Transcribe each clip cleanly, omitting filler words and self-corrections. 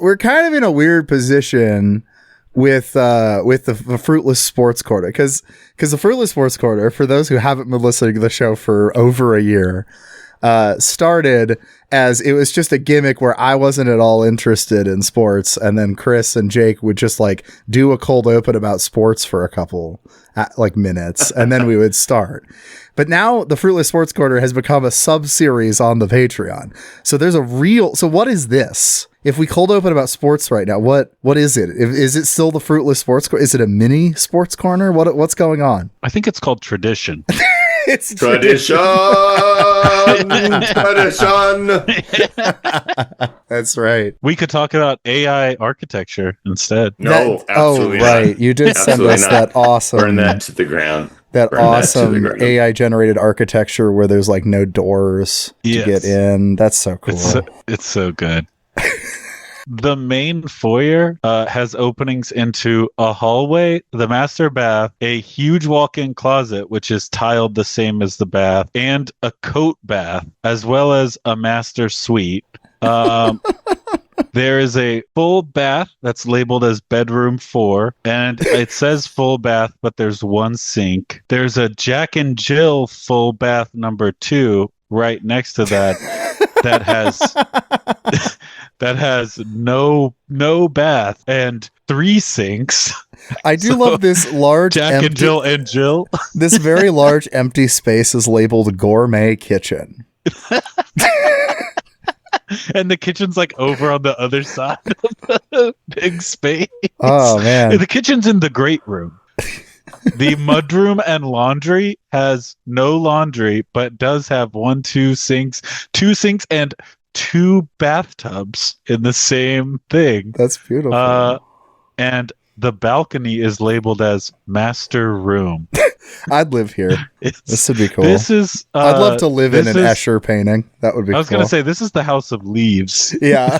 we're kind of in a weird position with the Fruitless Sports Corner, because the Fruitless Sports Corner, for those who haven't been listening to the show for over a year, started as it was just a gimmick where I wasn't at all interested in sports, and then Chris and Jake would just like do a cold open about sports for a couple like minutes, and then we would start. But now the Fruitless Sports Corner has become a sub-series on the Patreon. So there's so what is this? If we cold open about sports right now, what is it? Is it still the Fruitless Sports Corner? Is it a mini sports corner? What's going on? I think it's called Tradition. It's Tradition. That's right. We could talk about AI architecture instead. No, absolutely right. not. You did send us that awesome. Burn that to the ground. That awesome AI generated architecture where there's like no doors to get in. That's so cool. It's so good. The main foyer has openings into a hallway, the master bath, a huge walk-in closet, which is tiled the same as the bath, and a coat bath, as well as a master suite. There is a full bath that's labeled as bedroom 4, and it says full bath, but there's one sink. There's a Jack and Jill full bath number 2 right next to that that has no bath and 3 sinks. I do love this large Jack and Jill. This very large empty space is labeled gourmet kitchen. And the kitchen's like over on the other side of the big space. Oh man. The kitchen's in the great room. The mudroom and laundry has no laundry, but does have 2 sinks, and 2 bathtubs in the same thing. That's beautiful. And the balcony is labeled as master room. I'd live here. This would be cool. This is. I'd love to live in an Escher painting. That would be cool. I was going to say, this is the House of Leaves. Yeah.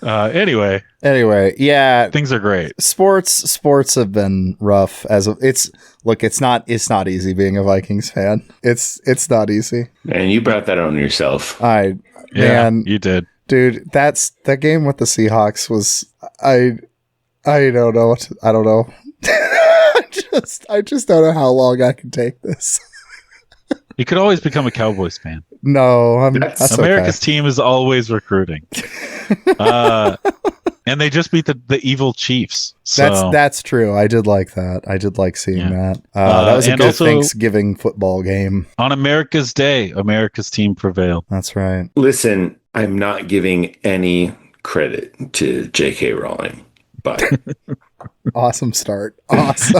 Anyway, yeah. Things are great. Sports have been rough it's not easy being a Vikings fan. It's not easy. And you brought that on yourself. You did. Dude, that game with the Seahawks was I don't know. I don't know. I just don't know how long I can take this. You could always become a Cowboys fan. No, that's America's okay. team is always recruiting. And they just beat the evil Chiefs. So. That's true. I did like that. I did like seeing that. That was a good Thanksgiving football game. On America's Day, America's team prevailed. That's right. Listen, I'm not giving any credit to J.K. Rowling, but awesome start. Awesome.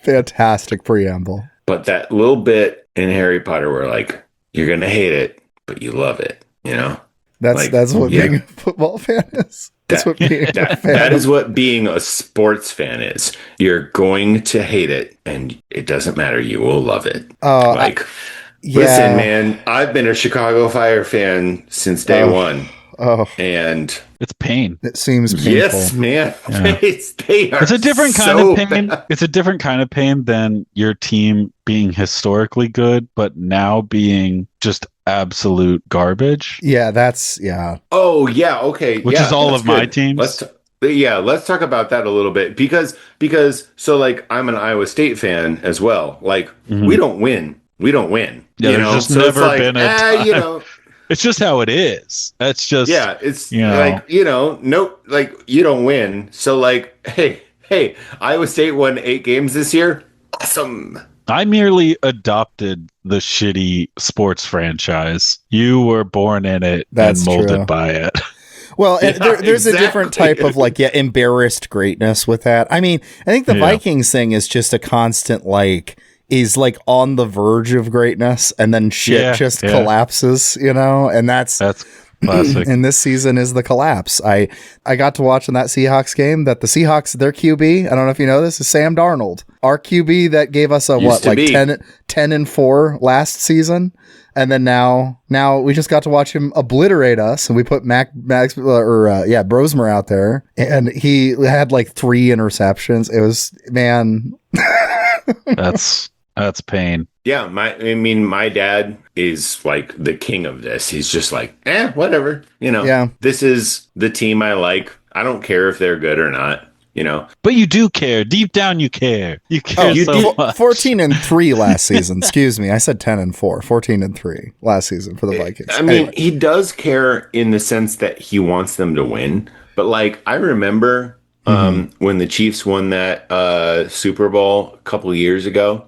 Fantastic preamble. But that little bit in Harry Potter where like you're gonna hate it, but you love it, you know? That's what being a football fan is. That is what being a sports fan is. You're going to hate it, and it doesn't matter. You will love it. Listen, man, I've been a Chicago Fire fan since day one. Oh, and it's pain. It seems painful. Yes, man. Yeah. It's a different kind of pain. Bad. It's a different kind of pain than your team being historically good, but now being just absolute garbage. Yeah, Oh, yeah, okay. Which is all of my teams. Let's talk about that a little bit because so like I'm an Iowa State fan as well. Like we don't win. Yeah, you know, just never been a time. You know. It's just how it is. That's just it's like you don't win. So like, hey, Iowa State won 8 games this year. Awesome. I merely adopted the shitty sports franchise. You were born in it and molded by it. Well, there's a different type of embarrassed greatness with that. I mean, I think the Vikings thing is just a constant is on the verge of greatness and then shit collapses, you know, and that's classic. And this season is the collapse. I got to watch in that Seahawks game that the Seahawks, their QB, I don't know if you know this, is Sam Darnold. Our QB that gave us 10-4 last season. And then now we just got to watch him obliterate us, and we put Brosmer out there, and he had 3 interceptions. It was, man. That's pain. Yeah, my dad is like the king of this. He's just like, whatever. This is the team I like. I don't care if they're good or not. But you do care. Deep down, you care. You care so much. 14-3 last season. Excuse me. I said 10-4. 14-3 last season for the Vikings. I mean, he does care in the sense that he wants them to win. But like, I remember when the Chiefs won that Super Bowl a couple of years ago,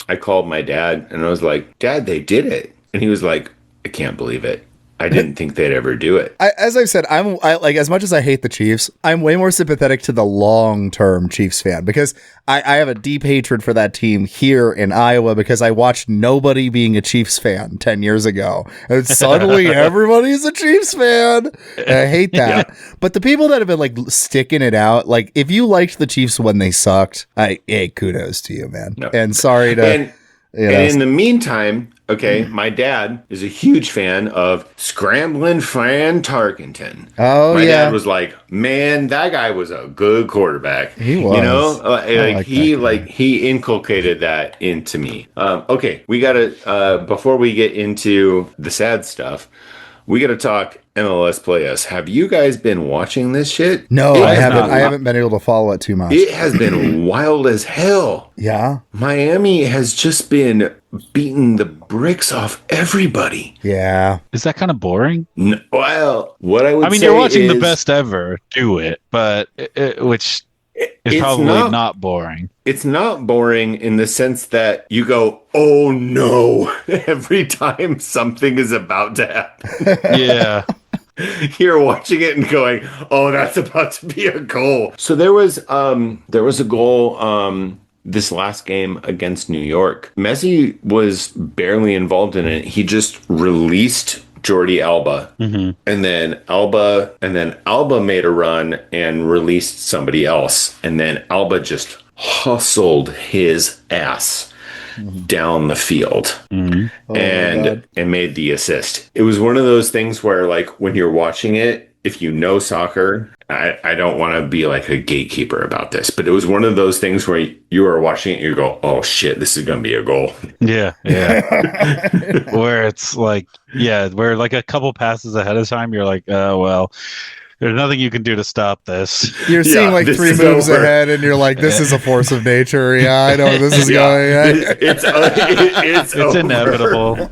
I called my dad and I was like, Dad, they did it. And he was like, I can't believe it. I didn't think they'd ever do it. As I've said, I like, as much as I hate the Chiefs, I'm way more sympathetic to the long-term Chiefs fan because I have a deep hatred for that team here in Iowa because I watched nobody being a Chiefs fan 10 years ago. And suddenly everybody's a Chiefs fan. And I hate that. Yeah. But the people that have been like sticking it out, like if you liked the Chiefs when they sucked, kudos to you, man. No. And sorry to... And in the meantime... Okay, my dad is a huge fan of Scrambling Fran Tarkenton. Oh, my dad was like, man, that guy was a good quarterback. He was. He inculcated that into me. Okay, we gotta before we get into the sad stuff, we gotta talk MLS Play Us. Have you guys been watching this shit? No, I haven't. I haven't been able to follow it too much. It has been wild as hell. Yeah, Miami has just been beating the bricks off everybody. Yeah. Is that kind of boring? No, well, what I would say you're watching the best ever do it, but which is probably not boring. It's not boring in the sense that you go, oh no, every time something is about to happen. Yeah. You're watching it and going, oh, that's about to be a goal. So there was a goal this last game against New York. Messi was barely involved in it. He just released Jordi Alba, and then Alba made a run and released somebody else, and then Alba just hustled his ass down the field and made the assist. It was one of those things where, like, when you're watching it, if you know soccer, I don't want to be like a gatekeeper about this, but it was one of those things where you are watching it and you go, oh shit, this is going to be a goal. Yeah. Where it's like, where like a couple passes ahead of time, you're like, oh, well, there's nothing you can do to stop this. You're seeing like 3 moves ahead and you're like, this is a force of nature. Yeah, I know where this is going. It's inevitable.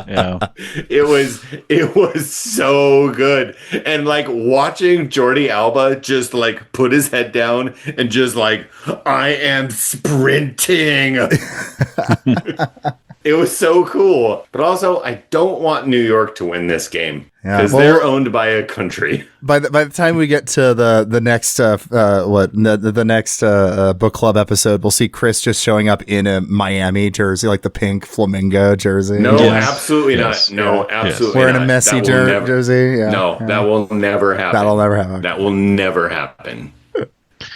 Yeah. It was so good. And like watching Jordi Alba just like put his head down and just like, I am sprinting. It was so cool. But also, I don't want New York to win this game because they're owned by a country. By the time we get to the next book club episode, we'll see Chris just showing up in a Miami jersey, like the pink flamingo jersey. No, absolutely not. No, absolutely not. Wearing a Messi jersey. Yeah. No, that will never happen. That'll never happen. That will never happen.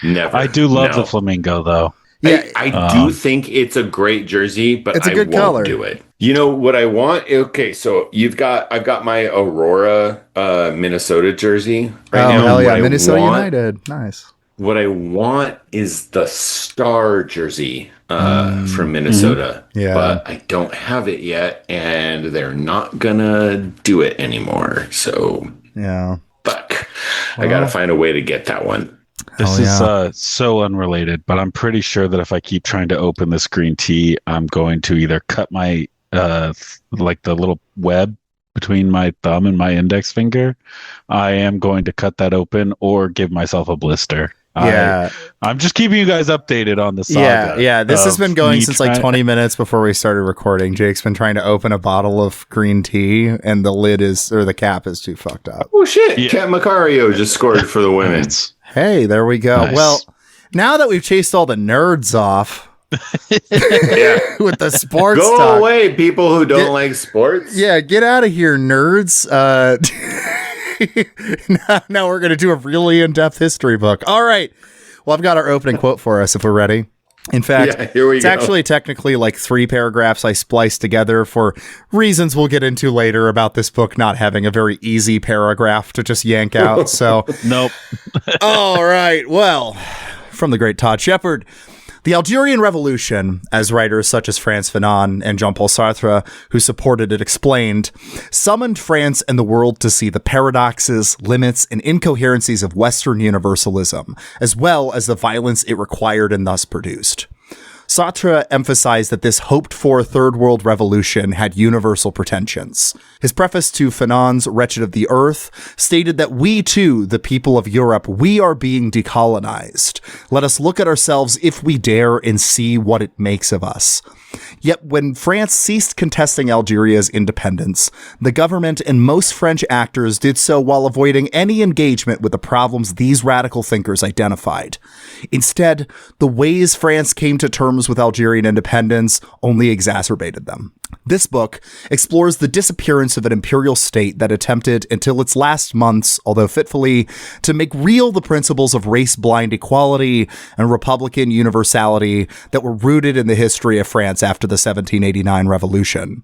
Never. I do love the flamingo, though. Yeah, I do think it's a great jersey, but it's a good color. Do it. You know what I want? Okay, so I've got my Aurora, Minnesota jersey right now. Hell yeah, Minnesota United, nice. What I want is the star jersey from Minnesota, but I don't have it yet, and they're not gonna do it anymore. So fuck, I gotta find a way to get that one. This is so unrelated, but I'm pretty sure that if I keep trying to open this green tea, I'm going to either cut my like the little web between my thumb and my index finger. I am going to cut that open or give myself a blister. Yeah. I'm just keeping you guys updated on the saga. Yeah. This has been going since like 20 minutes before we started recording. Jake's been trying to open a bottle of green tea and the cap is too fucked up. Oh shit. Yeah. Cat Macario just scored for the women's. Hey, there we go. Nice. Well, now that we've chased all the nerds off with the sports Go away, people who don't like sports. Yeah, get out of here, nerds. Now we're going to do a really in-depth history book. All right. Well, I've got our opening quote for us if we're ready. In fact, it's actually technically like 3 paragraphs I spliced together for reasons we'll get into later about this book not having a very easy paragraph to just yank out. So, nope. All right. Well, from the great Todd Shepard. The Algerian Revolution, as writers such as Frantz Fanon and Jean-Paul Sartre, who supported it, explained, summoned France and the world to see the paradoxes, limits, and incoherencies of Western universalism, as well as the violence it required and thus produced. Sartre emphasized that this hoped-for Third World Revolution had universal pretensions. His preface to Fanon's Wretched of the Earth stated that we too, the people of Europe, we are being decolonized. Let us look at ourselves if we dare and see what it makes of us. Yet when France ceased contesting Algeria's independence, the government and most French actors did so while avoiding any engagement with the problems these radical thinkers identified. Instead, the ways France came to terms with Algerian independence only exacerbated them. This book explores the disappearance of an imperial state that attempted until its last months, although fitfully, to make real the principles of race-blind equality and republican universality that were rooted in the history of France after the 1789 revolution.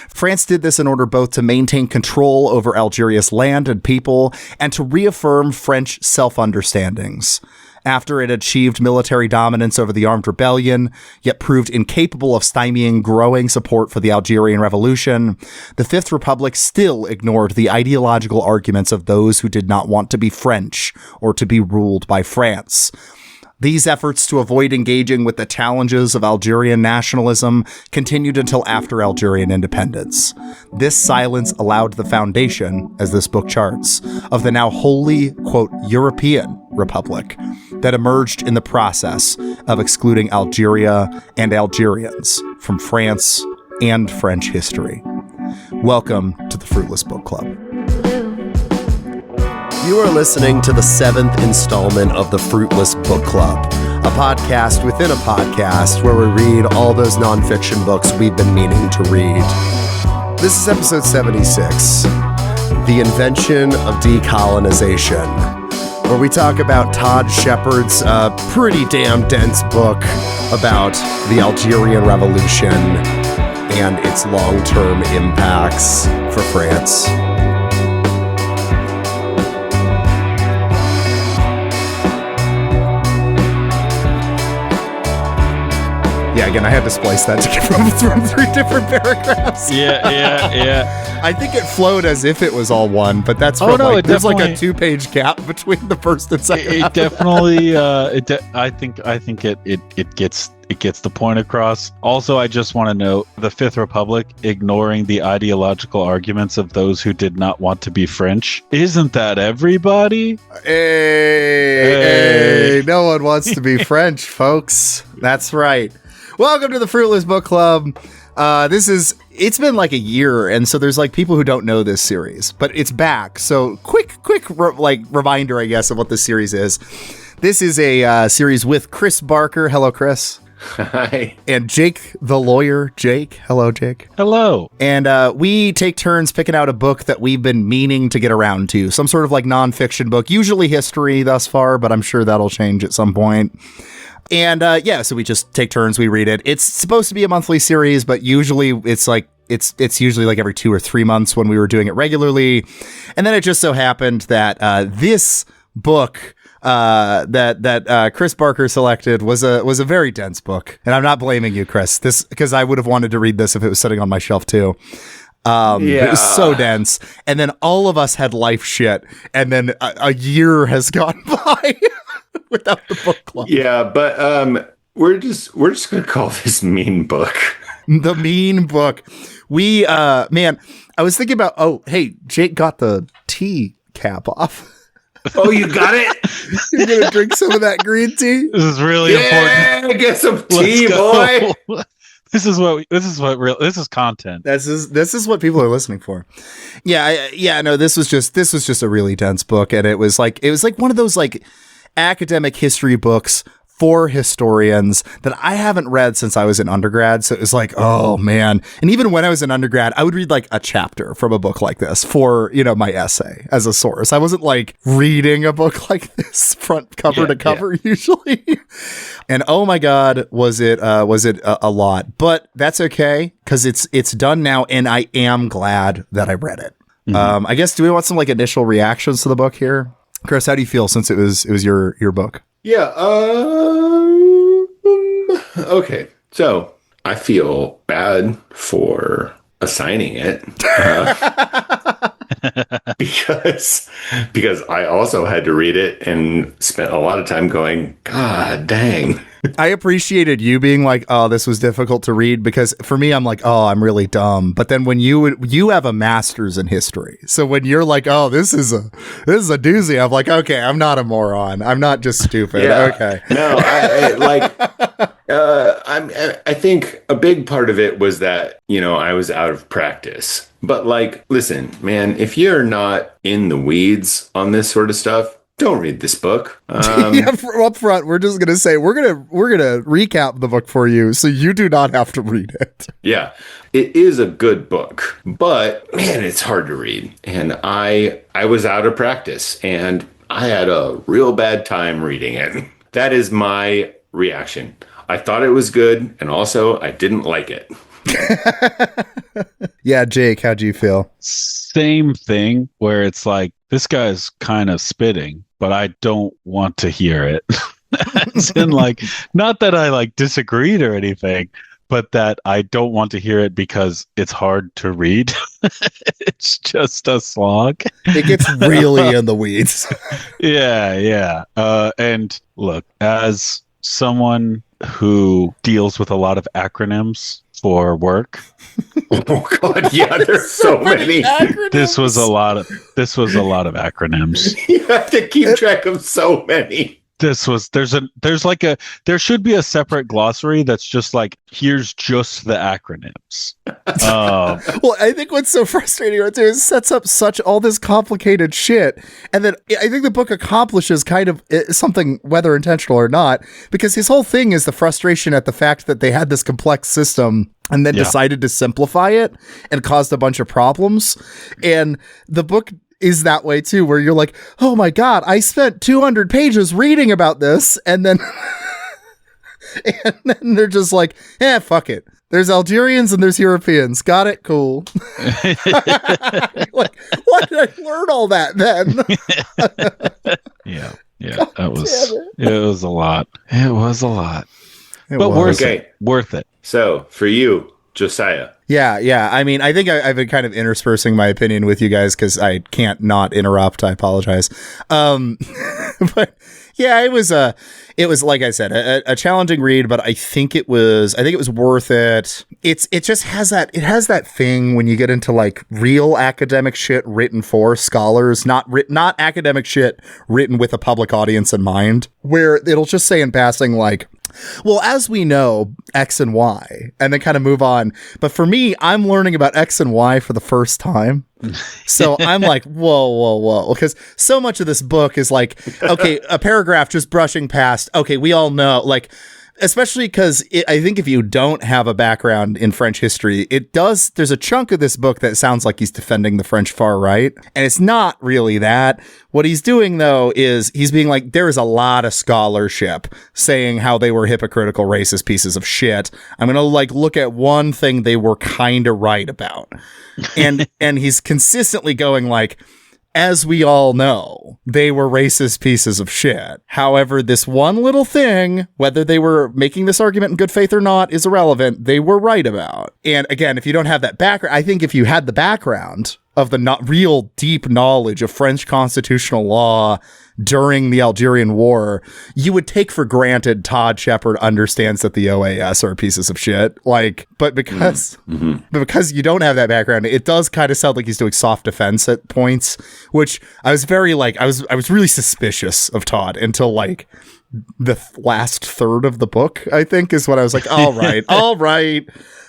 France did this in order both to maintain control over Algeria's land and people and to reaffirm French self-understandings. After it achieved military dominance over the armed rebellion, yet proved incapable of stymieing growing support for the Algerian Revolution, the Fifth Republic still ignored the ideological arguments of those who did not want to be French or to be ruled by France. These efforts to avoid engaging with the challenges of Algerian nationalism continued until after Algerian independence. This silence allowed the foundation, as this book charts, of the now wholly, quote, European Republic that emerged in the process of excluding Algeria and Algerians from France and French history. Welcome to the Fruitless Book Club. You are listening to the 7th installment of the Fruitless Book Club, a podcast within a podcast where we read all those nonfiction books we've been meaning to read. This is episode 76, The Invention of Decolonization, where we talk about Todd Shepard's pretty damn dense book about the Algerian Revolution and its long-term impacts for France. Yeah, again, I had to splice that to get from 3 different paragraphs. Yeah. I think it flowed as if it was all one, but that's from there's like a 2-page gap between the first and second. It definitely. I think it gets the point across. Also, I just want to note the Fifth Republic ignoring the ideological arguments of those who did not want to be French. Isn't that everybody? Hey, no one wants to be French, folks. That's right. Welcome to the Fruitless Book Club. It's been like a year, and so there's like people who don't know this series, but it's back. So quick reminder, I guess, of what this series is. This is a series with Chris Barker. Hello, Chris. Hi. And Jake the lawyer. Jake. Hello, Jake. Hello. And we take turns picking out a book that we've been meaning to get around to. Some sort of like nonfiction book, usually history thus far, but I'm sure that'll change at some point. And so we just take turns, we read it. It's supposed to be a monthly series, but usually it's usually like every 2 or 3 months when we were doing it regularly. And then it just so happened that this book that Chris Barker selected was a very dense book. And I'm not blaming you, Chris, because I would have wanted to read this if it was sitting on my shelf too. It was so dense. And then all of us had life shit. And then a year has gone by without the book club. Yeah, but we're just gonna call this Mean Book. The Mean Book. We man, I was thinking about hey, Jake got the tea cap off. Oh, you got it? You're gonna drink some of that green tea? This is really important. Get some tea, boy. This is content. This is what people are listening for. No, this was just a really dense book, and it was like one of those like academic history books for historians that I haven't read since I was in undergrad. So it was like, oh man. And even when I was in undergrad, I would read like a chapter from a book like this for, my essay as a source. I wasn't like reading a book like this front cover to cover usually. And oh my God, was it a lot, but that's okay. Cause it's done now. And I am glad that I read it. Mm-hmm. I guess, do we want some like initial reactions to the book here? Chris, how do you feel since it was your book? Yeah, Okay. So I feel bad for assigning it because I also had to read it and spent a lot of time going, God dang. I appreciated you being like, oh, this was difficult to read, because for me, I'm like, oh, I'm really dumb. But then when you have a master's in history, so when you're like, oh, this is a doozy, I'm like, okay, I'm not a moron. I'm not just stupid. Yeah. Okay. No, I think a big part of it was that, I was out of practice. But like, listen, man, if you're not in the weeds on this sort of stuff, don't read this book. Up front, we're just gonna say we're gonna recap the book for you, so you do not have to read it. Yeah, it is a good book, but man, it's hard to read, and I was out of practice, and I had a real bad time reading it. That is my reaction. I thought it was good, and also I didn't like it. Yeah, Jake, how'd you feel? Same thing, where it's like, this guy's kind of spitting, but I don't want to hear it. As in, like, not that I like disagreed or anything, but that I don't want to hear it because it's hard to read. It's just a slog. It gets really in the weeds. Yeah. And look, as someone who deals with a lot of acronyms for work. Oh God, yeah, there's so many. This was a lot of acronyms. You have to keep track of so many. There should be a separate glossary that's just like, here's just the acronyms. Well, I think what's so frustrating right there is it sets up all this complicated shit, and then I think the book accomplishes kind of something, whether intentional or not, because his whole thing is the frustration at the fact that they had this complex system and then decided to simplify it and caused a bunch of problems. And the book is that way too, where you're like, oh my God, I spent 200 pages reading about this. And then, and then they're just like, fuck it. There's Algerians and there's Europeans. Got it. Cool. Like, why did I learn all that then? Yeah. It was a lot. It was a lot. But worth it. So for you, Josiah. Yeah. I mean, I think I've been kind of interspersing my opinion with you guys because I can't not interrupt. I apologize. But yeah, it was like I said, a challenging read, but I think it was worth it. It just has that thing when you get into like real academic shit written for scholars, not academic shit written with a public audience in mind, where it'll just say in passing like, well, as we know, X and Y, and then kind of move on. But for me, I'm learning about X and Y for the first time. So I'm like, whoa. Because so much of this book is like, okay, a paragraph just brushing past. Okay, we all know, like, especially because I think if you don't have a background in French history, there's a chunk of this book that sounds like he's defending the French far right. And it's not really that. What he's doing, though, is he's being like, there is a lot of scholarship saying how they were hypocritical, racist pieces of shit. I'm going to like look at one thing they were kind of right about. And he's consistently going like, as we all know, they were racist pieces of shit. However, this one little thing, whether they were making this argument in good faith or not, is irrelevant. They were right about. And again, if you don't have that background, I think if you had the background of the not real deep knowledge of French constitutional law during the Algerian War, you would take for granted Todd Shepard understands that the OAS are pieces of shit. Like, but because you don't have that background, it does kind of sound like he's doing soft defense at points, which I was very like, I was really suspicious of Todd until like the last third of the book, I think, is what I was like, all right. I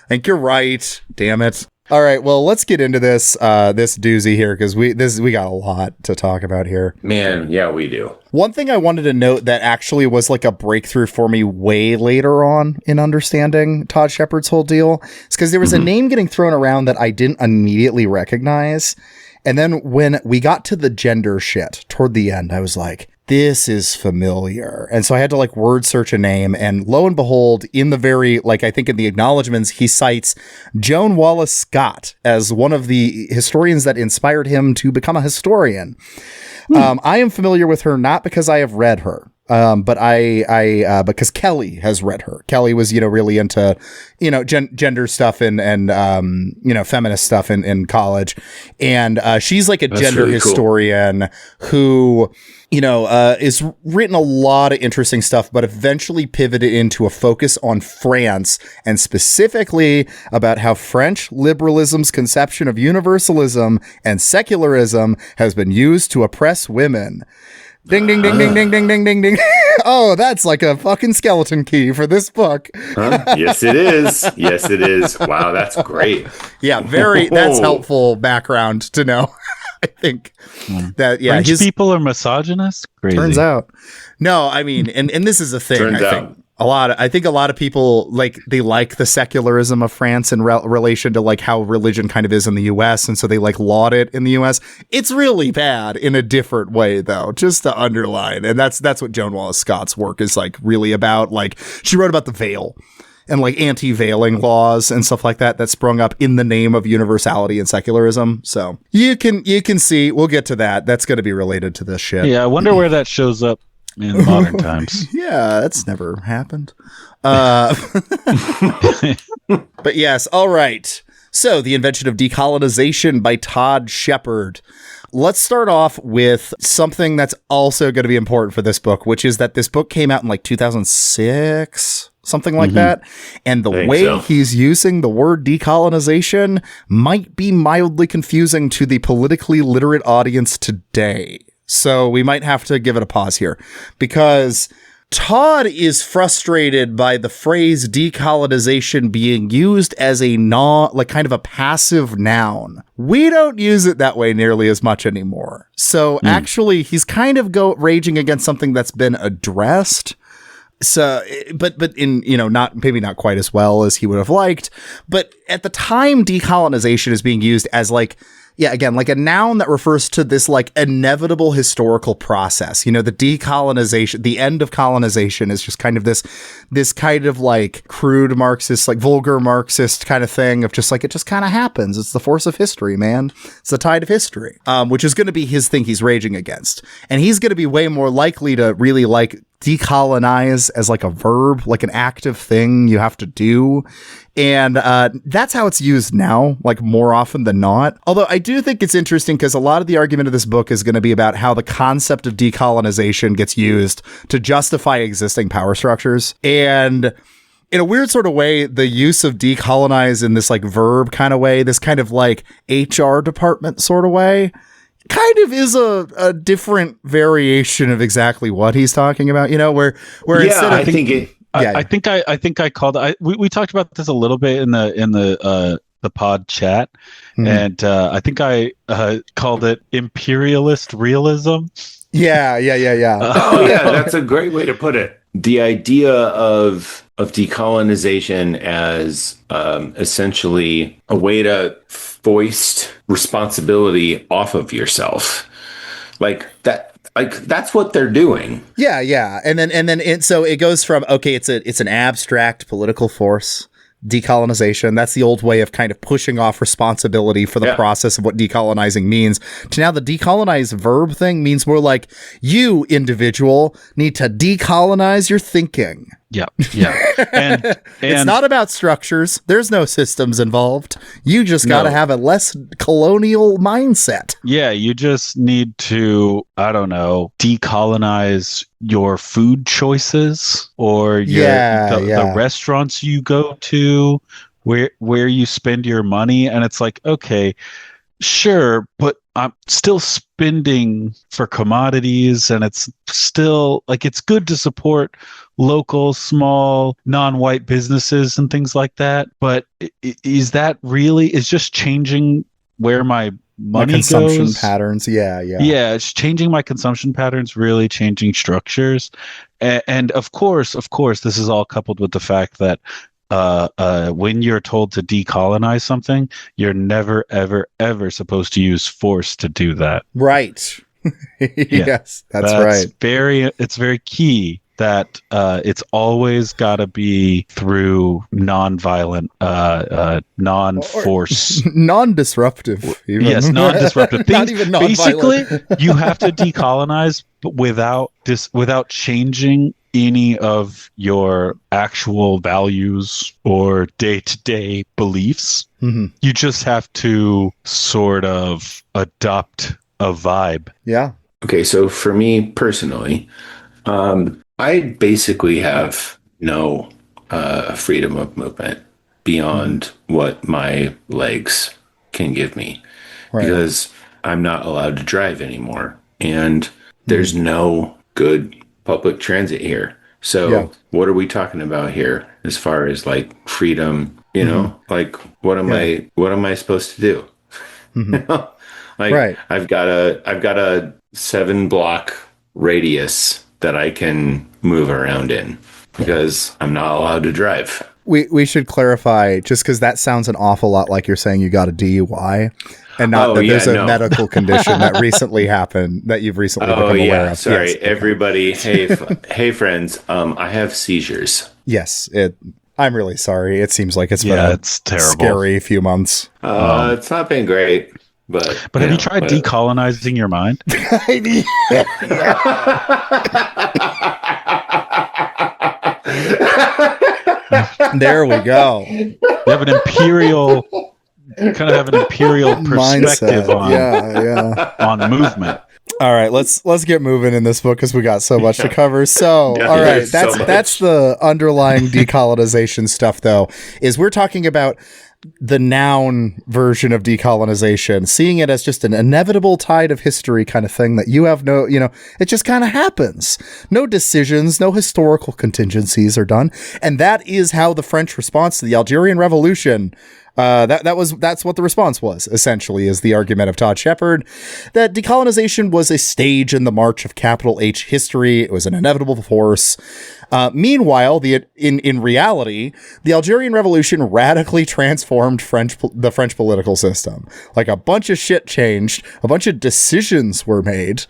think you're right. Damn it. All right, well, let's get into this doozy here, because we got a lot to talk about here. Man, yeah, we do. One thing I wanted to note that actually was like a breakthrough for me way later on in understanding Todd Shepard's whole deal is because there was a name getting thrown around that I didn't immediately recognize. And then when we got to the gender shit toward the end, I was like, this is familiar. And so I had to like word search a name, and lo and behold, in the very, like, I think in the acknowledgements, he cites Joan Wallace Scott as one of the historians that inspired him to become a historian. I am familiar with her not because I have read her, But because Kelly has read her. Kelly was, really into, gender stuff and feminist stuff in college. And she's like That's gender really historian who, is written a lot of interesting stuff, but eventually pivoted into a focus on France and specifically about how French liberalism's conception of universalism and secularism has been used to oppress women. Ding, ding, ding, ding, ding, ding, ding, ding, ding. Oh, that's like a fucking skeleton key for this book. Yes, it is. Yes, it is. Wow, that's great. Yeah, that's helpful background to know. I think that, French people are misogynist? Crazy. Turns out. No, I mean, and this is a thing, I think a lot of people they like the secularism of France in relation to like how religion kind of is in the US, and so they laud it in the US. It's really bad in a different way though, just to underline. And that's what Joan Wallace Scott's work is really about. She wrote about the veil and anti-veiling laws and stuff like that sprung up in the name of universality and secularism. So you can see, we'll get to that. That's going to be related to this shit. Yeah, I wonder where that shows up in modern times. Yeah, that's never happened. But yes, all right. So, The Invention of Decolonization by Todd Shepard. Let's start off with something that's also going to be important for this book, which is that this book came out in 2006, something like that. And the way he's using the word decolonization might be mildly confusing to the politically literate audience today. So we might have to give it a pause here because Todd is frustrated by the phrase decolonization being used as a kind of a passive noun. We don't use it that way nearly as much anymore. So actually he's kind of raging against something that's been addressed. So, but in, not quite as well as he would have liked. But at the time, decolonization is being used as again, a noun that refers to this inevitable historical process. The decolonization, the end of colonization is just kind of this kind of crude Marxist, vulgar Marxist kind of thing of just it just kind of happens. It's the force of history, man. It's the tide of history, which is going to be his thing he's raging against. And he's going to be way more likely to really decolonize as a verb, an active thing you have to do. And that's how it's used now, more often than not. Although I do think it's interesting because a lot of the argument of this book is going to be about how the concept of decolonization gets used to justify existing power structures. And in a weird sort of way, the use of decolonize in this verb kind of way, this kind of HR department sort of way, kind of is a different variation of exactly what he's talking about, where instead of I think I called we talked about this a little bit in the pod chat, and I think I called it imperialist realism. Yeah. Oh yeah, that's a great way to put it. The idea of decolonization as essentially a way to foist responsibility off of yourself, that. That's what they're doing. Yeah. And so it goes from, okay, it's an abstract political force, decolonization. That's the old way of kind of pushing off responsibility for the process of what decolonizing means, to now the decolonize verb thing means more you, individual, need to decolonize your thinking. Yeah. And it's not about structures. There's no systems involved. You just got to have a less colonial mindset. Yeah, you just need to, I don't know, decolonize your food choices or the restaurants you go to, where you spend your money. And it's okay, sure, but I'm still spending for commodities, and it's still it's good to support local, small, non-white businesses and things like that. But is just changing where my money consumption goes? Patterns. Yeah. It's changing my consumption patterns, really changing structures. And of course, this is all coupled with the fact that when you're told to decolonize something, you're never, ever, ever supposed to use force to do that. Right. Yes, that's right. It's very key that it's always got to be through non-violent, non-force, non-disruptive. Even. Yes, non-disruptive things. Not even non-violent. Basically, you have to decolonize without changing any of your actual values or day-to-day beliefs. Mm-hmm. You just have to sort of adopt a vibe. Yeah. Okay, so for me personally, I basically have no freedom of movement beyond what my legs can give me, because I'm not allowed to drive anymore, and there's no good public transit here. So what are we talking about here as far as like freedom? You know, like what am I supposed to do? You know? Like I've got a 7-block radius that I can move around in because I'm not allowed to drive. We should clarify, just because that sounds an awful lot like you're saying you got a DUI, and not that there's a medical condition that recently happened that you've recently become aware of. Sorry, yes, everybody. Hey, friends. I have seizures. Yes, I'm really sorry. It seems like it's been it's terrible. Scary few months. It's not been great. But have you tried decolonizing your mind? There we go. You have an imperial perspective mindset. on movement. All right, let's get moving in this book because we got so much to cover. So, all right, that's the underlying decolonization stuff, though, is we're talking about the noun version of decolonization, seeing it as just an inevitable tide of history kind of thing that you have it just kind of happens. No decisions, no historical contingencies are done. And that is how the French response to the Algerian Revolution, that's what the response was, essentially, is the argument of Todd Shepard, that decolonization was a stage in the march of capital H history. It was an inevitable force. Meanwhile, in reality, the Algerian Revolution radically transformed the French political system. Like, a bunch of shit changed, a bunch of decisions were made.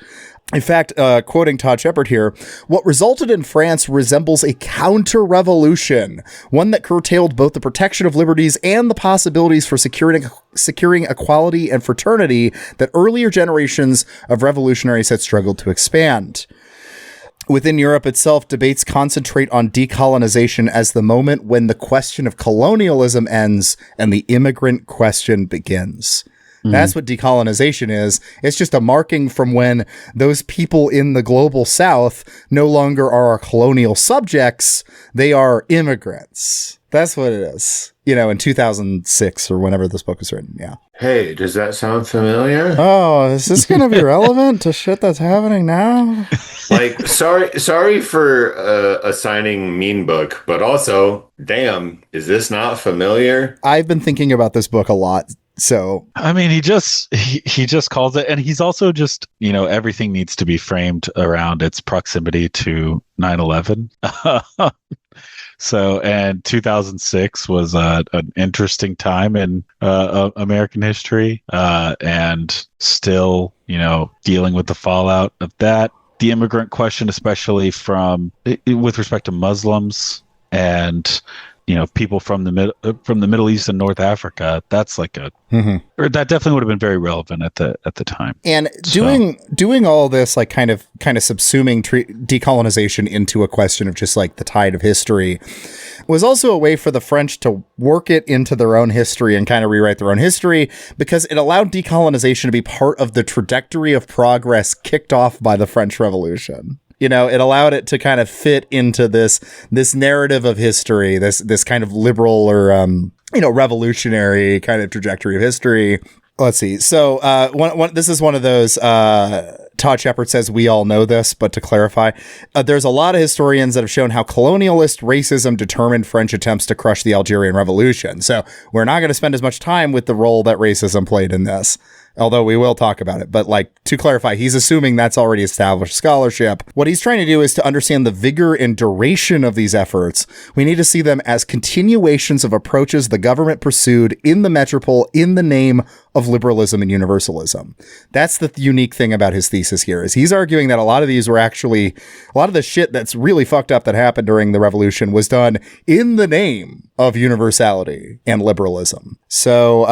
In fact, quoting Todd Shepard here, what resulted in France resembles a counter-revolution, one that curtailed both the protection of liberties and the possibilities for securing equality and fraternity that earlier generations of revolutionaries had struggled to expand. Within Europe itself, debates concentrate on decolonization as the moment when the question of colonialism ends and the immigrant question begins. That's what decolonization is. It's just a marking from when those people in the global south no longer are our colonial subjects. They are immigrants. That's what it is. In 2006 or whenever this book was written. Yeah. Hey, does that sound familiar? Oh, is this going to be relevant to shit that's happening now? Like, sorry for assigning mean book, but also, damn, is this not familiar? I've been thinking about this book a lot. So, I mean, he just calls it, and he's also just, everything needs to be framed around its proximity to 9/11. So, and 2006 was an interesting time in American history, and still, dealing with the fallout of that. The immigrant question, especially with respect to Muslims and people from the Middle East and North Africa, that's like or that definitely would have been very relevant at the time. And doing all this, like kind of subsuming decolonization into a question of just like the tide of history, was also a way for the French to work it into their own history and kind of rewrite their own history, because it allowed decolonization to be part of the trajectory of progress kicked off by the French Revolution. It allowed it to kind of fit into this narrative of history, this kind of liberal or, revolutionary kind of trajectory of history. Let's see. So this is one of those, Todd Shepard says, we all know this, but to clarify, there's a lot of historians that have shown how colonialist racism determined French attempts to crush the Algerian Revolution. So we're not going to spend as much time with the role that racism played in this, although we will talk about it. But to clarify, he's assuming that's already established scholarship. What he's trying to do is to understand the vigor and duration of these efforts. We need to see them as continuations of approaches the government pursued in the metropole in the name of liberalism and universalism. That's the unique thing about his thesis here, is he's arguing that a lot of these were actually, a lot of the shit that's really fucked up that happened during the revolution was done in the name of universality and liberalism. So,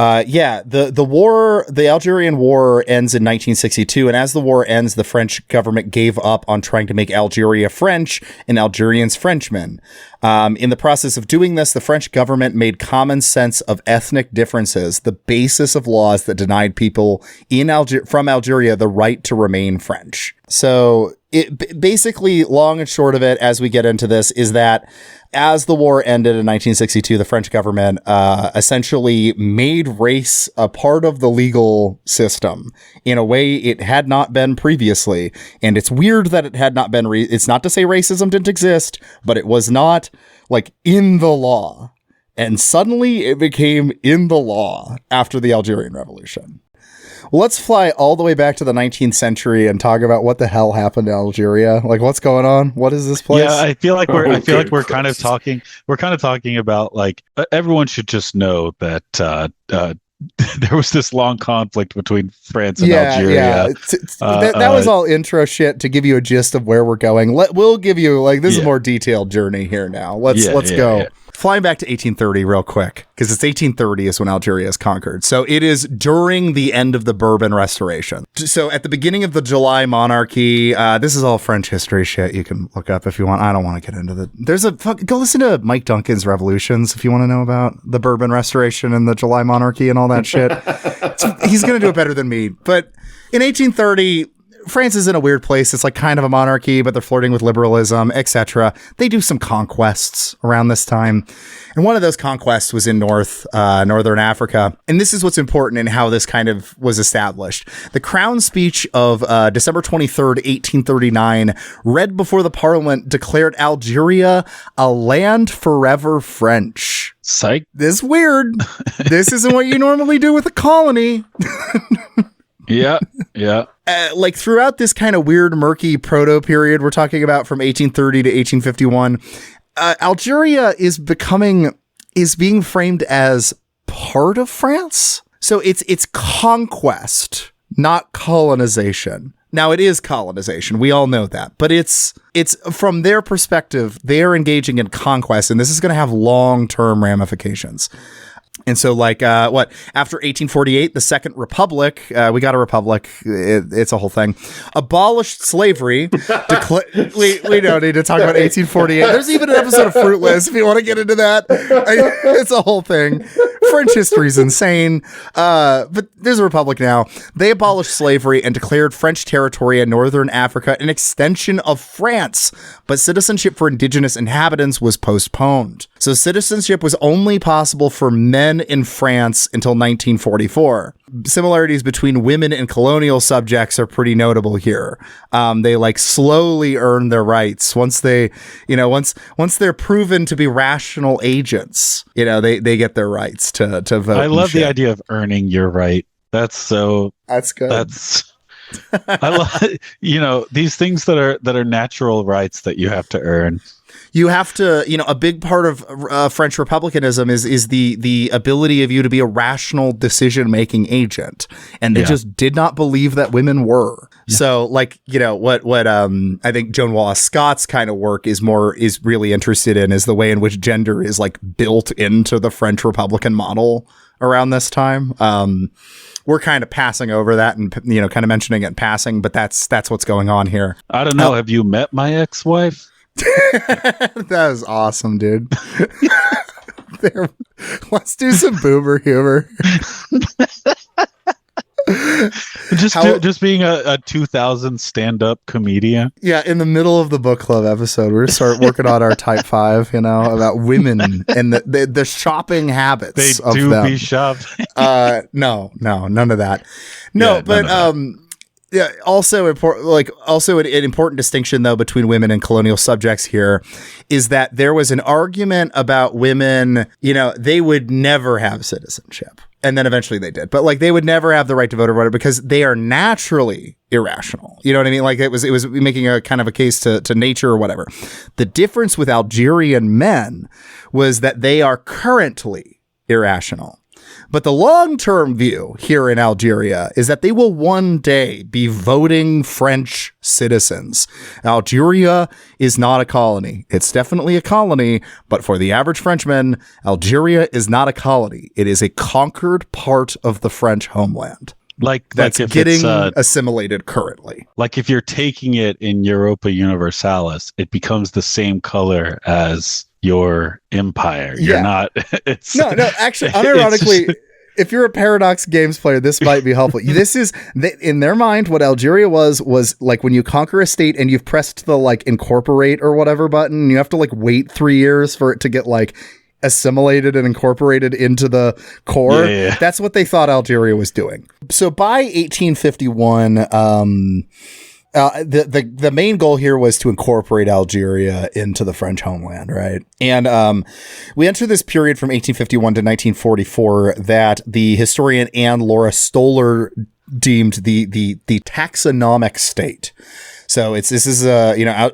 the war, the Algerian War ends in 1962. And as the war ends, the French government gave up on trying to make Algeria French and Algerians Frenchmen. In the process of doing this, the French government made common sense of ethnic differences the basis of laws that denied people from Algeria the right to remain French. So it basically, long and short of it, as we get into this, is that as the war ended in 1962, the French government essentially made race a part of the legal system in a way it had not been previously. And it's weird that it had not been. It's not to say racism didn't exist, but it was not like in the law. And suddenly it became in the law after the Algerian Revolution. Let's fly all the way back to the 19th century and talk about what the hell happened to Algeria. Like, what's going on? What is this place? Yeah, I feel like we're kind of talking about, like, everyone should just know that there was this long conflict between France and Algeria. Yeah. That was all intro shit to give you a gist of where we're going. We'll give you, like, this is a more detailed journey here now. Let's go. Yeah. Flying back to 1830 real quick, because it's 1830 is when Algeria is conquered. So it is during the end of the Bourbon Restoration. So at the beginning of the July monarchy, this is all French history shit you can look up if you want. I don't want to get into go listen to Mike Duncan's Revolutions if you want to know about the Bourbon Restoration and the July monarchy and all that shit. He's going to do it better than me. But in 1830, France is in a weird place. It's like kind of a monarchy, but they're flirting with liberalism, etc. They do some conquests around this time. And one of those conquests was in northern Africa. And this is what's important in how this kind of was established. The Crown Speech of December 23rd, 1839, read before the Parliament, declared Algeria a land forever French. Psych. This is weird. This isn't what you normally do with a colony. Yeah. Like throughout this kind of weird, murky proto period we're talking about from 1830 to 1851, Algeria is being framed as part of France. So it's conquest, not colonization. Now, it is colonization. We all know that. But it's from their perspective, they are engaging in conquest, and this is going to have long-term ramifications. And so, like, after 1848, the Second Republic, we got a republic. It's a whole thing. Abolished slavery. We don't need to talk about 1848. There's even an episode of Fruitless if you want to get into that. It's a whole thing. French history is insane. But there's a republic now. They abolished slavery and declared French territory in northern Africa an extension of France. But citizenship for indigenous inhabitants was postponed. So citizenship was only possible for men in France until 1944. Similarities between women and colonial subjects are pretty notable here. They like slowly earn their rights once they're proven to be rational agents. They get their rights to vote. I love the idea of earning your right. That's good. I love these things that are natural rights that you have to earn. You have to, a big part of French republicanism is the ability of you to be a rational decision-making agent. And they just did not believe that women were. Yeah. So like, what I think Joan Wallace Scott's kind of work is really interested in is the way in which gender is like built into the French Republican model around this time. We're kind of passing over that and, kind of mentioning it in passing, but that's what's going on here. I don't know. Have you met my ex-wife? That was awesome, dude. Let's do some boomer humor. Just being a 2000 stand-up comedian. Yeah, in the middle of the book club episode, we're start working on our type 5, about women and the shopping habits. They do be shopping. No, none of that. No, but yeah. Also important, an important distinction though between women and colonial subjects here is that there was an argument about women. They would never have citizenship, and then eventually they did. But they would never have the right to vote or whatever because they are naturally irrational. You know what I mean? Like it was making a kind of a case to nature or whatever. The difference with Algerian men was that they are currently irrational. But the long-term view here in Algeria is that they will one day be voting French citizens. Algeria is not a colony. It's definitely a colony, but for the average Frenchman, Algeria is not a colony. It is a conquered part of the French homeland. That's if getting assimilated currently. Like if you're taking it in Europa Universalis, it becomes the same color as your empire. You're not. No. Actually, unironically, if you're a Paradox Games player, this might be helpful. This is in their mind what Algeria was like when you conquer a state and you've pressed the like incorporate or whatever button. You have to like wait 3 years for it to get like assimilated and incorporated into the core. Yeah. That's what they thought Algeria was doing. So by 1851, the main goal here was to incorporate Algeria into the French homeland, right? And we enter this period from 1851 to 1944 that the historian Anne Laura Stoller deemed the taxonomic state. So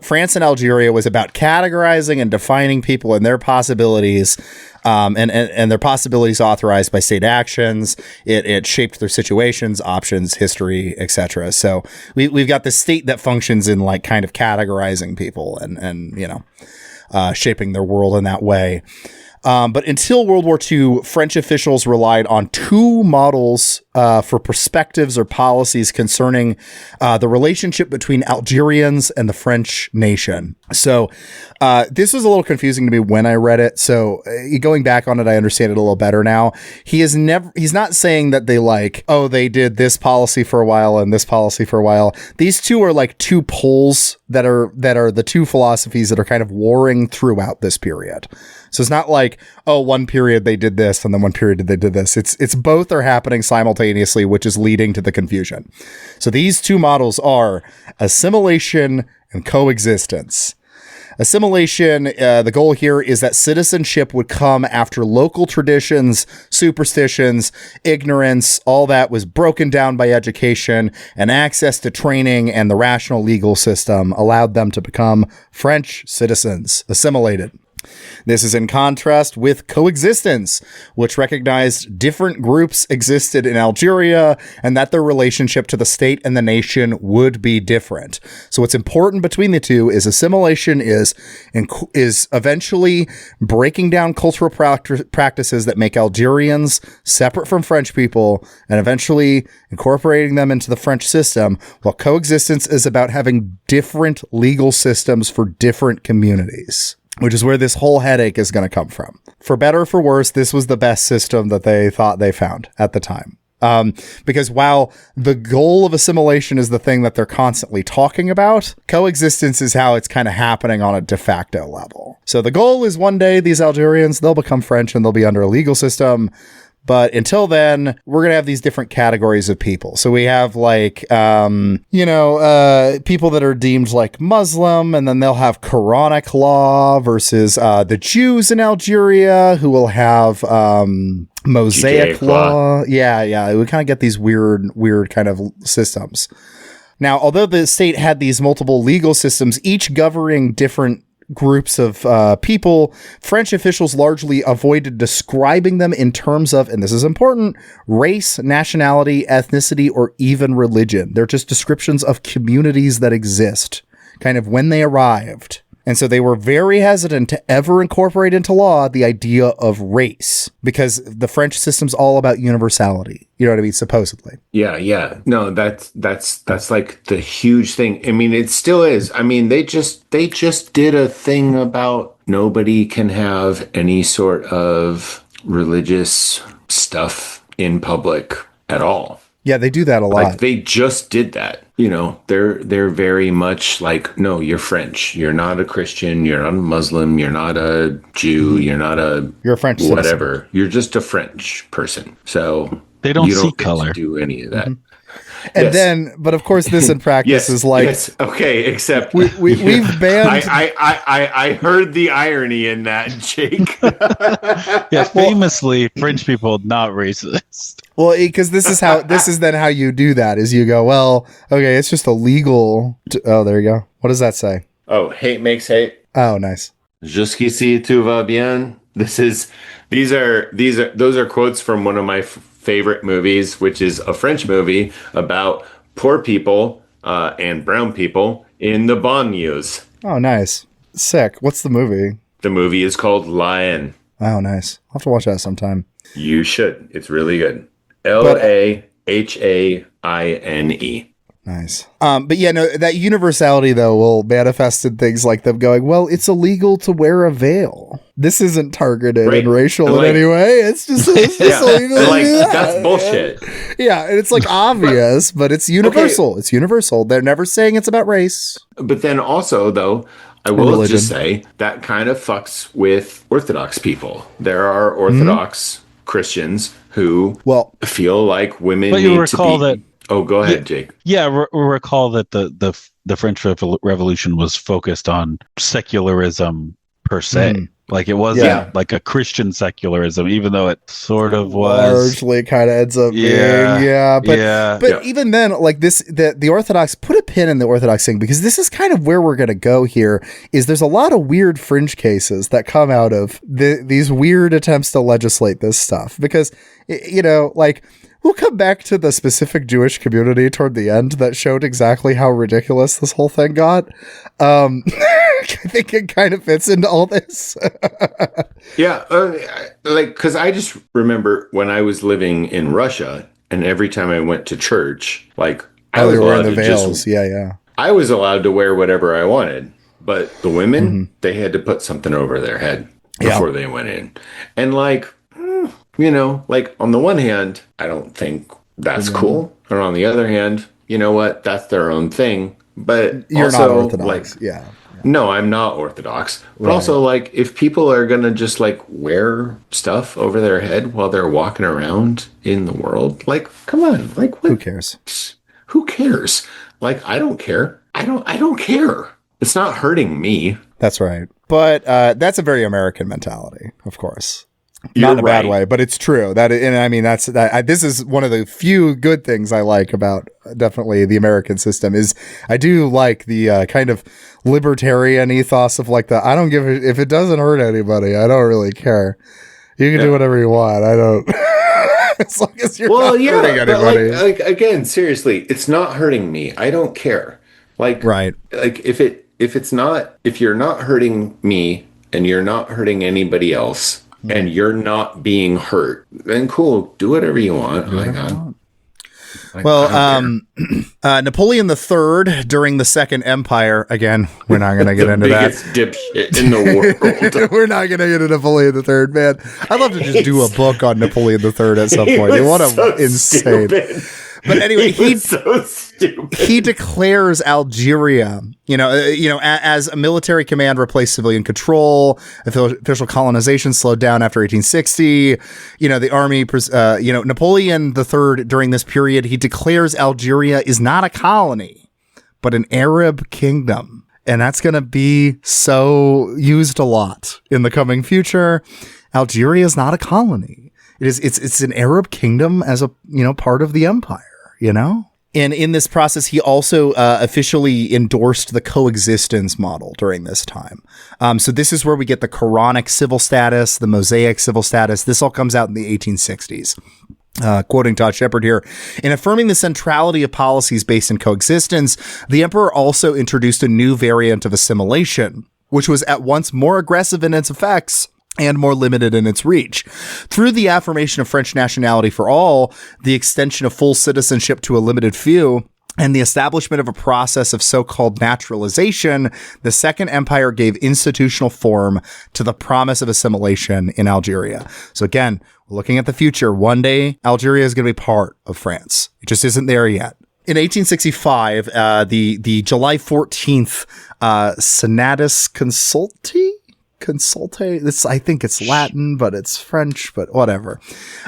France and Algeria was about categorizing and defining people and their possibilities, and their possibilities authorized by state actions. It shaped their situations, options, history, etc. So we've got this state that functions in like kind of categorizing people and shaping their world in that way. But until World War II, French officials relied on two models for perspectives or policies concerning the relationship between Algerians and the French nation. So this was a little confusing to me when I read it. So going back on it, I understand it a little better now. He's not saying that they did this policy for a while and this policy for a while. These two are like two poles that are the two philosophies that are kind of warring throughout this period. So it's not like, one period they did this and then one period they did this. It's both are happening simultaneously, which is leading to the confusion. So these two models are assimilation and coexistence. Assimilation, the goal here is that citizenship would come after local traditions, superstitions, ignorance, all that was broken down by education, and access to training and the rational legal system allowed them to become French citizens, assimilated. This is in contrast with coexistence, which recognized different groups existed in Algeria and that their relationship to the state and the nation would be different. So what's important between the two is assimilation is eventually breaking down cultural practices that make Algerians separate from French people and eventually incorporating them into the French system, while coexistence is about having different legal systems for different communities, which is where this whole headache is going to come from. For better or for worse, this was the best system that they thought they found at the time. Because while the goal of assimilation is the thing that they're constantly talking about, coexistence is how it's kind of happening on a de facto level. So the goal is one day these Algerians, they'll become French and they'll be under a legal system. But until then, we're going to have these different categories of people. So we have like, people that are deemed like Muslim, and then they'll have Quranic law versus the Jews in Algeria who will have Mosaic law. Yeah. We kind of get these weird kind of systems. Now, although the state had these multiple legal systems, each governing different groups of people, French officials largely avoided describing them in terms of, and this is important, race, nationality, ethnicity, or even religion. They're just descriptions of communities that exist, kind of when they arrived. And so they were very hesitant to ever incorporate into law the idea of race, because the French system's all about universality. You know what I mean? Supposedly. Yeah. No, that's like the huge thing. I mean, it still is. I mean, they just did a thing about nobody can have any sort of religious stuff in public at all. Yeah, they do that a lot. Like, they just did that. You know, they're very much like, no, you're French. You're not a Christian. You're not a Muslim. You're not a Jew. You're a French whatever. citizen. You're just a French person. So they don't you see don't color. get to do any of that. Mm-hmm. And then, but of course, this in practice is like, okay, except we've banned. I heard the irony in that, Jake. Yeah, famously, French people not racist. Well, because this is then how you do that is you go, well, okay, it's just illegal. Oh, there you go. What does that say? Oh, hate makes hate. Oh, nice. Jusqu'ici tout va bien. This is Those are quotes from one of my favorite movies, which is a French movie about poor people and brown people in the banlieues. Oh, nice. Sick. What's the movie? The movie is called Lion. Oh, nice. I'll have to watch that sometime. You should. It's really good. Lahane. Nice. But yeah, no, that universality though will manifest in things like them going, well, it's illegal to wear a veil. This isn't targeted and racial in any way. It's just illegal. Like, that's bullshit. Yeah, and it's like obvious, but it's universal. Okay. It's universal. They're never saying it's about race. But then also, though, I will just say that kind of fucks with Orthodox people. There are Orthodox Christians who feel like women need to be... Oh, go ahead, Jake. Yeah, recall that the French Revolution was focused on secularism per se. Like it wasn't like a Christian secularism, even though it sort of was. Largely kind of ends up being, But even then, like the Orthodox, put a pin in the Orthodox thing, because this is kind of where we're going to go here, is there's a lot of weird fringe cases that come out of these weird attempts to legislate this stuff. Because, you know, like... We'll come back to the specific Jewish community toward the end that showed exactly how ridiculous this whole thing got. I think it kind of fits into all this. Yeah, because I just remember when I was living in Russia, and every time I went to church, like I was allowed to veils. I was allowed to wear whatever I wanted, but the women, they had to put something over their head before they went in, and like. You know, like on the one hand, I don't think that's cool. And on the other hand, you know what? That's their own thing. But you're also, not Orthodox. Like, no, I'm not Orthodox. But also, like, if people are going to just like wear stuff over their head while they're walking around in the world, like, come on. Like, what? Who cares? Who cares? Like, I don't care. I don't care. It's not hurting me. That's right. But that's a very American mentality, of course. Not in a bad way, but it's true. This is one of the few good things I like about definitely the American system is I do like the kind of libertarian ethos of like I don't give a, if it doesn't hurt anybody, I don't really care. You can do whatever you want. I don't. As long as you're not hurting anybody. Like again, seriously, it's not hurting me. I don't care. Like Like if you're not hurting me and you're not hurting anybody else. And you're not being hurt, then cool, do whatever you want. Napoleon III during the Second Empire, again, we're not going to get into that. The biggest dipshit in the world. We're not going to get into Napoleon III, man. I'd love to just do a book on Napoleon III at some point. What a insane... Stupid. But anyway, he declares Algeria, as a military command replaced civilian control. Official colonization slowed down after 1860. The army, Napoleon III during this period, he declares Algeria is not a colony, but an Arab kingdom. And that's going to be so used a lot in the coming future. Algeria is not a colony. It's an Arab kingdom as a, part of the empire, And in this process, he also officially endorsed the coexistence model during this time. So this is where we get the Quranic civil status, the Mosaic civil status. This all comes out in the 1860s. Quoting Todd Shepard here, in affirming the centrality of policies based in coexistence, the emperor also introduced a new variant of assimilation, which was at once more aggressive in its effects and more limited in its reach. Through the affirmation of French nationality for all, the extension of full citizenship to a limited few, and the establishment of a process of so-called naturalization, the Second Empire gave institutional form to the promise of assimilation in Algeria. So again, we're looking at the future. One day, Algeria is going to be part of France. It just isn't there yet. In 1865, the July 14th Senatus Consulte. I think it's Latin, but it's French, but whatever.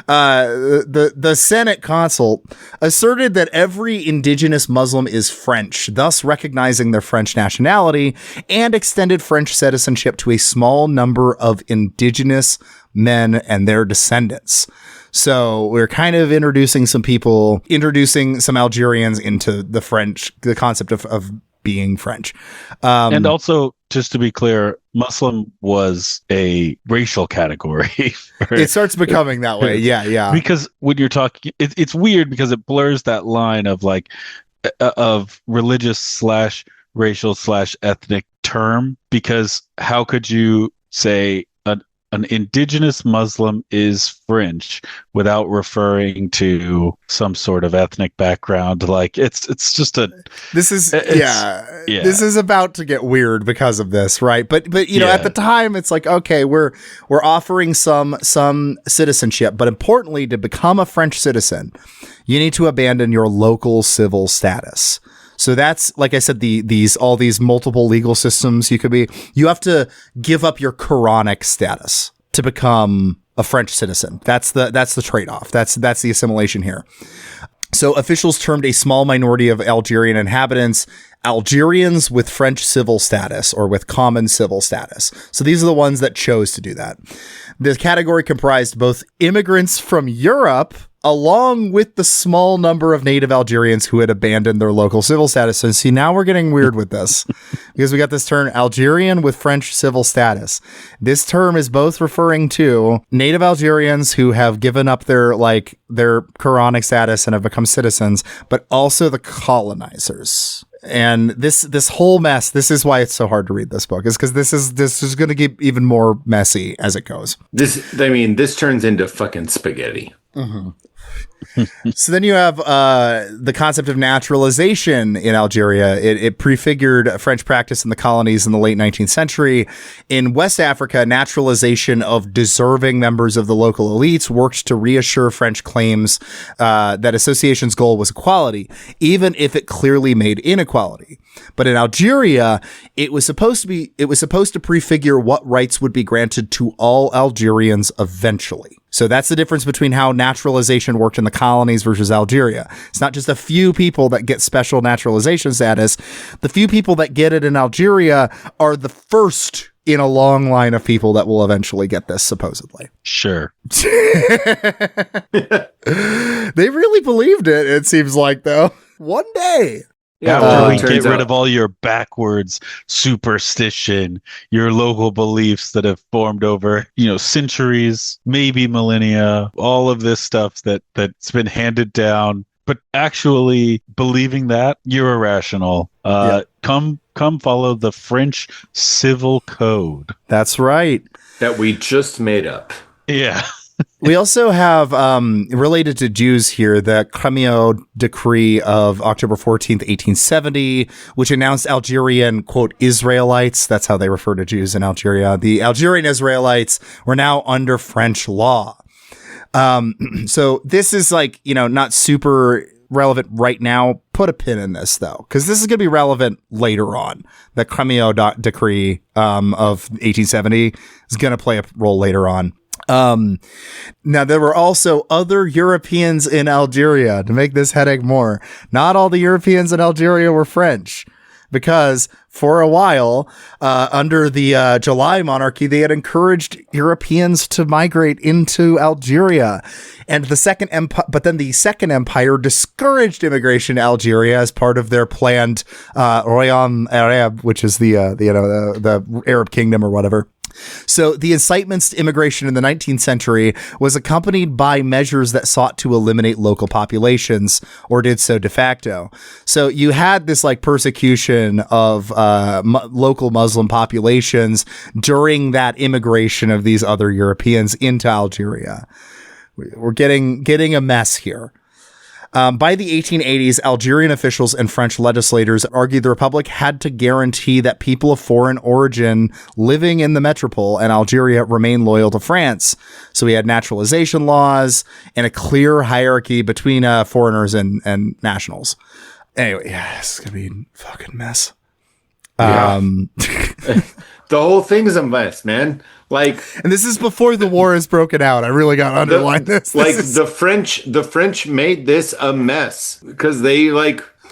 The Senate consult asserted that every indigenous Muslim is French, thus recognizing their French nationality, and extended French citizenship to a small number of indigenous men and their descendants. So we're kind of introducing some Algerians into the concept of being French. And also, just to be clear, Muslim was a racial category. It starts becoming that way. Yeah. Because when you're talking, it's weird because it blurs that line of like of religious / racial / ethnic term, because how could you say an indigenous Muslim is French without referring to some sort of ethnic background? Like it's just this is about to get weird because of this, right? But you know, at the time it's like, okay, we're offering some citizenship, but importantly, to become a French citizen, you need to abandon your local civil status. So that's, like I said, all these multiple legal systems you have to give up your Quranic status to become a French citizen. That's the trade-off. That's the assimilation here. So officials termed a small minority of Algerian inhabitants Algerians with French civil status or with common civil status. So these are the ones that chose to do that. This category comprised both immigrants from Europe along with the small number of native Algerians who had abandoned their local civil status. And see, now we're getting weird with this because we got this term Algerian with French civil status. This term is both referring to native Algerians who have given up their Quranic status and have become citizens, but also the colonizers. And this whole mess, this is why it's so hard to read this book, is because this is going to get even more messy as it goes. This turns into fucking spaghetti. Mm-hmm. So then you have the concept of naturalization in Algeria. It prefigured French practice in the colonies in the late 19th century. In West Africa, naturalization of deserving members of the local elites worked to reassure French claims that association's goal was equality, even if it clearly made inequality. But in Algeria, it was supposed to prefigure what rights would be granted to all Algerians eventually. So that's the difference between how naturalization worked in the colonies versus Algeria. It's not just a few people that get special naturalization status. The few people that get it in Algeria are the first in a long line of people that will eventually get this, supposedly. Sure. They really believed it seems like, though. One day. Yeah, after we get rid of all your backwards superstition, your local beliefs that have formed over, centuries, maybe millennia, all of this stuff that's been handed down, but actually believing that, you're irrational. Come follow the French Civil Code. That's right. That we just made up. Yeah. We also have, related to Jews here, the Crémieux Decree of October 14th, 1870, which announced Algerian, quote, Israelites. That's how they refer to Jews in Algeria. The Algerian Israelites were now under French law. So this is not super relevant right now. Put a pin in this, though, because this is going to be relevant later on. The Crémieux Decree of 1870 is going to play a role later on. Now there were also other Europeans in Algeria to make this headache more. Not all the Europeans in Algeria were French, because for a while, under the July monarchy, they had encouraged Europeans to migrate into Algeria, and the Second Empire discouraged immigration to Algeria as part of their planned Royaume Arab, which is the Arab kingdom or whatever. So the incitements to immigration in the 19th century was accompanied by measures that sought to eliminate local populations, or did so de facto. So you had this persecution of local Muslim populations during that immigration of these other Europeans into Algeria. We're getting a mess here. By the 1880s, Algerian officials and French legislators argued the Republic had to guarantee that people of foreign origin living in the metropole and Algeria remain loyal to France. So we had naturalization laws and a clear hierarchy between foreigners and nationals. Anyway, this is going to be a fucking mess. Yeah. The whole thing is a mess, man. And this is before the war is broken out. I really got to underline this. The French made this a mess because they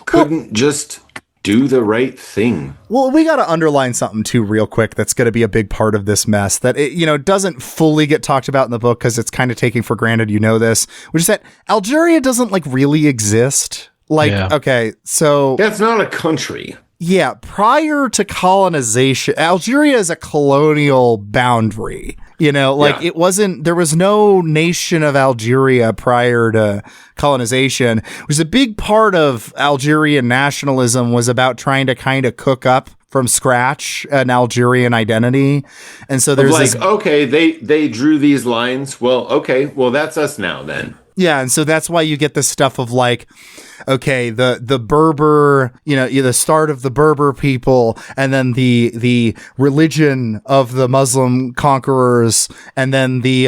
couldn't just do the right thing. Well, we got to underline something too real quick that's going to be a big part of this mess that it doesn't fully get talked about in the book because it's kind of taking for granted this, which is that Algeria doesn't really exist. Okay, so that's not a country. Yeah, prior to colonization, Algeria is a colonial boundary. You know, like it wasn't, there was no nation of Algeria prior to colonization. It was a big part of Algerian nationalism was about trying to kind of cook up from scratch an Algerian identity. And so there's like, okay, they drew these lines. Well, okay, well, that's us now then. Yeah, and so that's why you get this stuff of like, okay, the Berber, you know, the start of the Berber people, and then the religion of the Muslim conquerors, and then the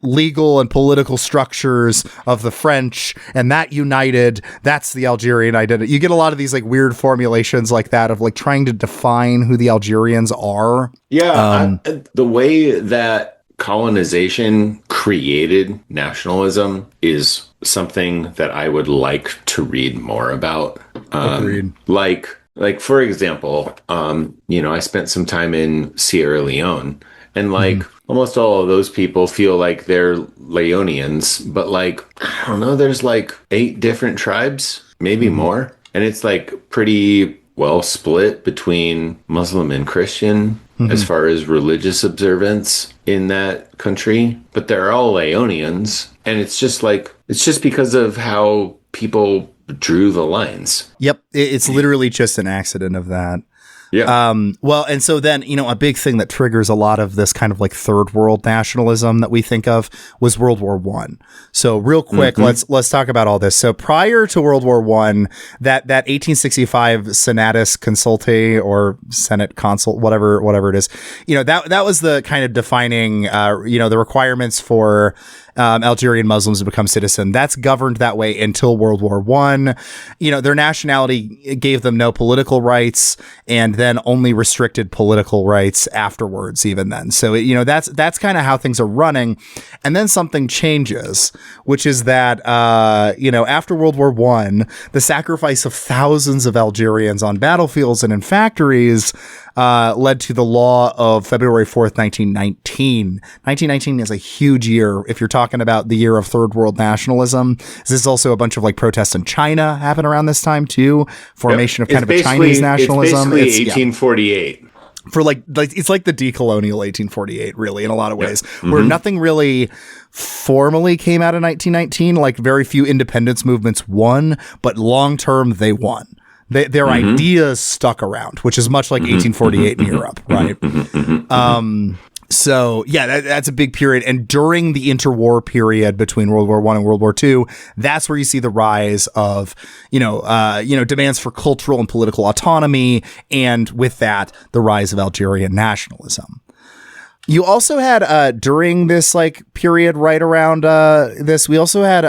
legal and political structures of the French, and that united. That's the Algerian identity. You get a lot of these like weird formulations like that of like trying to define who the Algerians are. Yeah, the way that colonization created nationalism is something that I would like to read more about. Agreed. Like for example, I spent some time in Sierra Leone, and like almost all of those people feel like they're Leoneans, but like, I don't know, there's like 8 different tribes, maybe more. And it's like pretty well split between Muslim and Christian as far as religious observance in that country, but they're all Leoneans, and it's just because of how people drew the lines. Yep, it's literally just an accident of that. Yeah. Well, and so then, you know, a big thing that triggers a lot of this kind of like third world nationalism that we think of was World War I. So real quick, let's talk about all this. So prior to World War I, that 1865 Senatus Consulte or Senate Consult, whatever it is, you know, that was the kind of defining, the requirements for Algerian Muslims to become citizen. That's governed that way until World War I. You know, their nationality gave them no political rights, and then only restricted political rights afterwards, even then. So, that's kind of how things are running. And then something changes, which is that, after World War I, the sacrifice of thousands of Algerians on battlefields and in factories led to the law of February 4th, 1919. 1919 is a huge year if you're talking about the year of third world nationalism. This is also a bunch of like protests in China happen around this time too. Formation of kind of a Chinese nationalism. It's basically 1848. For like it's like the decolonial 1848, really, in a lot of ways, where nothing really formally came out of 1919. Like very few independence movements won, but long term they won. Their ideas stuck around, which is much like 1848 in Europe, right? So yeah, that's a big period. And during the interwar period between World War I and World War II, that's where you see the rise of, demands for cultural and political autonomy. And with that, the rise of Algerian nationalism. You also had, during this like period right around, this, we also had,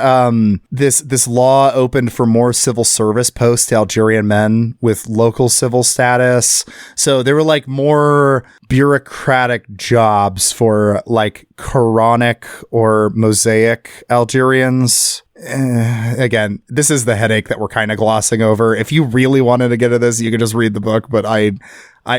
this law opened for more civil service posts to Algerian men with local civil status. So there were like more bureaucratic jobs for like Quranic or Mosaic Algerians. Again, this is the headache that we're kind of glossing over. If you really wanted to get into this, you could just read the book, but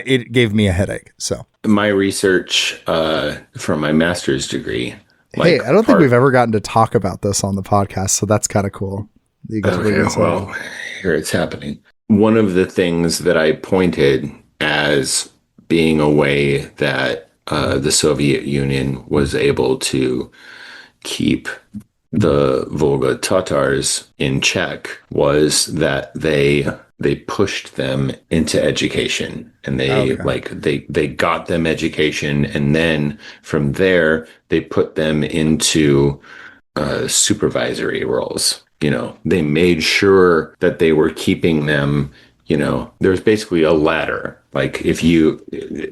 it gave me a headache. So my research for my master's degree. Hey, I don't think we've ever gotten to talk about this on the podcast, so that's kind of cool. You get well, here it's happening. One of the things that I pointed as being a way that the Soviet Union was able to keep the Volga Tatars in check was that they pushed them into education, and they got them education, and then from there they put them into supervisory roles. You know, they made sure that they were keeping them. You know, there's basically a ladder. Like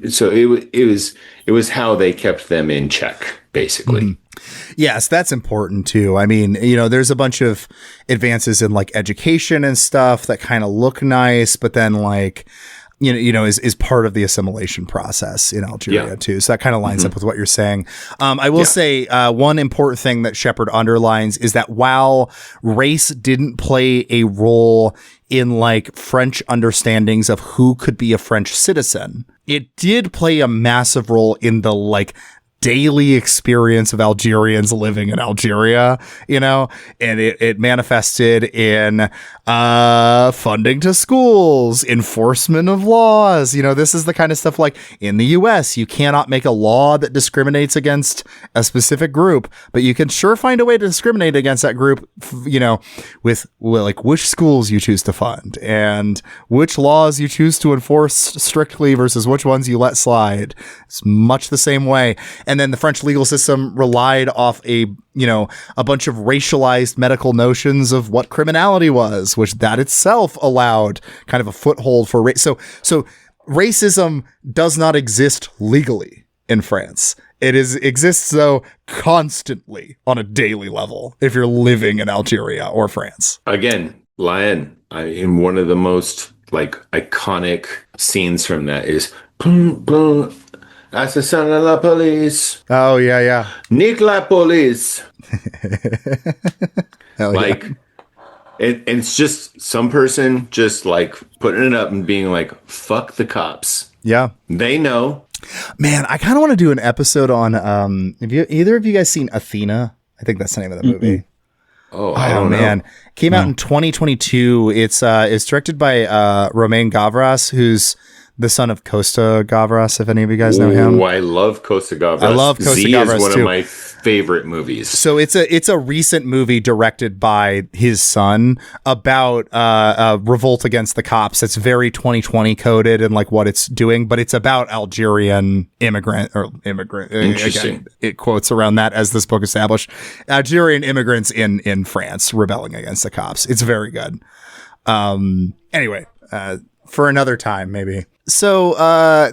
so it was how they kept them in check, basically. Yes, that's important too. I mean, there's a bunch of advances in like education and stuff that kind of look nice, but then like, is part of the assimilation process in Algeria too. So that kind of lines up with what you're saying. I will say one important thing that Shepard underlines is that while race didn't play a role in like French understandings of who could be a French citizen, it did play a massive role in the like daily experience of Algerians living in Algeria, you know, and it manifested in funding to schools, enforcement of laws. You know, this is the kind of stuff like in the US, you cannot make a law that discriminates against a specific group, but you can sure find a way to discriminate against that group, you know, with like which schools you choose to fund and which laws you choose to enforce strictly versus which ones you let slide. It's much the same way. And then the French legal system relied off a bunch of racialized medical notions of what criminality was, which that itself allowed kind of a foothold for race. So racism does not exist legally in France. It exists though constantly on a daily level if you're living in Algeria or France. Again, Lion, in one of the most like iconic scenes from that is boom, boom, assassin à la police. Oh yeah. Nique la police. Like it's just some person just like putting it up and being like, fuck the cops. Yeah. They know. Man, I kind of want to do an episode on have either of you guys seen Athena? I think that's the name of the movie. Mm-mm. Oh, I don't know. Came out in 2022. It's directed by Romain Gavras, who's the son of Costa Gavras, if any of you guys know him. Oh, I love Costa Gavras. I love Costa Z Gavras is one too. of my favorite movies. So it's a recent movie directed by his son about a revolt against the cops. It's very 2020 coded and like what it's doing, but it's about Algerian immigrant. Interesting. Again, it quotes around that as this book established. Algerian immigrants in France rebelling against the cops. It's very good. Anyway, for another time, maybe. So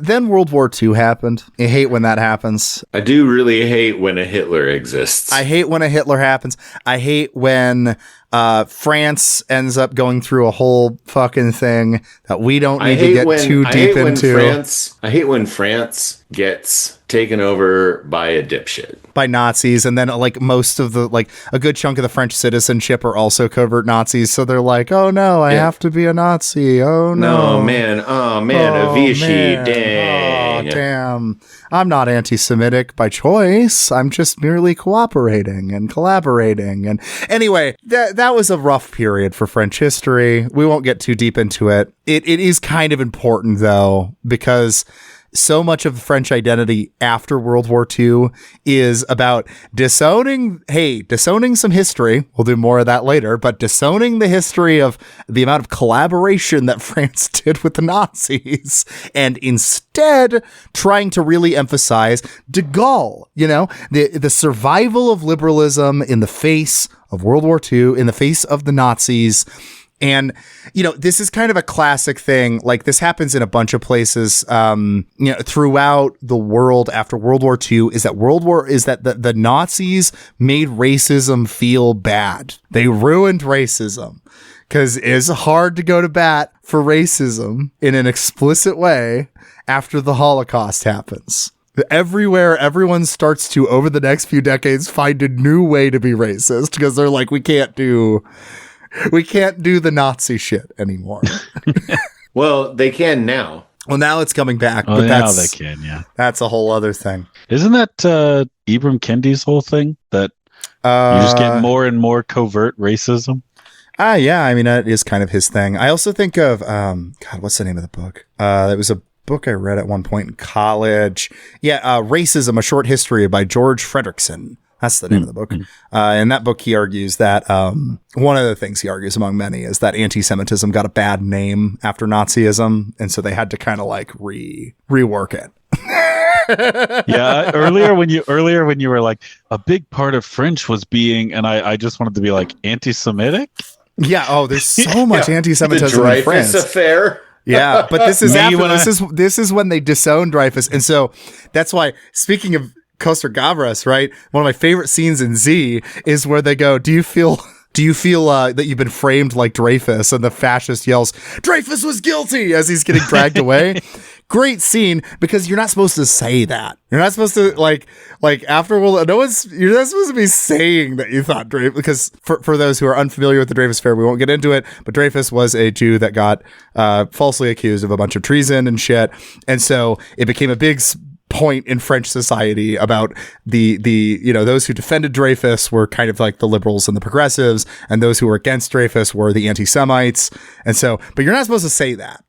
then World War II happened. I hate when that happens. I do really hate when a Hitler exists. I hate when a Hitler happens. I hate when France ends up going through a whole fucking thing that we don't need to get too deep into. I hate when France gets taken over by a dipshit. By Nazis, and then like most of the like a good chunk of the French citizenship are also covert Nazis, so they're like, oh no, I have to be a Nazi. Oh no. Oh man, a Vichy, dang. Oh, damn. I'm not anti-Semitic by choice. I'm just merely cooperating and collaborating. And anyway, that was a rough period for French history. We won't get too deep into it. It is kind of important though, because so much of the French identity after World War II is about disowning some history. We'll do more of that later, but disowning the history of the amount of collaboration that France did with the Nazis and instead trying to really emphasize de Gaulle, the survival of liberalism in the face of World War II, in the face of the Nazis. And, this is kind of a classic thing. Like this happens in a bunch of places, throughout the world after World War II is that the Nazis made racism feel bad. They ruined racism because it's hard to go to bat for racism in an explicit way after the Holocaust happens. Everywhere, everyone starts to, over the next few decades, find a new way to be racist because they're like, we can't do the Nazi shit anymore. Well, they can now. Well, now it's coming back. Oh, but now they can, yeah. That's a whole other thing. Isn't that Ibram Kendi's whole thing? That you just get more and more covert racism? Yeah. I mean, that is kind of his thing. I also think of, God, what's the name of the book? It was a book I read at one point in college. Yeah, Racism, A Short History by George Fredrickson. That's the name of the book. In that book, he argues that one of the things he argues among many is that anti-Semitism got a bad name after Nazism. And so they had to kind of like rework it. Yeah. Earlier when you were like, a big part of French was being, and I just wanted to be like anti-Semitic. Yeah. Oh, there's so much anti-Semitism in France. Affair. Yeah. But this is this is when they disowned Dreyfus. And so that's why, speaking of Costa Gavras, right? One of my favorite scenes in Z is where they go, do you feel that you've been framed like Dreyfus? And the fascist yells, Dreyfus was guilty, as he's getting dragged away. Great scene, because you're not supposed to say that. You're not supposed to like after you're not supposed to be saying that you thought Dreyfus, because for those who are unfamiliar with the Dreyfus Affair, we won't get into it, but Dreyfus was a Jew that got falsely accused of a bunch of treason and shit. And so it became a big point in French society about the those who defended Dreyfus were kind of like the liberals and the progressives, and those who were against Dreyfus were the anti-Semites. And so, but you're not supposed to say that.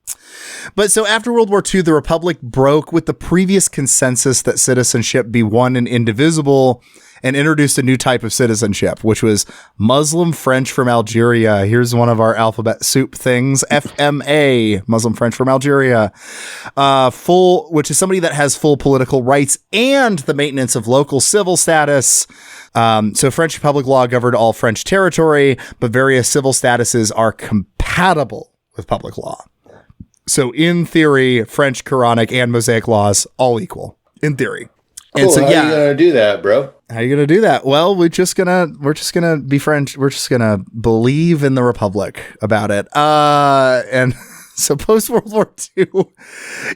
But so after World War II, the Republic broke with the previous consensus that citizenship be one and indivisible, and introduced a new type of citizenship, which was Muslim French from Algeria. Here's one of our alphabet soup things. FMA, Muslim French from Algeria. Which is somebody that has full political rights and the maintenance of local civil status. So French Republic law governed all French territory, but various civil statuses are compatible with public law. So in theory, French, Quranic, and Mosaic laws, all equal. In theory. Cool. And so, how are you gonna do that, bro? How are you gonna do that? Well, we're just gonna be French. We're just gonna believe in the Republic about it. And so post World War II,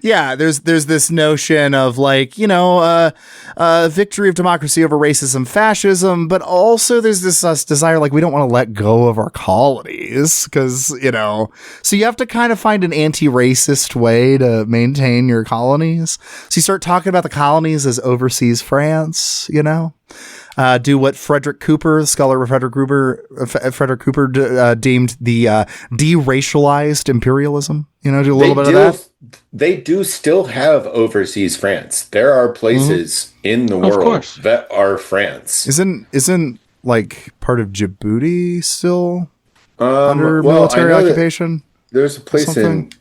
yeah, there's this notion of like, victory of democracy over racism, fascism, but also there's this desire like we don't want to let go of our colonies because so you have to kind of find an anti-racist way to maintain your colonies. So you start talking about the colonies as overseas France, do what Frederick Cooper, the scholar Frederick Cooper deemed the de-racialized imperialism. Do a little bit of that. They do still have overseas France. There are places in the world that are France. Isn't like part of Djibouti still under military occupation? There's a place in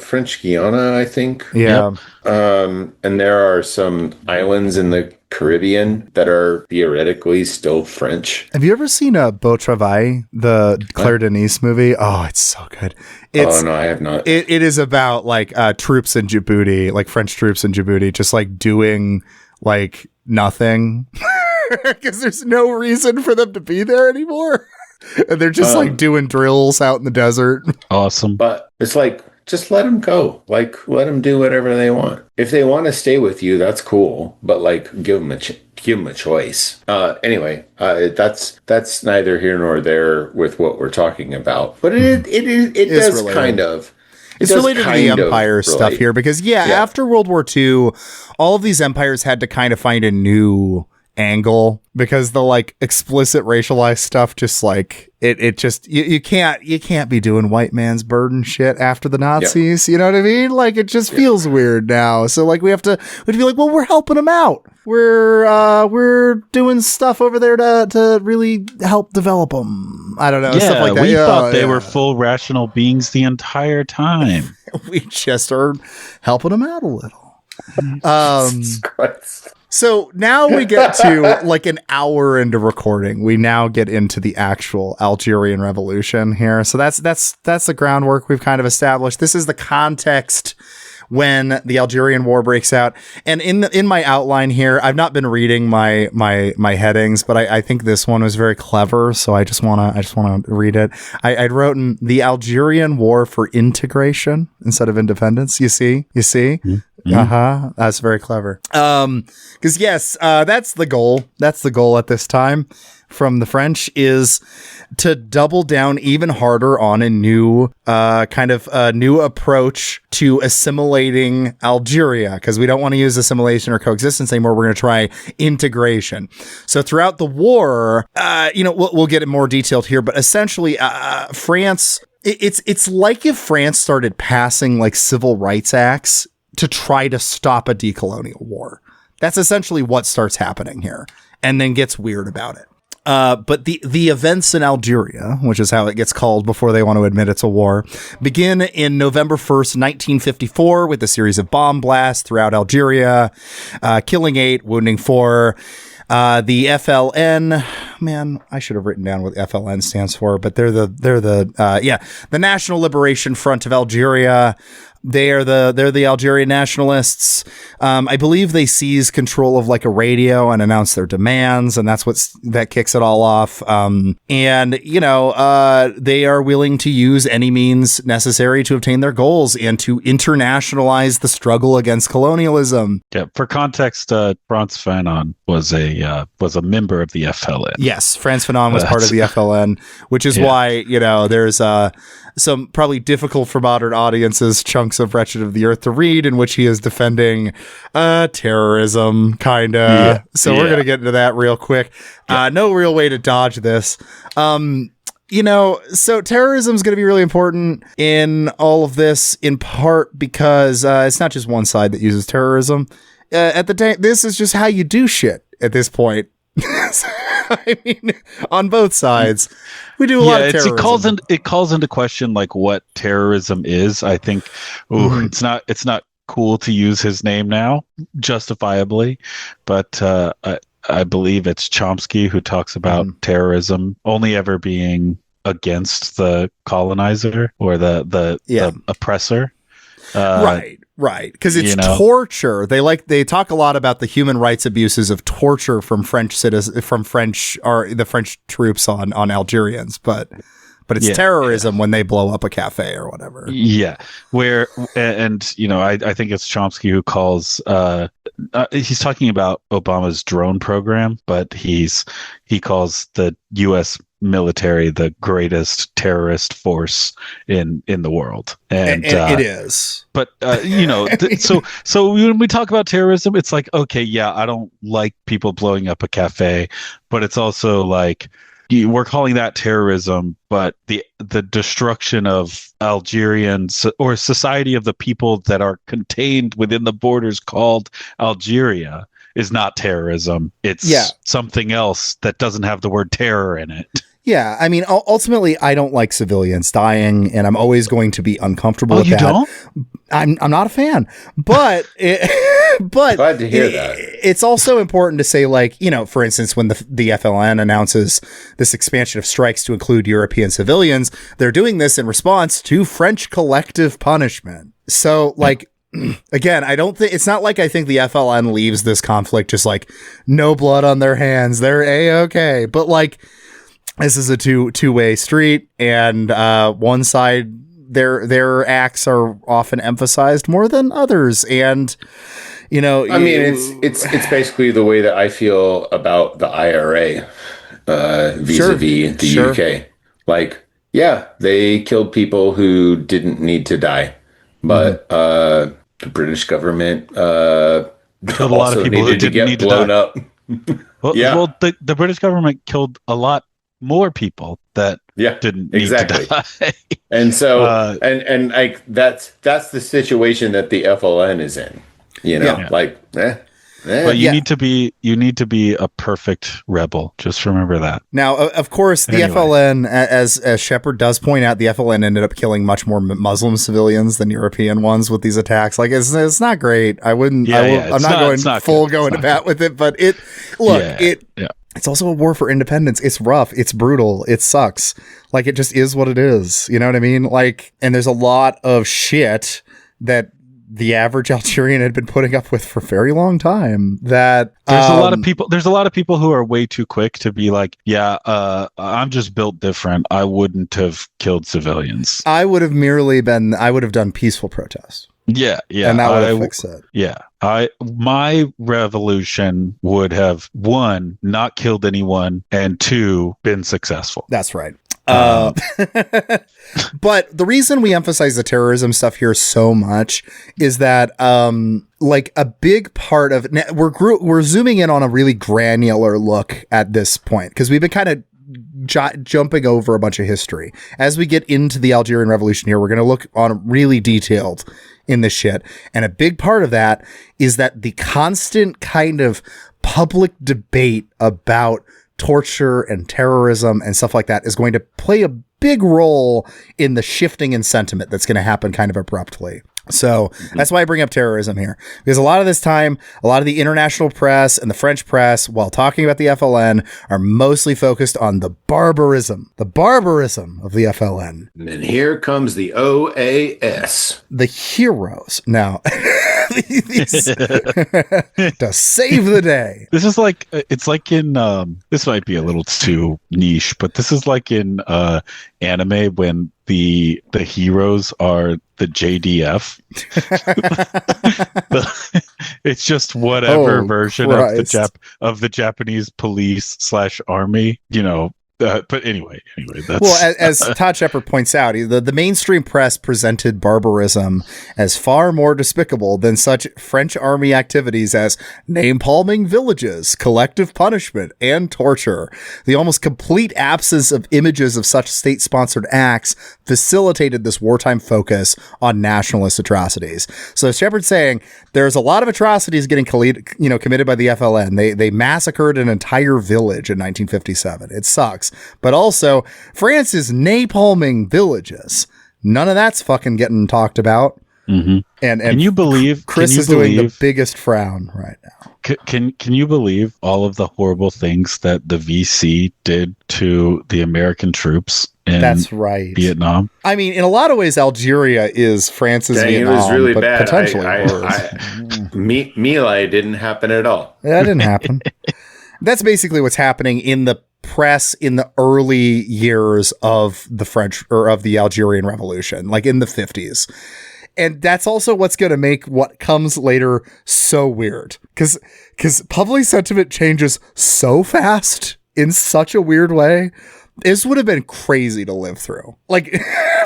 French Guiana, I think. Yeah. And there are some islands in the Caribbean that are theoretically still French. Have you ever seen Beau Travail, the Claire Denis movie? Oh, it's so good. No, I have not. It is about like troops in Djibouti, like French troops in Djibouti, just like doing like nothing because there's no reason for them to be there anymore. And they're just like doing drills out in the desert. Awesome. But it's like, just let them go. Like, let them do whatever they want. If they want to stay with you, that's cool. But like, give them a choice. Anyway, that's neither here nor there with what we're talking about. But it does related. Kind of. It's related to the empire stuff here because after World War II, all of these empires had to kind of find a new angle because the like explicit racialized stuff just like it just you can't be doing white man's burden shit after the Nazis. You know what I mean? Like it just feels weird now. So like we have to be like, well, we're helping them out. We're doing stuff over there to really help develop them. I don't know. Stuff like that. We thought they were full rational beings the entire time. We just are helping them out a little. Jesus Christ. So now we get to like an hour into recording. We now get into the actual Algerian Revolution here. So that's the groundwork we've kind of established. This is the context when the Algerian War breaks out. And in my outline here, I've not been reading my headings, but I think this one was very clever. So I just want to read it. I'd written the Algerian War for integration instead of independence. You see? Mm-hmm. That's very clever. Because that's the goal. That's the goal at this time from the French is to double down even harder on a new new approach to assimilating Algeria, because we don't want to use assimilation or coexistence anymore. We're going to try integration. So throughout the war, we'll get it more detailed here, but essentially, France. It's like if France started passing like civil rights acts to try to stop a decolonial war. That's essentially what starts happening here, and then gets weird about it. But the events in Algeria, which is how it gets called before they want to admit it's a war, begin in November 1st, 1954, with a series of bomb blasts throughout Algeria, killing 8, wounding 4. The FLN, man, I should have written down what FLN stands for, but they're the National Liberation Front of Algeria. They're the Algerian nationalists. I believe they seize control of like a radio and announce their demands, and that's that kicks it all off. They are willing to use any means necessary to obtain their goals and to internationalize the struggle against colonialism. Yeah, for context, Frantz Fanon was a member of the FLN. Yes, Frantz Fanon was part of the FLN, which is why there's some probably difficult for modern audiences chunks hunks of Wretched of the Earth to read, in which he is defending terrorism, kind of. Yeah. So we're going to get into that real quick. No real way to dodge this. So terrorism is going to be really important in all of this, in part because it's not just one side that uses terrorism. This is just how you do shit at this point. I mean, on both sides, we do a lot of terrorism. It calls into question like what terrorism is. I think it's not cool to use his name now, justifiably, but I believe it's Chomsky who talks about terrorism only ever being against the colonizer or the oppressor. Right. Because it's torture. They talk a lot about the human rights abuses of torture from the French troops on Algerians, but it's terrorism when they blow up a cafe or whatever. Yeah. I think it's Chomsky who calls, he's talking about Obama's drone program, but he calls the U.S. military the greatest terrorist force in the world. And it is. But, so when we talk about terrorism, it's like, okay, yeah, I don't like people blowing up a cafe, but it's also like, we're calling that terrorism, but the destruction of Algerians or society of the people that are contained within the borders called Algeria is not terrorism. It's something else that doesn't have the word terror in it. Yeah, I mean, ultimately, I don't like civilians dying, and I'm always going to be uncomfortable with that. Don't? I'm not a fan, but glad to hear that. It's also important to say, like, for instance, when the FLN announces this expansion of strikes to include European civilians, they're doing this in response to French collective punishment. So, like, again, it's not like I think the FLN leaves this conflict just like no blood on their hands. They're A-okay, but like, this is a two-way street, and one side, their acts are often emphasized more than others, and I mean, it's basically the way that I feel about the IRA vis-a-vis the UK. Like, yeah, they killed people who didn't need to die, but the British government killed a lot of people who didn't need to blown up. Well, the British government killed a lot more people that didn't need to die. And so and like that's the situation that the FLN is in. But you need to be a perfect rebel. Just remember that. Now, of course, the FLN, as Shepard does point out, the FLN ended up killing much more Muslim civilians than European ones with these attacks. Like, it's not great. I'm not going to bat with it, but it's also a war for independence. It's rough. It's brutal. It sucks. Like, it just is what it is. You know what I mean? Like, and there's a lot of shit that the average Algerian had been putting up with for a very long time. That there's a lot of people who are way too quick to be like, I'm just built different. I wouldn't have killed civilians. I would have done peaceful protest. Yeah. And that would have fixed it. Yeah. My revolution would have, 1, not killed anyone, and 2, been successful. That's right. But the reason we emphasize the terrorism stuff here so much is that, like, a big part of we're zooming in on a really granular look at this point, because we've been kind of jumping over a bunch of history. As we get into the Algerian Revolution here, we're going to look on really detailed in this shit. And a big part of that is that the constant kind of public debate about torture and terrorism and stuff like that is going to play a big role in the shifting in sentiment that's going to happen kind of abruptly. So that's why I bring up terrorism here, because a lot of this time, a lot of the international press and the French press, while talking about the FLN, are mostly focused on the barbarism of the FLN. And here comes the OAS. The heroes. Now, to save the day. This is like, it's like in, this might be a little too niche, but this is like in anime when the heroes are the JDF. It's just whatever version of the Japanese police / army, But anyway, that's well, as Todd Shepard points out, the mainstream press presented barbarism as far more despicable than such French army activities as name-palming villages, collective punishment, and torture. The almost complete absence of images of such state-sponsored acts facilitated this wartime focus on nationalist atrocities. So Shepard's saying there's a lot of atrocities getting committed by the FLN. They massacred an entire village in 1957. It sucks. But also, France is napalming villages. None of that's fucking getting talked about. Mm-hmm. And can you believe Chris is doing the biggest frown right now? Can you believe all of the horrible things that the VC did to the American troops in That's right. Vietnam? I mean, in a lot of ways, Algeria is France's Vietnam, it was really but bad. potentially worse. My Lai didn't happen at all. That didn't happen. That's basically what's happening in the press in the early years of the French or of the Algerian Revolution, like in the 50s. And that's also what's going to make what comes later so weird. Because public sentiment changes so fast in such a weird way. This would have been crazy to live through. Like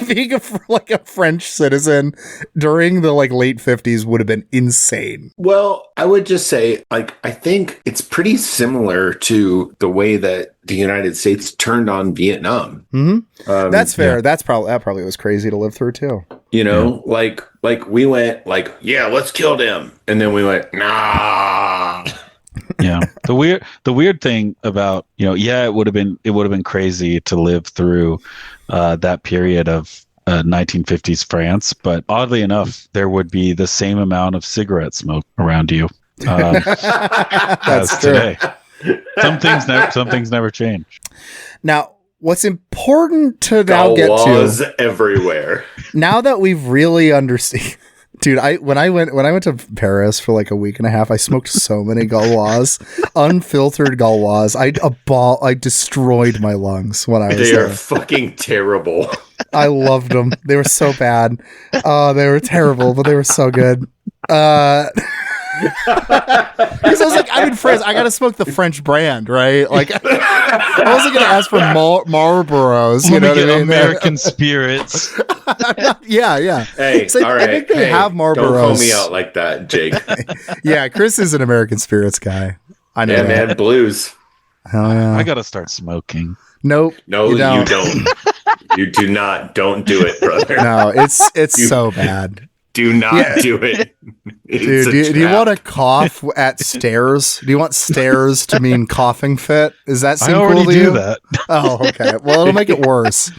being a French citizen during the late 50s would have been insane. Well, I would just say, I think it's pretty similar to the way that the United States turned on Vietnam. Mm-hmm. That's fair. Yeah. That probably was crazy to live through too. You know, like we went yeah, let's kill them, and then we went nah. Yeah. The weird thing about, it would have been crazy to live through that period of 1950s France, but oddly enough, there would be the same amount of cigarette smoke around you as today. Some things never change. Now, what's important to now get to everywhere. Now that we've really understood. Dude, when I went to Paris for a week and a half, I smoked so many Gaulois, unfiltered Gaulois. I destroyed my lungs when I was there. They are fucking terrible. I loved them. They were so bad. They were terrible, but they were so good. Because I was like, I'm in France. I got to smoke the French brand, right? I wasn't going to ask for Marlboros. You know what I mean? American spirits. Yeah. Hey, all right. I think they have Marlboros. Don't call me out like that, Jake. Yeah, Chris is an American spirits guy. I know. Yeah, man, blues. Hell yeah. I got to start smoking. Nope. No, you don't. You do not. Don't do it, brother. No, it's so bad. Do not do it. Dude, do you want to cough at stairs? Do you want stairs to mean coughing fit? Is that seem cool to you? I already do that. Oh, okay. Well, it'll make it worse.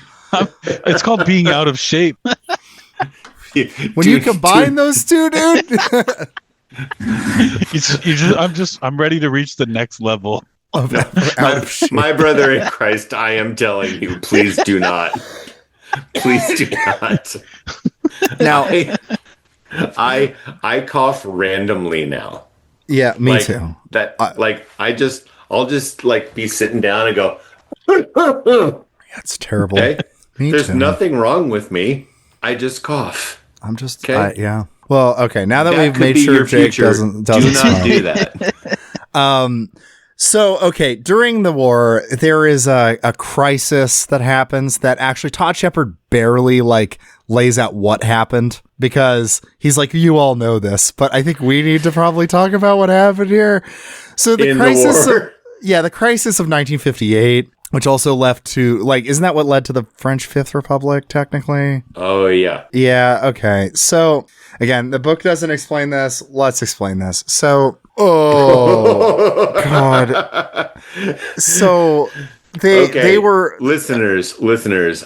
It's called being out of shape. When you combine those two, dude. I'm ready to reach the next level. My brother in Christ, I am telling you, please do not. Please do not. Now, I cough randomly now. Yeah, me too. I'll just be sitting down and go. That's terrible. Okay? There's nothing wrong with me. I just cough. I'm just yeah. Well, okay. Now that we've made sure Jake doesn't do not do that. So, okay, during the war, there is a crisis that happens that actually Todd Shepard barely lays out what happened, because he's like, you all know this, but I think we need to probably talk about what happened here. So the crisis of 1958, which also left to isn't that what led to the French Fifth Republic technically? Oh yeah. Yeah. Okay. So again, the book doesn't explain this. Let's explain this. So, oh God. So they were listeners.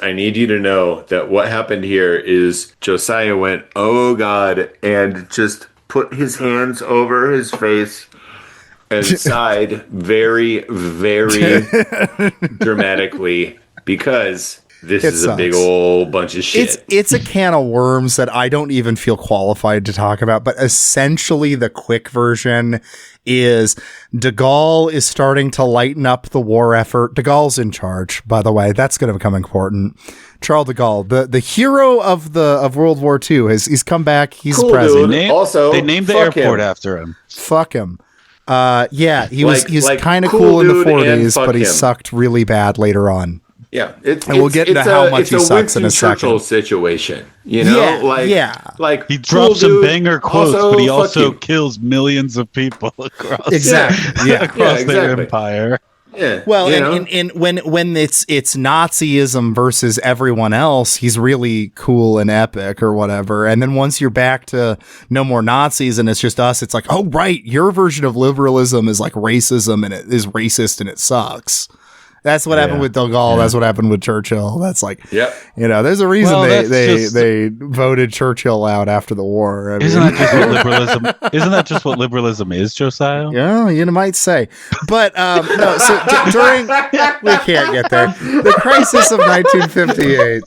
I need you to know that what happened here is Josiah went, oh God, and just put his hands over his face and sighed very, very dramatically, because this is a big old bunch of shit. It's a can of worms that I don't even feel qualified to talk about, but essentially the quick version is de Gaulle is starting to lighten up the war effort. De Gaulle's in charge, by the way. That's going to become important. Charles de Gaulle, the hero of World War II, he's come back. He's president. Also, they named the airport after him. Fuck him. Yeah, he was like kind of cool cool in the dude and 40s, but he fuck him. sucked really bad later on. Yeah, we'll get into how much he sucks in a Churchill second. situation, you know, like he drops some banger quotes, but he also you. kills millions of people across exactly their empire. Yeah. Well, and when it's Nazism versus everyone else, he's really cool and epic or whatever. And then once you're back to no more Nazis and it's just us, it's like, oh right, your version of liberalism is like racism and it is racist and it sucks. That's what happened with de Gaulle. That's what happened with Churchill. That's like, there's a reason they voted Churchill out after the war. I mean, isn't that just what liberalism? Isn't that just what liberalism is, Josiah? Yeah, you might say. But no. So during we can't get there. The crisis of 1958.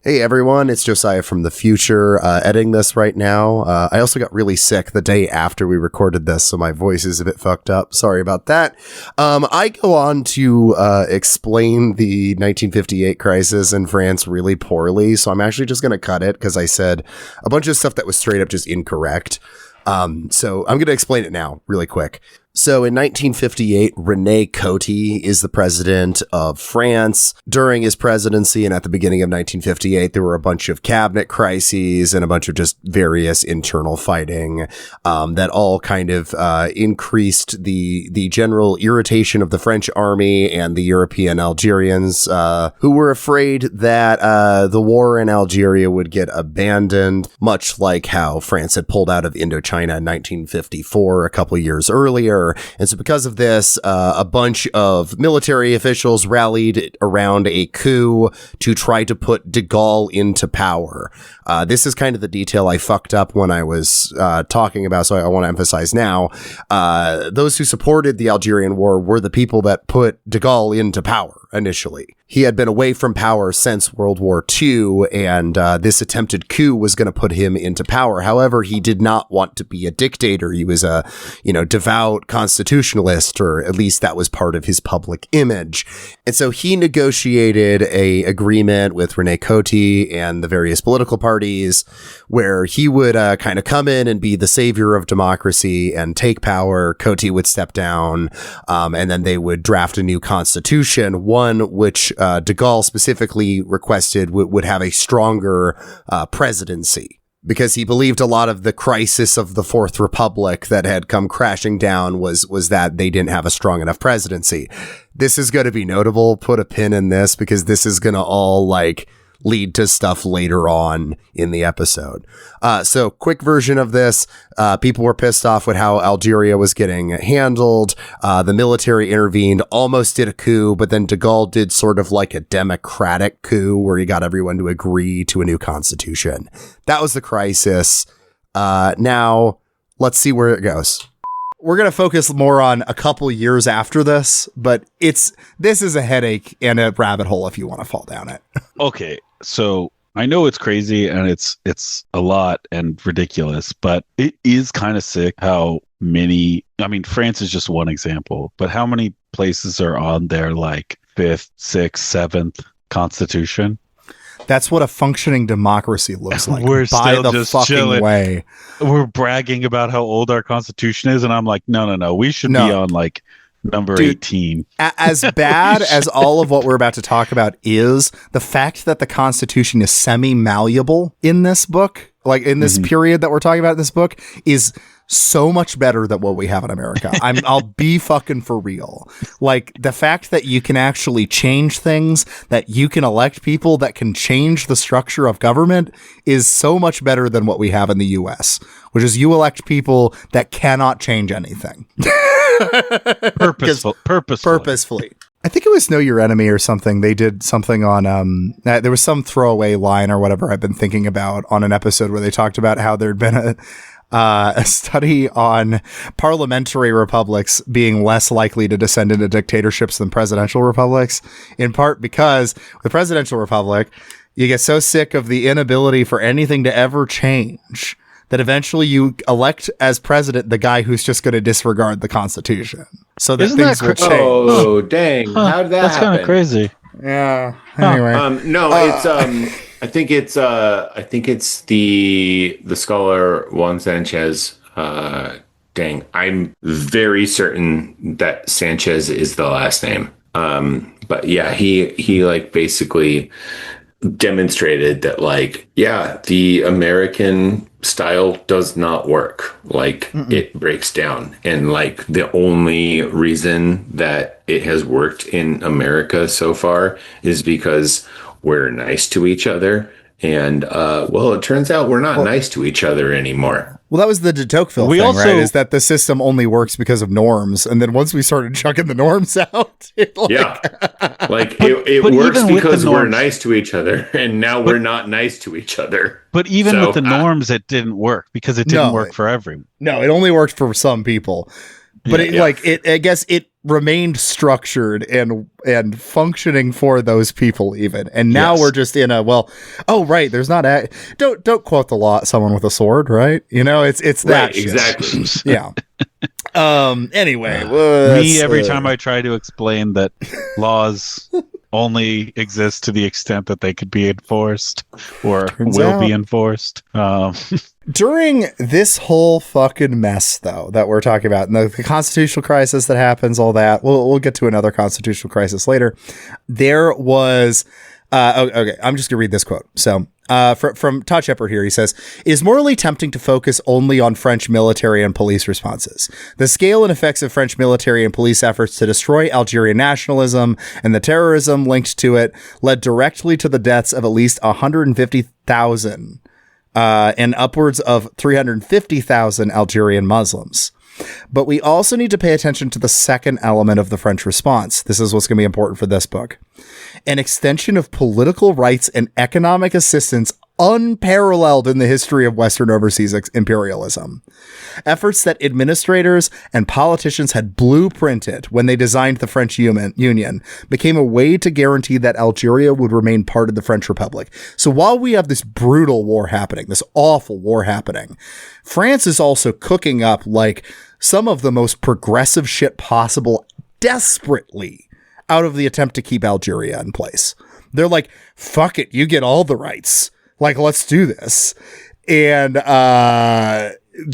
Hey everyone, it's Josiah from the future, editing this right now. I also got really sick the day after we recorded this, so my voice is a bit fucked up. Sorry about that. I go on to explain the 1958 crisis in France really poorly, so I'm actually just going to cut it because I said a bunch of stuff that was straight up just incorrect. So I'm going to explain it now really quick. So in 1958, René Coty is the president of France. During his presidency and at the beginning of 1958, there were a bunch of cabinet crises and a bunch of just various internal fighting that all kind of increased the general irritation of the French army and the European Algerians, who were afraid that the war in Algeria would get abandoned, much like how France had pulled out of Indochina in 1954, a couple years earlier. And so because of this, a bunch of military officials rallied around a coup to try to put de Gaulle into power. This is kind of the detail I fucked up when I was talking about, so I want to emphasize now. Those who supported the Algerian War were the people that put de Gaulle into power initially. He had been away from power since World War II, and this attempted coup was going to put him into power. However, he did not want to be a dictator. He was a, devout constitutionalist, or at least that was part of his public image. And so he negotiated a agreement with René Coty and the various political parties where he would kind of come in and be the savior of democracy and take power. Coty would step down, and then they would draft a new constitution, one which de Gaulle specifically requested would have a stronger presidency, because he believed a lot of the crisis of the Fourth Republic that had come crashing down was that they didn't have a strong enough presidency. This is going to be notable. Put a pin in this, because this is going to all lead to stuff later on in the episode. So quick version of this. People were pissed off with how Algeria was getting handled. The military intervened, almost did a coup, but then de Gaulle did sort of like a democratic coup where he got everyone to agree to a new constitution. That was the crisis. Now let's see where it goes. We're going to focus more on a couple years after this, but this is a headache and a rabbit hole if you want to fall down it. Okay, so I know it's crazy and it's a lot and ridiculous, but it is kind of sick how many, France is just one example, but how many places are on their 5th, 6th, 7th constitution? That's what a functioning democracy looks like. We're by still the just fucking chilling. way. We're bragging about how old our constitution is, and I'm like, no. We should be on number 18. As bad as all of what we're about to talk about is, the fact that the Constitution is semi-malleable in this book, in this period that we're talking about in this book, is so much better than what we have in America. I'll be fucking for real. The fact that you can actually change things, that you can elect people that can change the structure of government is so much better than what we have in the US, which is you elect people that cannot change anything. Purposefully. I think it was Know Your Enemy or something. They did something on, there was some throwaway line or whatever I've been thinking about on an episode where they talked about how there'd been a study on parliamentary republics being less likely to descend into dictatorships than presidential republics, in part because the presidential republic, you get so sick of the inability for anything to ever change that eventually you elect as president the guy who's just going to disregard the Constitution so that things will change. Oh, dang. How did that happen? That's kind of crazy. Yeah. Anyway. I think it's the scholar Juan Sanchez Dang, I'm very certain that Sanchez is the last name. But yeah, he like basically demonstrated that like, yeah, the American style does not work. Like it breaks down. And like the only reason that it has worked in America so far is because we're nice to each other. And well, it turns out we're not nice to each other anymore. Well, that was the de Tocqueville thing, right? Is that the system only works because of norms, and then once we started chucking the norms out, it works because we're nice to each other, and now we're not nice to each other. But even with the norms, it didn't work because it didn't work for everyone. No, it only worked for some people. But I guess it remained structured and functioning for those people even. And now we're just in a, there's not don't quote the law at someone with a sword, right? You know, it's that right, exactly. Yeah. Anyway, me every time I try to explain that laws only exist to the extent that they could be enforced or be enforced. During this whole fucking mess, though, that we're talking about, and the constitutional crisis that happens, all that, we'll get to another constitutional crisis later. There was, okay, I'm just gonna read this quote. So, from Todd Shepard here, he says, "It is morally tempting to focus only on French military and police responses. The scale and effects of French military and police efforts to destroy Algerian nationalism and the terrorism linked to it led directly to the deaths of at least 150,000 and upwards of 350,000 Algerian Muslims. But we also need to pay attention to the second element of the French response. This is what's going to be important for this book. An extension of political rights and economic assistance unparalleled in the history of Western overseas imperialism. Efforts that administrators and politicians had blueprinted when they designed the French Union became a way to guarantee that Algeria would remain part of the French Republic. So while we have this brutal war happening, this awful war happening, France is also cooking up like some of the most progressive shit possible desperately out of the attempt to keep Algeria in place. They're like, fuck it, you get all the rights. Like, let's do this. And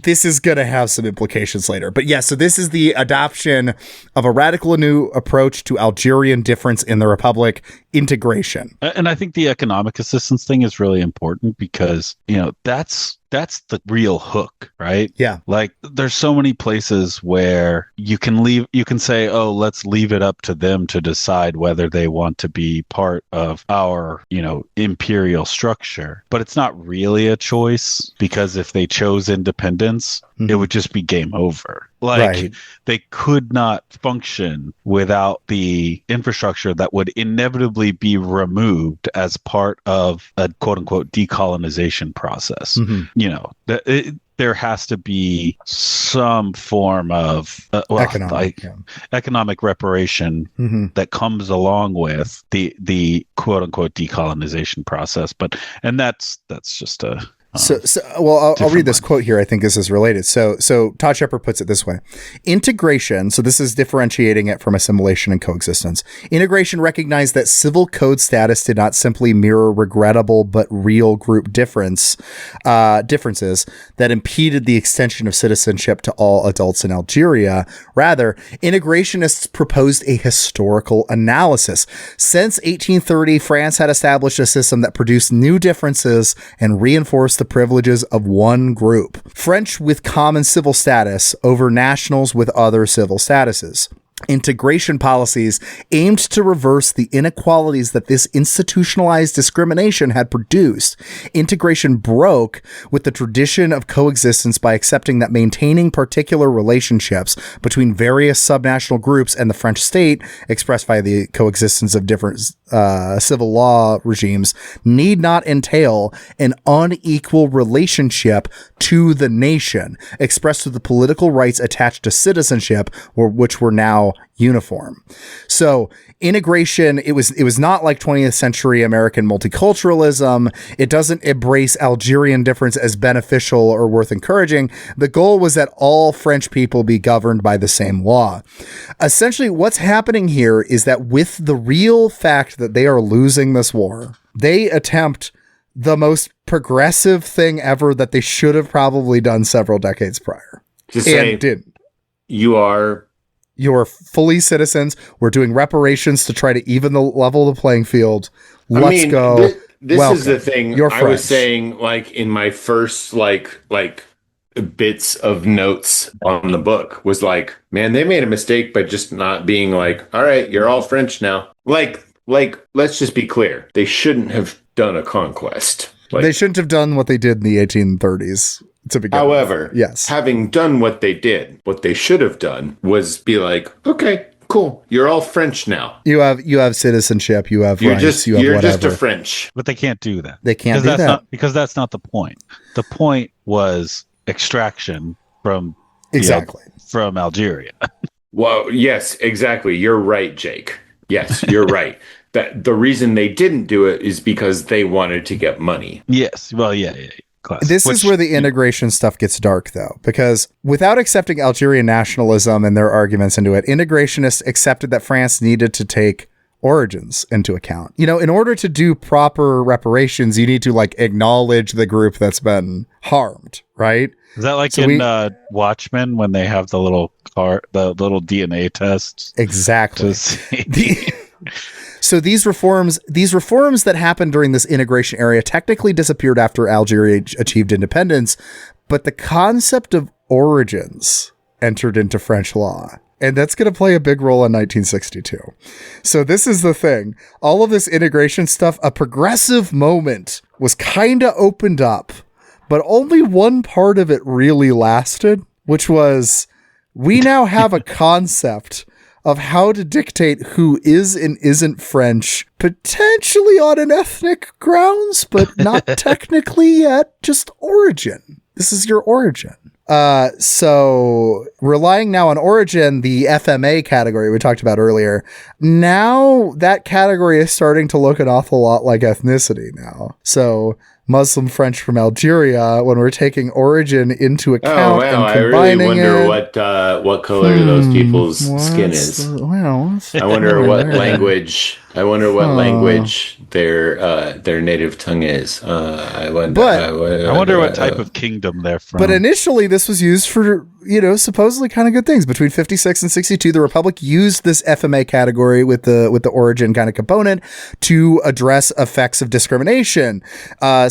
this is going to have some implications later. But yeah, so this is the adoption of a radical new approach to Algerian difference in the Republic, integration. And I think the economic assistance thing is really important because, you know, that's the real hook, right? Yeah. Like there's so many places where you can say, oh, let's leave it up to them to decide whether they want to be part of our, you know, imperial structure. But it's not really a choice because if they chose independence, it would just be game over. Like they could not function without the infrastructure that would inevitably be removed as part of a quote unquote decolonization process. You know, there has to be some form of economic reparation that comes along with the quote unquote decolonization process. And that's just a I'll read this quote here. I think this is related. So Todd Shepard puts it this way. Integration, so this is differentiating it from assimilation and coexistence. Integration recognized that civil code status did not simply mirror regrettable but real group differences that impeded the extension of citizenship to all adults in Algeria. Rather, integrationists proposed a historical analysis. Since 1830, France had established a system that produced new differences and reinforced the privileges of one group, French with common civil status over nationals with other civil statuses. Integration policies aimed to reverse the inequalities that this institutionalized discrimination had produced. Integration broke with the tradition of coexistence by accepting that maintaining particular relationships between various subnational groups and the French state, expressed by the coexistence of different civil law regimes, need not entail an unequal relationship to the nation, expressed through the political rights attached to citizenship, which were now uniform. So integration, it was not like 20th century American multiculturalism. It doesn't embrace Algerian difference as beneficial or worth encouraging. The goal was that all French people be governed by the same law. Essentially, what's happening here is that with the real fact that they are losing this war, they attempt the most progressive thing ever that they should have probably done several decades prior. to say you're fully citizens. We're doing reparations to try to even the level of the playing field. Let's go. This is the thing You're I French. was saying, like in my first like bits of notes on the book was like, man, they made a mistake by just not being like, all right, you're all French now. Like, let's just be clear. They shouldn't have done a conquest. They shouldn't have done what they did in the 1830s to begin However, with. Yes. Having done what they did, what they should have done was be like, okay, cool. You're all French now. You have citizenship. You have rights. You have you're whatever. just a French. But they can't do that. They can't do that. Because that's not the point. The point was extraction from from Algeria. Well, yes, exactly. You're right, Jake. Yes, you're right. That the reason they didn't do it is because they wanted to get money. Yes. Well, yeah. Classic. This is where the integration stuff gets dark, though, because without accepting Algerian nationalism and their arguments into it, integrationists accepted that France needed to take origins into account. You know, in order to do proper reparations, you need to like acknowledge the group that's been harmed, right? Is that like in Watchmen when they have the little DNA tests? Exactly. So these reforms that happened during this integration area technically disappeared after Algeria achieved independence, but the concept of origins entered into French law. And that's going to play a big role in 1962. So this is the thing. All of this integration stuff, a progressive moment was kind of opened up, but only one part of it really lasted, which was we now have a concept of how to dictate who is and isn't French, potentially on an ethnic grounds, but not technically yet, just origin. This is your origin. So relying now on origin, the FMA category we talked about earlier, now that category is starting to look an awful lot like ethnicity now. So Muslim French from Algeria, when we're taking origin into account and combining I really wonder what color those people's skin is. I wonder what language. I wonder what language their native tongue is. I wonder what type of kingdom they're from. But initially, this was used for supposedly kind of good things. Between 56 and 62, the Republic used this FMA category with the origin kind of component to address effects of discrimination.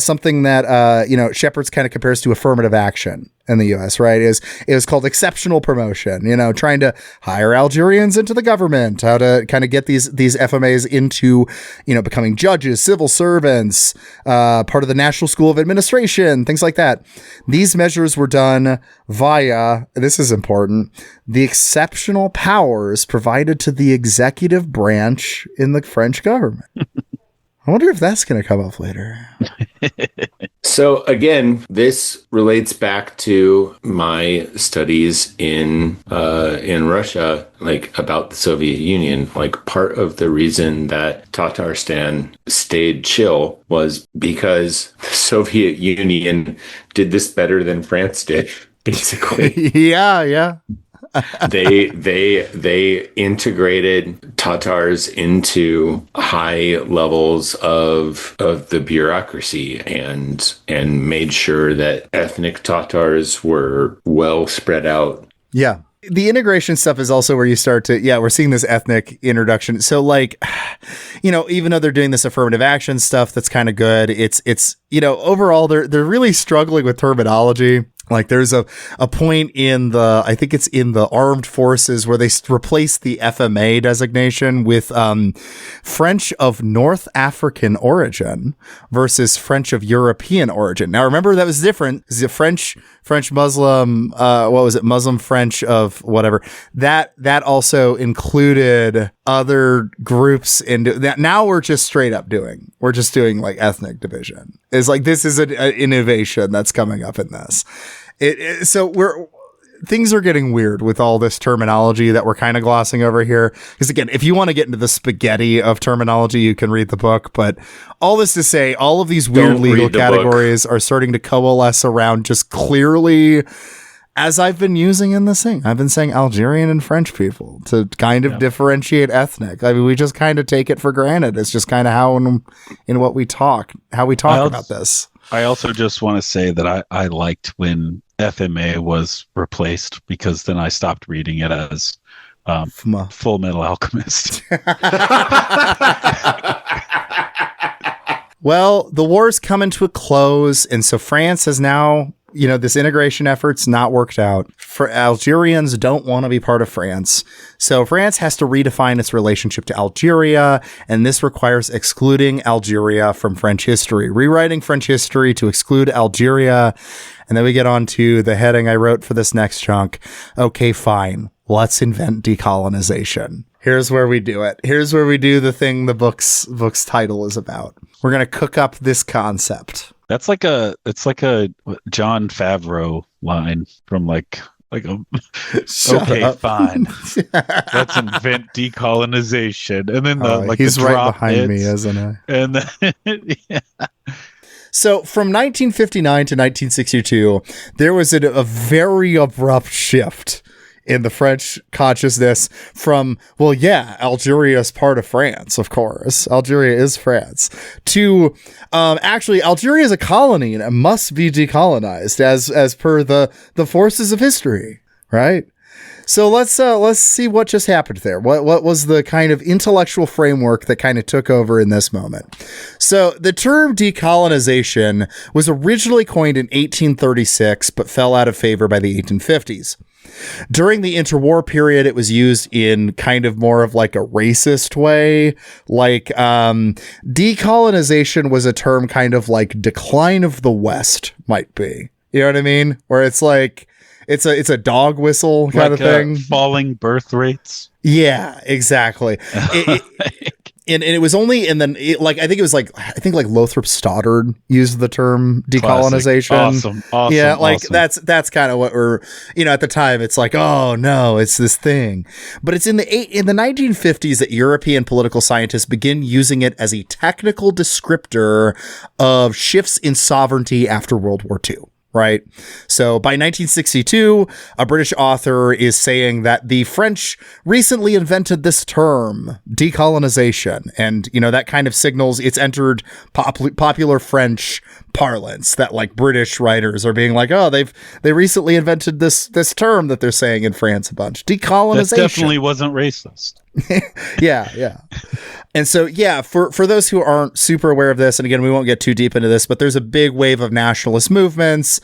Something that Shepard's kind of compares to affirmative action in the U.S. Right? It was called exceptional promotion. Trying to hire Algerians into the government, how to kind of get these FMAs into becoming judges, civil servants, part of the National School of Administration, things like that. These measures were done via, this is important, the exceptional powers provided to the executive branch in the French government. I wonder if that's going to come up later. So again, this relates back to my studies in Russia, like about the Soviet Union. Like part of the reason that Tatarstan stayed chill was because the Soviet Union did this better than France did, basically. Yeah. They integrated Tatars into high levels of the bureaucracy and made sure that ethnic Tatars were well spread out. Yeah. The integration stuff is also where you start to, we're seeing this ethnic introduction. So like, even though they're doing this affirmative action stuff, that's kind of good. It's, overall they're really struggling with terminology. Like there's a point I think it's in the armed forces where they replace the FMA designation with French of North African origin versus French of European origin. Now remember that was different. The French Muslim, Muslim French of whatever. That also included other groups now we're just straight up doing like ethnic division. It's like this is an innovation that's coming up in this. Things are getting weird with all this terminology that we're kind of glossing over here. Because again, if you want to get into the spaghetti of terminology, you can read the book. But all this to say, all of these weird legal categories are starting to coalesce around just clearly, as I've been using in this thing. I've been saying Algerian and French people to kind of differentiate ethnic. I mean, we just kind of take it for granted. It's just kind of how we talk about this. I also just want to say that I liked when FMA was replaced, because then I stopped reading it as Full Metal Alchemist. Well, the war's coming to a close, and so France has now, this integration effort's not worked out. For Algerians don't want to be part of France. So France has to redefine its relationship to Algeria, and this requires excluding Algeria from French history, rewriting French history to exclude Algeria. And then we get on to the heading I wrote for this next chunk. Okay, fine. Let's invent decolonization. Here's where we do it. Here's where we do the thing the book's title is about. We're going to cook up this concept. It's like a Jon Favreau line from like okay, fine. Let's invent decolonization. And then he's the right drop behind hits, me, isn't he? And then, yeah. So from 1959 to 1962, there was a very abrupt shift in the French consciousness from, Algeria is part of France, of course. Algeria is France. To actually, Algeria is a colony and it must be decolonized as per the forces of history, right? So let's see what just happened there. What was the kind of intellectual framework that kind of took over in this moment? So the term decolonization was originally coined in 1836, but fell out of favor by the 1850s. During the interwar period, it was used in kind of more of like a racist way. Like, decolonization was a term kind of like decline of the West might be. You know what I mean? Where it's like, it's a dog whistle kind of thing. Falling birth rates. Yeah, exactly. And it was only, and then I think Lothrop Stoddard used the term decolonization. Awesome. Yeah, awesome. that's kind of what we're, at the time it's like, oh no, it's this thing. But it's in the 1950s that European political scientists begin using it as a technical descriptor of shifts in sovereignty after World War II. Right. So by 1962, a British author is saying that the French recently invented this term, decolonization. And, that kind of signals it's entered popular French parlance, that like British writers are being like, oh, they recently invented this term that they're saying in France a bunch. Decolonization. That definitely wasn't racist. Yeah. And so, for those who aren't super aware of this, and again, we won't get too deep into this, but there's a big wave of nationalist movements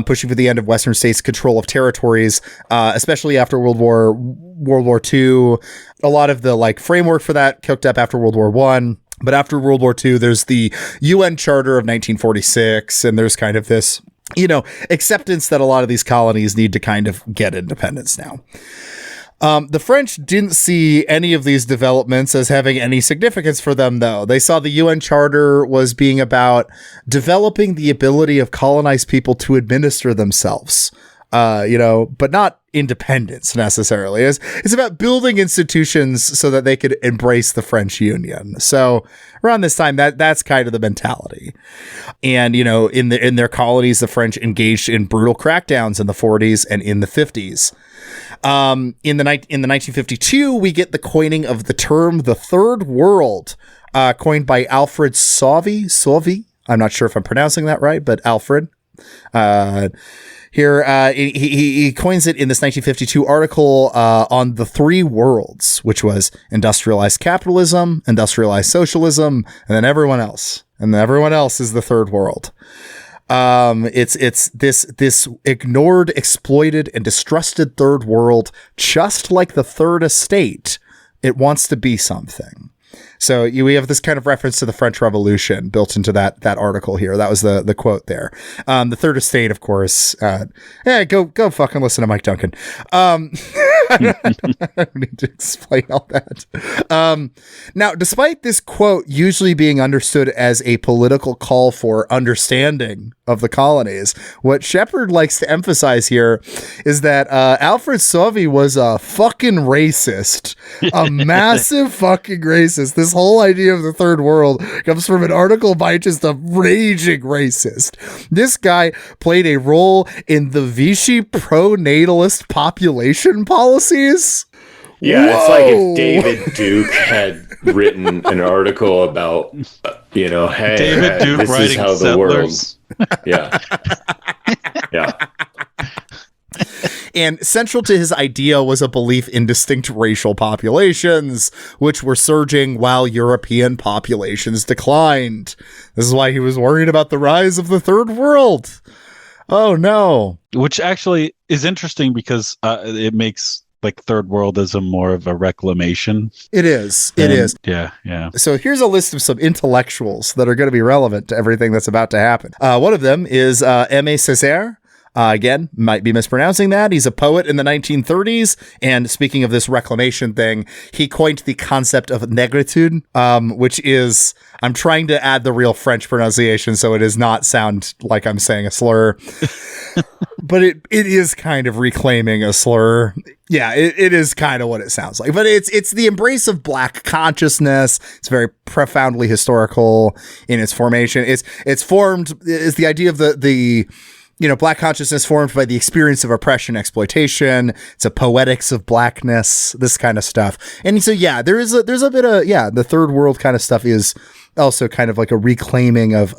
pushing for the end of Western states' control of territories, especially after World War II. A lot of the framework for that cooked up after World War I. But after World War II, there's the UN Charter of 1946, and there's kind of this, acceptance that a lot of these colonies need to kind of get independence now. The French didn't see any of these developments as having any significance for them, though. They saw the UN Charter was being about developing the ability of colonized people to administer themselves, but not independence necessarily. It's about building institutions so that they could embrace the French Union. So around this time, that's kind of the mentality. And, in their colonies, the French engaged in brutal crackdowns in the 40s and in the 50s. In the 1952, we get the coining of the term the Third World, coined by Alfred Sauvy. I'm not sure if I'm pronouncing that right, but Alfred. He coins it in this 1952 article on the three worlds, which was industrialized capitalism, industrialized socialism, and then everyone else. And everyone else is the third world. It's this ignored, exploited, and distrusted third world, just like the third estate. It wants to be something. So we have this kind of reference to the French Revolution built into that article here. That was the quote there. The third estate, of course. Go fucking listen to Mike Duncan. I don't need to explain all that. Now, despite this quote usually being understood as a political call for understanding of the colonies, what Shepard likes to emphasize here is that Alfred Sauvy was a fucking racist, a massive fucking racist. This whole idea of the third world comes from an article by just a raging racist. This guy played a role in the Vichy pro-natalist population policies. Yeah, Whoa. It's like if David Duke had written an article about, hey, David Duke this is how the Settlers. world. Yeah. And central to his idea was a belief in distinct racial populations, which were surging while European populations declined. This is why he was worried about the rise of the third world. Oh, no. Which actually is interesting because it makes like third worldism more of a reclamation. It is. It is. Yeah, yeah. So here's a list of some intellectuals that are going to be relevant to everything that's about to happen. One of them is Aimé Césaire. Again, might be mispronouncing that. He's a poet in the 1930s. And speaking of this reclamation thing, he coined the concept of negritude, which is, I'm trying to add the real French pronunciation so it does not sound like I'm saying a slur. But it is kind of reclaiming a slur. Yeah, it is kind of what it sounds like. But it's the embrace of Black consciousness. It's very profoundly historical in its formation. It's the idea of the Black consciousness formed by the experience of oppression, exploitation. It's a poetics of Blackness, this kind of stuff. And so, yeah, there's a bit of, the third world kind of stuff is also kind of like a reclaiming of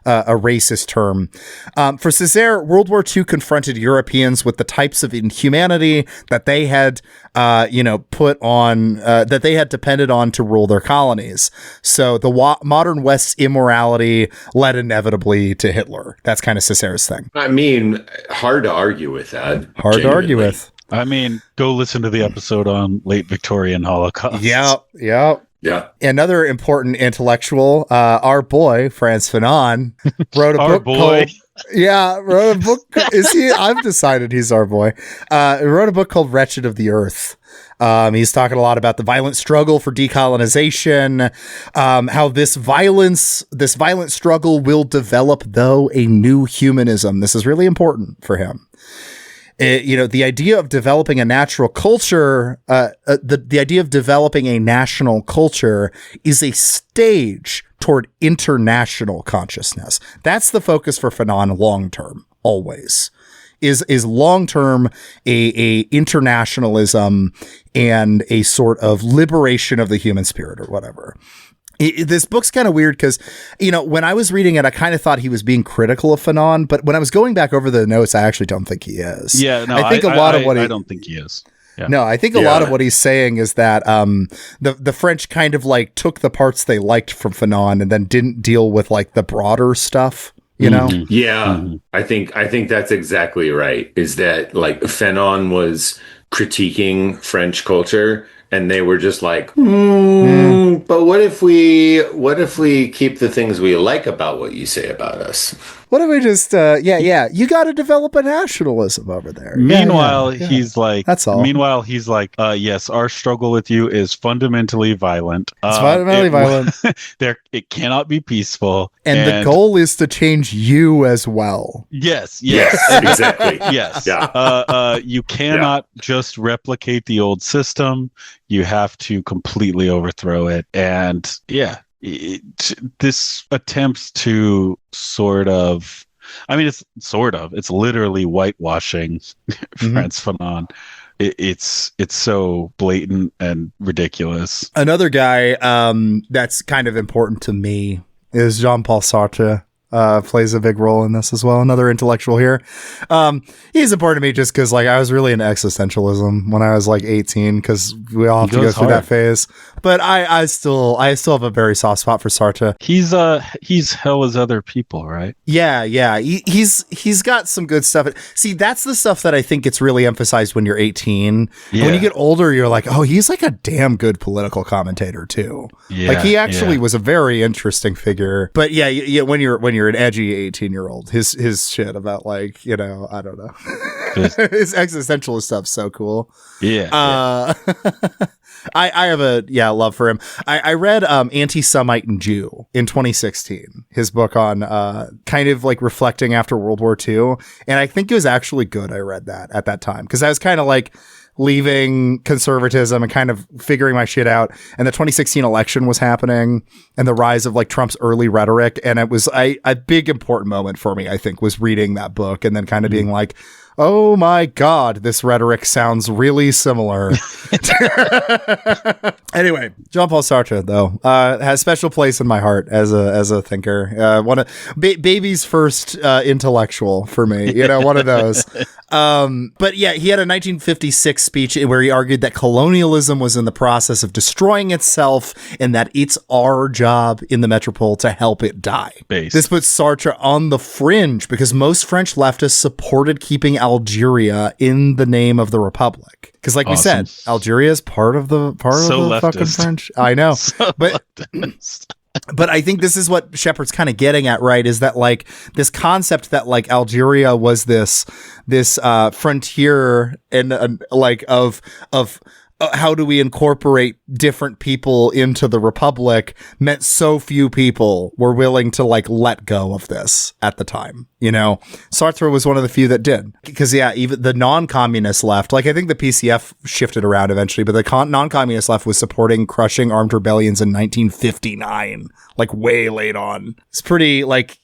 a racist term. For Césaire, World War II confronted Europeans with the types of inhumanity that they had, that they had depended on to rule their colonies. So the modern West's immorality led inevitably to Hitler. That's kind of Césaire's thing. I mean, hard to argue with that. Hard to argue with. I mean, go listen to the episode on late Victorian Holocaust. Yeah. Another important intellectual, our boy, Frantz Fanon, wrote a book called... Yeah, wrote a book. Is he? I've decided he's our boy. He wrote a book called Wretched of the Earth. He's talking a lot about the violent struggle for decolonization, how this violent struggle will develop, though, a new humanism. This is really important for him. The idea of developing a natural culture, the idea of developing a national culture is a stage toward international consciousness. That's the focus for Fanon long term, always. Is long term a internationalism and a sort of liberation of the human spirit or whatever. This book's kind of weird because, when I was reading it, I kind of thought he was being critical of Fanon, but when I was going back over the notes, I actually don't think he is. Yeah, no, I think a lot of what I don't think he is. Yeah. No, I think a lot of what he's saying is that the French kind of like took the parts they liked from Fanon and then didn't deal with like the broader stuff. Mm-hmm. Yeah, mm-hmm. I think that's exactly right. Is that like Fanon was critiquing French culture? And they were just like, but what if we keep the things we like about what you say about us? What if we just, you got to develop a nationalism over there. Meanwhile, he's like, that's all. Meanwhile, he's like, yes, our struggle with you is fundamentally violent. It's fundamentally violent. It cannot be peaceful. And the goal is to change you as well. Yes, exactly. Yes. Yeah. You cannot just replicate the old system. You have to completely overthrow it. And this attempts to it's literally whitewashing Frantz Fanon. It's so blatant and ridiculous. Another guy that's kind of important to me is Jean-Paul Sartre. Plays a big role in this as well. Another intellectual here. He's important to me just because like I was really into existentialism when I was like 18 because we all have to go through that phase. But I still have a very soft spot for Sartre. He's hell as other people, right? Yeah. He's got some good stuff. See, that's the stuff that I think gets really emphasized when you're 18. Yeah. And when you get older, you're like, oh, he's like a damn good political commentator too. Yeah, like he actually was a very interesting figure. But yeah, when you're an edgy 18-year-old, his shit about like, I don't know. His existentialist stuff's so cool. Yeah. I have a love for him. I read Anti-Semite and Jew in 2016, his book on kind of like reflecting after World War II. And I think it was actually good. I read that at that time because I was kind of like leaving conservatism and kind of figuring my shit out. And the 2016 election was happening and the rise of like Trump's early rhetoric. And it was a big important moment for me, I think, was reading that book and then kind of being like, Oh my God, this rhetoric sounds really similar. Anyway, Jean-Paul Sartre, though, has a special place in my heart as a thinker. One of baby's first intellectual for me, one of those. But yeah, he had a 1956 speech where he argued that colonialism was in the process of destroying itself and that it's our job in the metropole to help it die. This puts Sartre on the fringe because most French leftists supported keeping Algeria in the name of the Republic. Because like we said, Algeria is part of the fucking French. I know. But I think this is what Shepard's kind of getting at, right? Is that like this concept that like Algeria was this frontier and like of how do we incorporate different people into the Republic meant so few people were willing to like let go of this at the time. Sartre was one of the few that did, because even the non-communist left, like I think the PCF shifted around eventually, but the non-communist left was supporting crushing armed rebellions in 1959, like way late on. It's pretty like,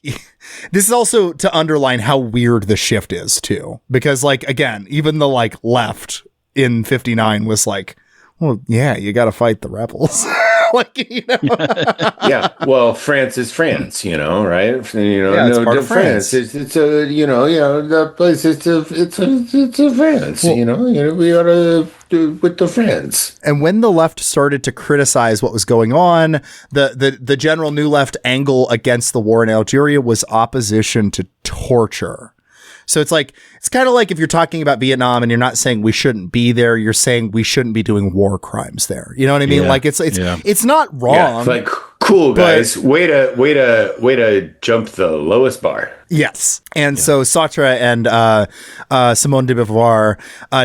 this is also to underline how weird the shift is too, because like, again, even the like left in 59 was like, well, yeah, you got to fight the rebels. Yeah, well, France is France, right? It's part of France. It's a, that place. It's a France. Well, we ought to do with the France. And when the left started to criticize what was going on, the general New Left angle against the war in Algeria was opposition to torture. So it's kind of like if you're talking about Vietnam and you're not saying we shouldn't be there, you're saying we shouldn't be doing war crimes there. You know what I mean? Yeah. Like it's not wrong. Yeah, it's like, cool guys, way to jump the lowest bar. Yes. And so Sartre and Simone de Beauvoir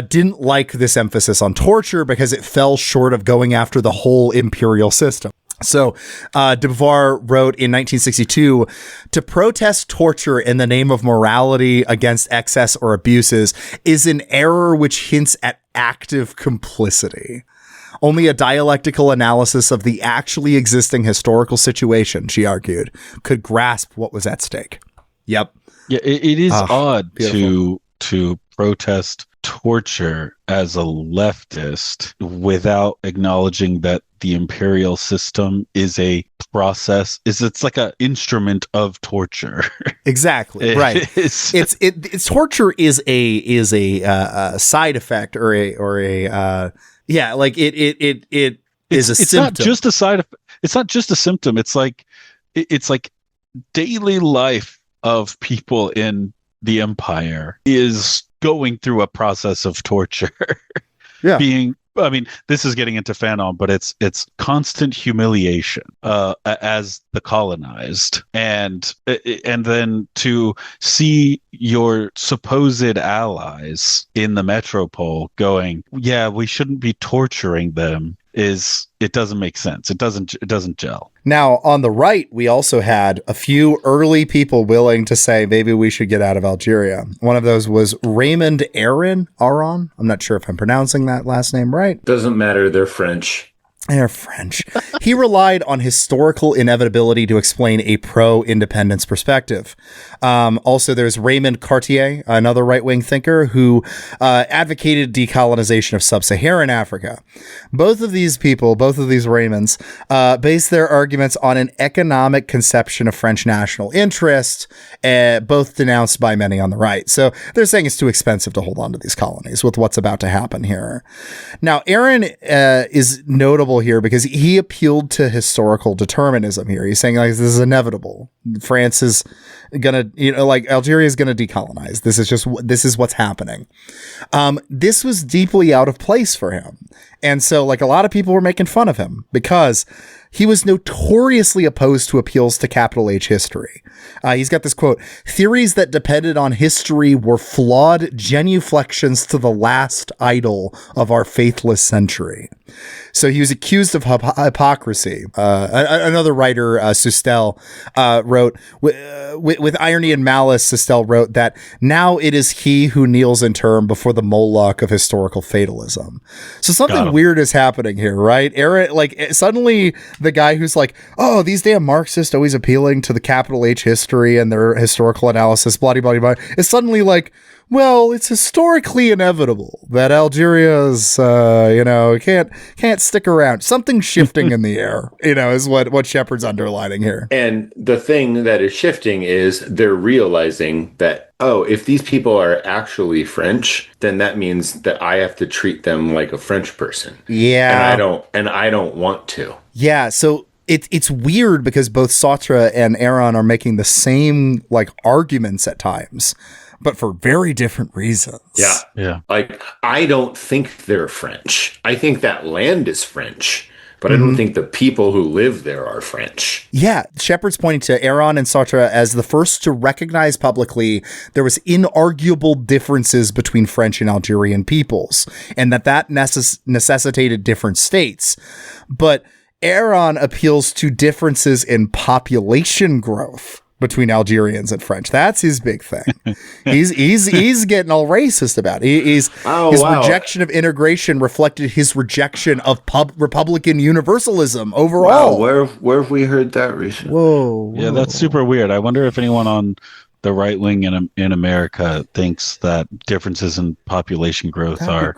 didn't like this emphasis on torture because it fell short of going after the whole imperial system. So, de Beauvoir wrote in 1962, to protest torture in the name of morality against excess or abuses is an error which hints at active complicity. Only a dialectical analysis of the actually existing historical situation, she argued, could grasp what was at stake. Yep. Yeah, it is odd to protest torture as a leftist without acknowledging that the imperial system is a process, it's like an instrument of torture. Exactly. Right. It's torture is a side effect or a like it is a symptom. Not just a side effect. It's not just a symptom. It's like daily life of people in the empire is going through a process of torture. Yeah. This is getting into fanon, but it's constant humiliation as the colonized, and then to see your supposed allies in the metropole going, yeah, we shouldn't be torturing them. It doesn't make sense. It doesn't gel. Now, on the right, we also had a few early people willing to say maybe we should get out of Algeria. One of those was Raymond Aron. I'm not sure if I'm pronouncing that last name right. Doesn't matter. They're French. They're French. He relied on historical inevitability to explain a pro-independence perspective. Also, there's Raymond Cartier, another right-wing thinker who advocated decolonization of sub-Saharan Africa. Both of these Raymonds, based their arguments on an economic conception of French national interest, both denounced by many on the right. So they're saying it's too expensive to hold on to these colonies with what's about to happen here. Now, Aron is notable here because he appealed to historical determinism here. He's saying like this is inevitable. France is gonna, Algeria is gonna decolonize. This is what's happening. This was deeply out of place for him. And so like a lot of people were making fun of him because he was notoriously opposed to appeals to capital H history. He's got this quote, "Theories that depended on history were flawed genuflections to the last idol of our faithless century." So he was accused of hypocrisy. Another writer, Sustel, wrote, with irony and malice, Sustel wrote that now it is he who kneels in turn before the Moloch of historical fatalism. So something weird is happening here, right? Suddenly the guy who's like, oh, these damn Marxists always appealing to the capital H history and their historical analysis, blah, blah, blah, is suddenly like, well, it's historically inevitable that Algeria's, can't stick around. Something's shifting in the air, is what Shepard's underlining here. And the thing that is shifting is they're realizing that, oh, if these people are actually French, then that means that I have to treat them like a French person. Yeah. And I don't want to. Yeah. So it's weird because both Sartre and Aron are making the same arguments at times, but for very different reasons. Yeah. Yeah. Like, I don't think they're French. I think that land is French, but I don't think the people who live there are French. Yeah. Shepard's pointing to Aron and Sartre as the first to recognize publicly there was inarguable differences between French and Algerian peoples, and that necessitated different states. But Aron appeals to differences in population growth between Algerians and French. That's his big thing. He's getting all racist about it. His rejection of integration reflected his rejection of Republican universalism overall. Wow, where have we heard that recently? Whoa. Yeah, that's super weird. I wonder if anyone on the right wing in America thinks that differences in population growth are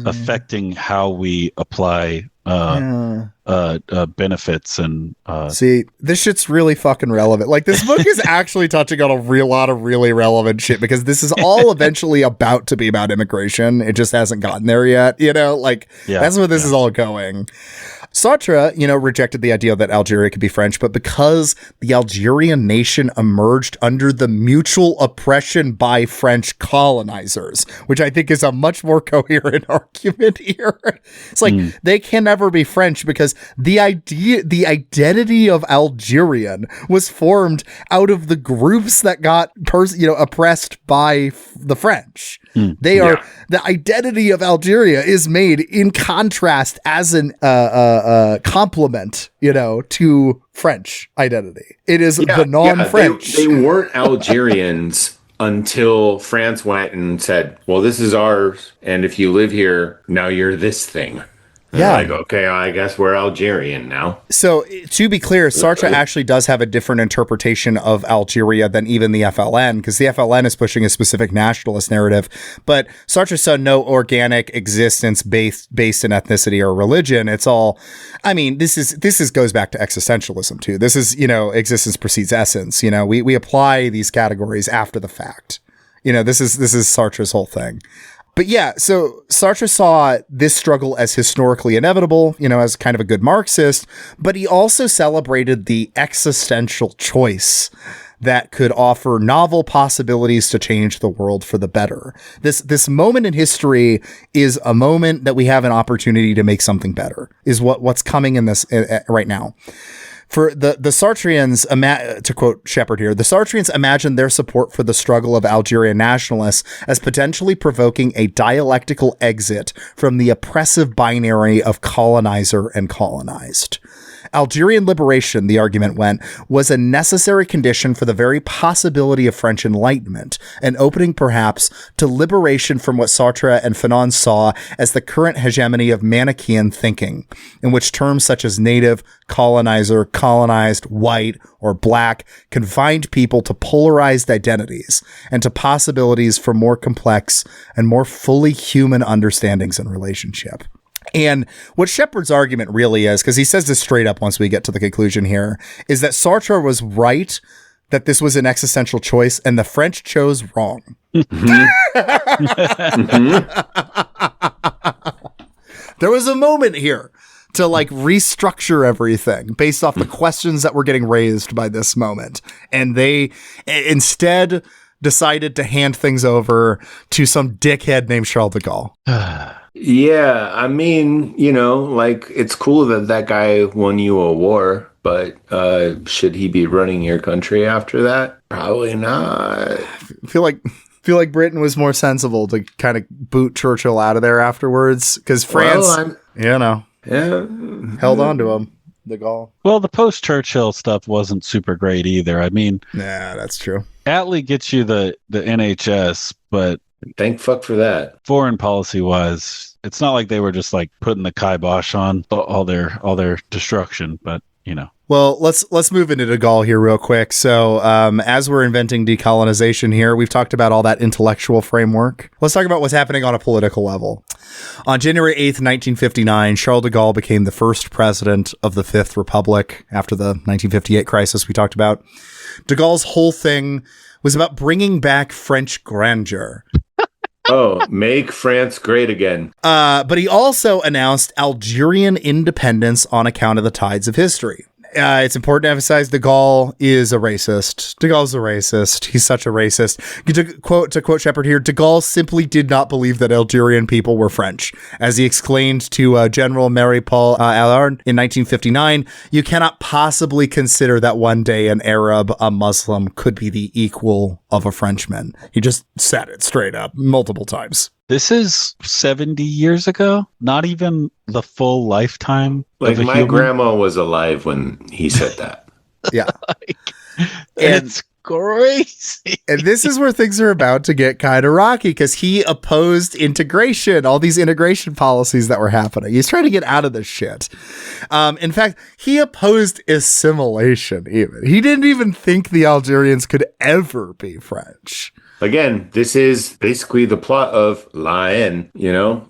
affecting how we apply benefits and see, this shit's really fucking relevant. Like, this book is actually touching on a lot of really relevant shit, because this is all eventually about to be about immigration. It just hasn't gotten there yet, that's where this is all going. Sartre, rejected the idea that Algeria could be French, but because the Algerian nation emerged under the mutual oppression by French colonizers, which I think is a much more coherent argument here. It's like, they can never be French because the identity of Algerian was formed out of the groups that got oppressed by the French. They are, the identity of Algeria is made in contrast as an complement, to French identity. It is the non-French. They weren't Algerians until France went and said, well, this is ours, and if you live here, now you're this thing. Yeah. Like, okay, I guess we're Algerian now. So, to be clear, Sartre actually does have a different interpretation of Algeria than even the FLN, because the FLN is pushing a specific nationalist narrative. But Sartre saw no organic existence based in ethnicity or religion. It's all, this goes back to existentialism, too. This is, existence precedes essence. We apply these categories after the fact. This is Sartre's whole thing. But yeah, so Sartre saw this struggle as historically inevitable, as kind of a good Marxist, but he also celebrated the existential choice that could offer novel possibilities to change the world for the better. This moment in history is a moment that we have an opportunity to make something better, is what's coming in this right now. For the Sartreans, to quote Shepard here, the Sartreans imagined their support for the struggle of Algerian nationalists as potentially provoking a dialectical exit from the oppressive binary of colonizer and colonized. Algerian liberation, the argument went, was a necessary condition for the very possibility of French enlightenment, an opening perhaps to liberation from what Sartre and Fanon saw as the current hegemony of Manichaean thinking, in which terms such as native, colonizer, colonized, white, or black confined people to polarized identities and to possibilities for more complex and more fully human understandings and relationship. And what Shepard's argument really is, because he says this straight up once we get to the conclusion here, is that Sartre was right that this was an existential choice and the French chose wrong. There was a moment here to restructure everything based off the questions that were getting raised by this moment. And they instead decided to hand things over to some dickhead named Charles de Gaulle. Yeah, it's cool that guy won you a war, but should he be running your country after that? Probably not. I feel like Britain was more sensible to kind of boot Churchill out of there afterwards, because France, held on to him. De Gaulle. Well, the post-Churchill stuff wasn't super great either. Yeah, that's true. Attlee gets you the NHS, but thank fuck for that. Foreign policy wise, it's not like they were just putting the kibosh on all their destruction. But Well, let's move into de Gaulle here real quick. So as we're inventing decolonization here, we've talked about all that intellectual framework. Let's talk about what's happening on a political level. On January 8th, 1959, Charles de Gaulle became the first president of the Fifth Republic after the 1958 crisis we talked about. De Gaulle's whole thing was about bringing back French grandeur. Oh, make France great again. But he also announced Algerian independence on account of the tides of history. It's important to emphasize de Gaulle is a racist. De Gaulle's a racist. He's such a racist. To quote Shepard here, de Gaulle simply did not believe that Algerian people were French. As he explained to General Marie-Paul Allard in 1959, you cannot possibly consider that one day an Arab, a Muslim, could be the equal of a Frenchman. He just said it straight up multiple times. This is 70 years ago, not even the full lifetime. Like my grandma was alive when he said that. Yeah. And it's crazy. And this is where things are about to get kind of rocky because he opposed integration, all these integration policies that were happening. He's trying to get out of this shit. In fact, he opposed assimilation even. He didn't even think the Algerians could ever be French. Again, this is basically the plot of La Haine,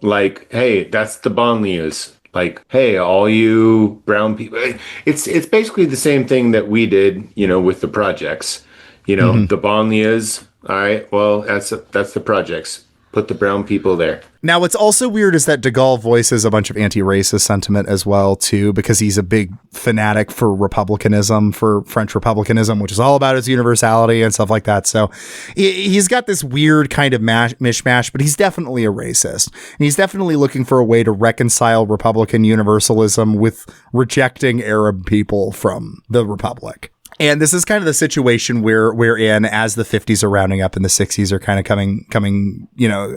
like, hey, that's the banlieues. Like, hey, all you brown people. It's basically the same thing that we did, with the projects. The banlieues. All right, well, that's the projects. Put the brown people there. Now, what's also weird is that de Gaulle voices a bunch of anti-racist sentiment as well, too, because he's a big fanatic for republicanism, for French republicanism, which is all about its universality and stuff like that. So he's got this weird kind of mishmash, but he's definitely a racist. And he's definitely looking for a way to reconcile Republican universalism with rejecting Arab people from the Republic. And this is kind of the situation we're in as the 50s are rounding up and the 60s are kind of coming,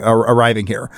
arriving here.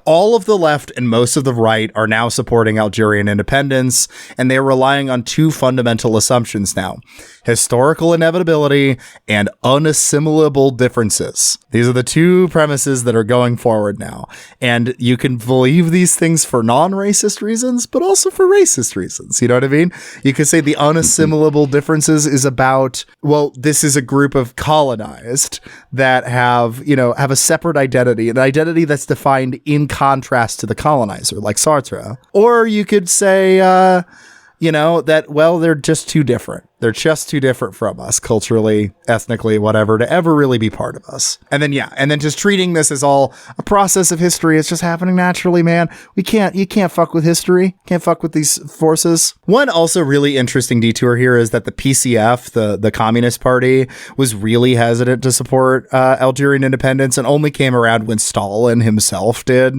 All of the left and most of the right are now supporting Algerian independence, and they're relying on two fundamental assumptions now: historical inevitability and unassimilable differences. These are the two premises that are going forward now. And you can believe these things for non-racist reasons, but also for racist reasons. You know what I mean? You could say the unassimilable differences is about, well, this is a group of colonized that have a separate identity, an identity that's defined in contrast to the colonizer, like Sartre. Or you could say, that, well, they're just too different. They're just too different from us culturally, ethnically, whatever, to ever really be part of us. And then just treating this as all a process of history. It's just happening naturally, man. You can't fuck with history. Can't fuck with these forces. One also really interesting detour here is that the PCF, the Communist Party, was really hesitant to support Algerian independence and only came around when Stalin himself did,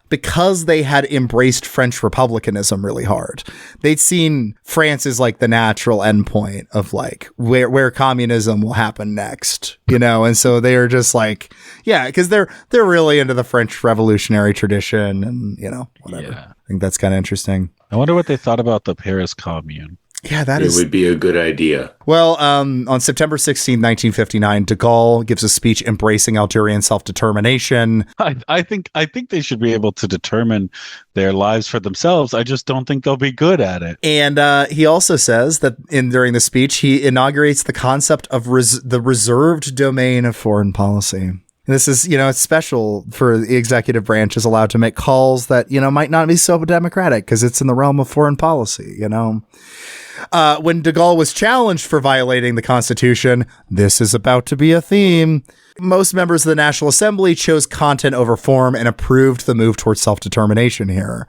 because they had embraced French republicanism really hard. They'd seen France as like the natural endpoint of like where communism will happen next, and so they are just like, yeah, because they're really into the French revolutionary tradition and whatever. Yeah. I think that's kind of interesting. I wonder what they thought about the Paris Commune. Yeah, it would be a good idea. Well, on September 16, 1959, de Gaulle gives a speech embracing Algerian self-determination. I think they should be able to determine their lives for themselves. I just don't think they'll be good at it. And he also says that during the speech, he inaugurates the concept of the reserved domain of foreign policy. This is, it's special for the executive branch is allowed to make calls that, might not be so democratic because it's in the realm of foreign policy, When de Gaulle was challenged for violating the Constitution, this is about to be a theme. Most members of the National Assembly chose content over form and approved the move towards self-determination here.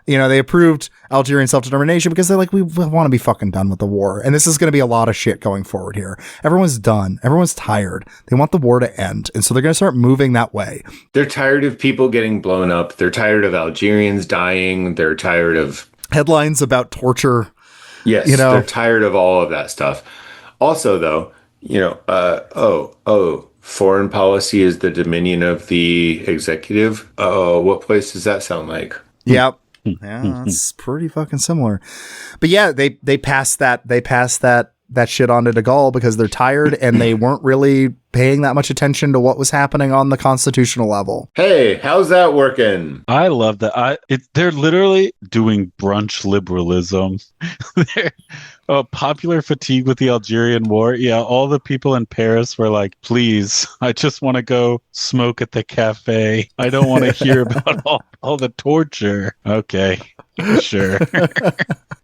They approved Algerian self-determination because they're like, we want to be fucking done with the war. And this is going to be a lot of shit going forward here. Everyone's done. Everyone's tired. They want the war to end. And so they're going to start moving that way. They're tired of people getting blown up. They're tired of Algerians dying. They're tired of headlines about torture. Yes, they're tired of all of that stuff. Also, though, foreign policy is the dominion of the executive. Oh, what place does that sound like? Yep. Yeah, that's pretty fucking similar. But yeah, they passed that shit on to de Gaulle because they're tired and they weren't really paying that much attention to what was happening on the constitutional level. Hey, how's that working? I love that. They're literally doing brunch liberalism. Oh, popular fatigue with the Algerian War. Yeah, all the people in Paris were like, please, I just want to go smoke at the cafe. I don't want to hear about all the torture. Okay, sure.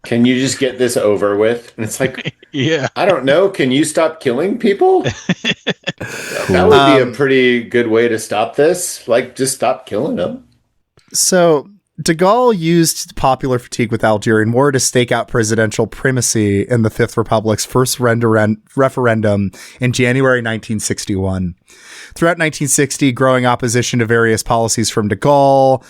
Can you just get this over with? And it's like, yeah. I don't know. Can you stop killing people? That would be a pretty good way to stop this. Like, just stop killing them. So de Gaulle used popular fatigue with Algerian War to stake out presidential primacy in the Fifth Republic's first referendum in January 1961. Throughout 1960, growing opposition to various policies from de Gaulle,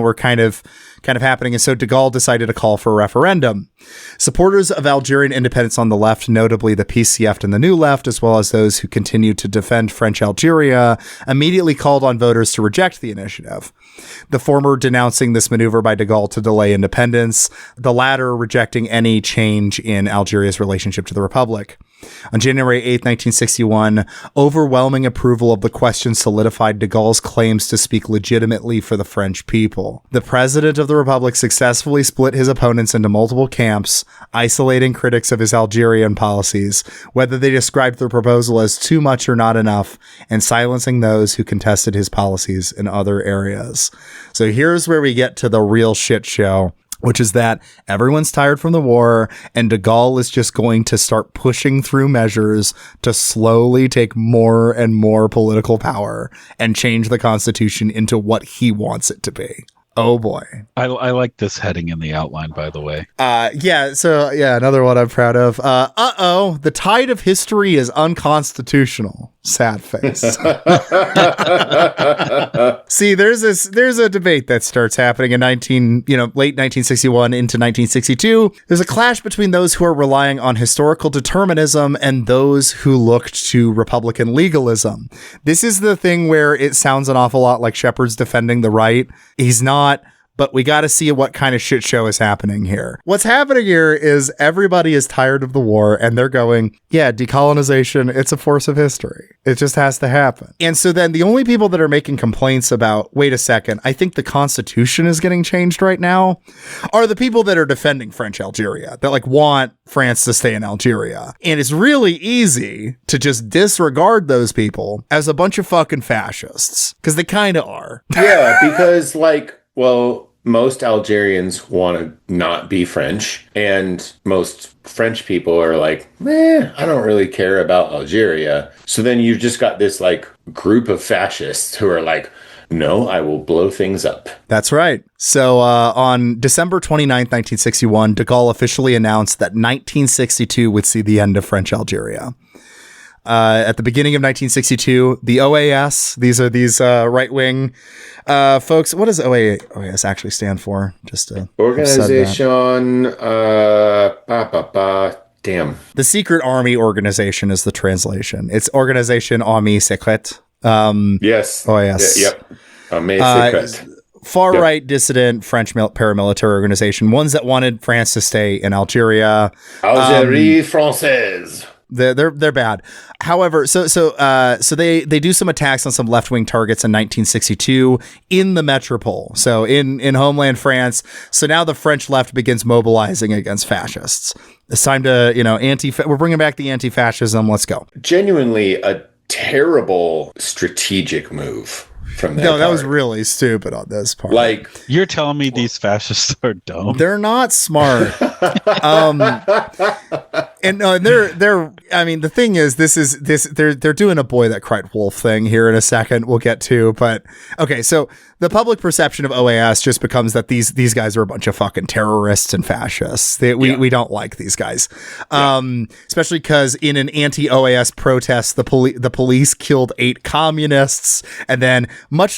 were kind of happening. And so de Gaulle decided to call for a referendum. Supporters of Algerian independence on the left, notably the PCF and the New Left, as well as those who continued to defend French Algeria, immediately called on voters to reject the initiative. The former denouncing this maneuver by de Gaulle to delay independence, the latter rejecting any change in Algeria's relationship to the Republic. On January 8, 1961, overwhelming approval of the question solidified de Gaulle's claims to speak legitimately for the French people. The president of the Republic successfully split his opponents into multiple camps, isolating critics of his Algerian policies, whether they described the proposal as too much or not enough, and silencing those who contested his policies in other areas. So here's where we get to the real shit show, which is that everyone's tired from the war, and de Gaulle is just going to start pushing through measures to slowly take more and more political power and change the Constitution into what he wants it to be. Oh boy. I like this heading in the outline, by the way. Another one I'm proud of. The tide of history is unconstitutional. Sad face. See, there's a debate that starts happening in late 1961 into 1962. There's a clash between those who are relying on historical determinism and those who looked to Republican legalism. This is the thing where it sounds an awful lot like Shepard's defending the right. He's not, but we got to see what kind of shit show is happening here. What's happening here is everybody is tired of the war and they're going, yeah, decolonization, it's a force of history. It just has to happen. And so then the only people that are making complaints about, wait a second, I think the Constitution is getting changed right now, are the people that are defending French Algeria, that want France to stay in Algeria. And it's really easy to just disregard those people as a bunch of fucking fascists, because they kind of are. Yeah, because most Algerians want to not be French, and most French people are like, I don't really care about Algeria. So then you've just got this group of fascists who are like, no, I will blow things up. That's right. So on December 29th, 1961, de Gaulle officially announced that 1962 would see the end of French Algeria. At the beginning of 1962, the OAS, these are these right-wing folks. What does OAS actually stand for? Just to Organization, damn. The Secret Army Organization is the translation. It's Organisation Armée Secrète. Yes. OAS. Yep. Armée Secrète. Far-right dissident French paramilitary organization, ones that wanted France to stay in Algeria. Algérie Française. They're bad. However, so they do some attacks on some left-wing targets in 1962 in the metropole. So in homeland France. So now the French left begins mobilizing against fascists. It's time to, we're bringing back the anti-fascism. Let's go. Genuinely a terrible strategic move. That was really stupid on this part. You're telling me these fascists are dumb? They're not smart. And the thing is, they're doing a boy that cried wolf thing here in a second. We'll get to, but okay. So the public perception of OAS just becomes that these guys are a bunch of fucking terrorists and fascists. We don't like these guys, especially because in an anti-OAS protest, the police killed 8 communists, and then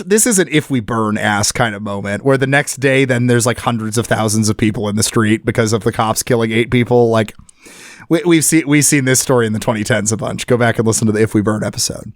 this is an if we burn ass kind of moment where the next day then there's hundreds of thousands of people in the street because of the cops killing 8 people. We've seen this story in the 2010s a bunch. Go back and listen to the If We Burn episode.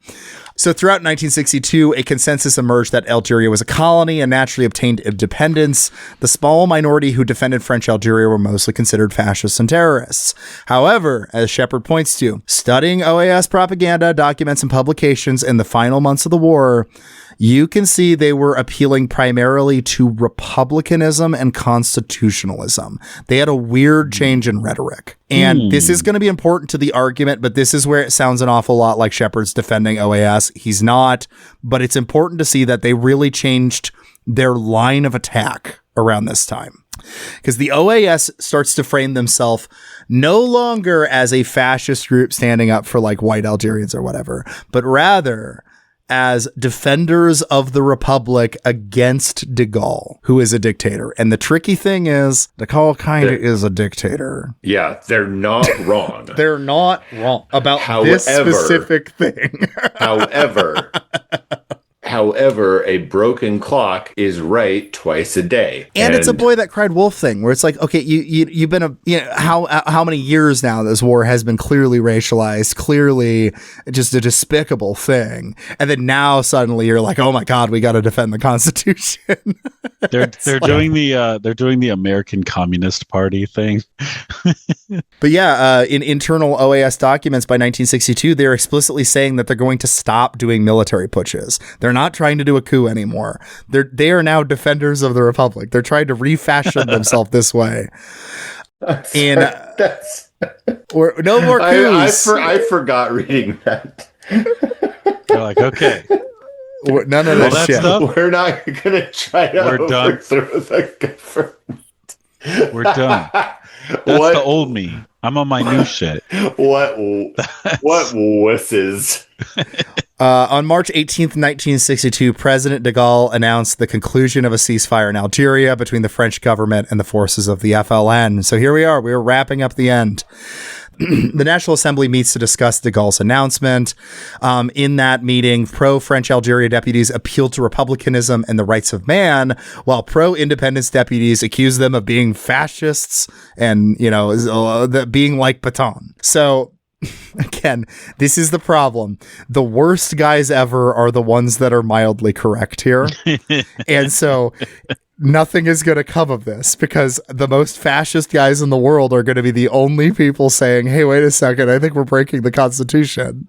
So throughout 1962, a consensus emerged that Algeria was a colony and naturally obtained independence. The small minority who defended French Algeria were mostly considered fascists and terrorists. However, as Shepard points to, studying OAS propaganda, documents, and publications in the final months of the war, you can see they were appealing primarily to republicanism and constitutionalism. They had a weird change in rhetoric. And this is going to be important to the argument, but this is where it sounds an awful lot like Shepard's defending OAS. He's not, but it's important to see that they really changed their line of attack around this time. Because the OAS starts to frame themselves no longer as a fascist group standing up for like white Algerians or whatever, but rather as defenders of the Republic against de Gaulle, who is a dictator. And the tricky thing is, de Gaulle kind of is a dictator. Yeah, they're not wrong. They're not wrong about this specific thing. However, a broken clock is right twice a day. And it's a boy that cried wolf thing where it's like, okay, you've been how many years now this war has been clearly racialized, clearly just a despicable thing. And then now suddenly you're like, oh my God, we got to defend the Constitution. They're doing the American Communist Party thing. But yeah, in internal OAS documents by 1962, they're explicitly saying that they're going to stop doing military putsches. They're not trying to do a coup anymore. They are now defenders of the Republic. They're trying to refashion themselves this way. And or no more coups. I forgot reading that. They're like, okay, none of this shit. We're not going to try to overthrow the government. We're done. That's the old me. I'm on my new shit. What wusses? On March 18th, 1962, President de Gaulle announced the conclusion of a ceasefire in Algeria between the French government and the forces of the FLN. So here we are. We're wrapping up the end. The National Assembly meets to discuss de Gaulle's announcement. In that meeting, pro-French Algeria deputies appealed to republicanism and the rights of man, while pro-independence deputies accused them of being fascists and, being like Pétain. So, again, this is the problem. The worst guys ever are the ones that are mildly correct here. And so nothing is going to come of this because the most fascist guys in the world are going to be the only people saying, hey, wait a second, I think we're breaking the Constitution.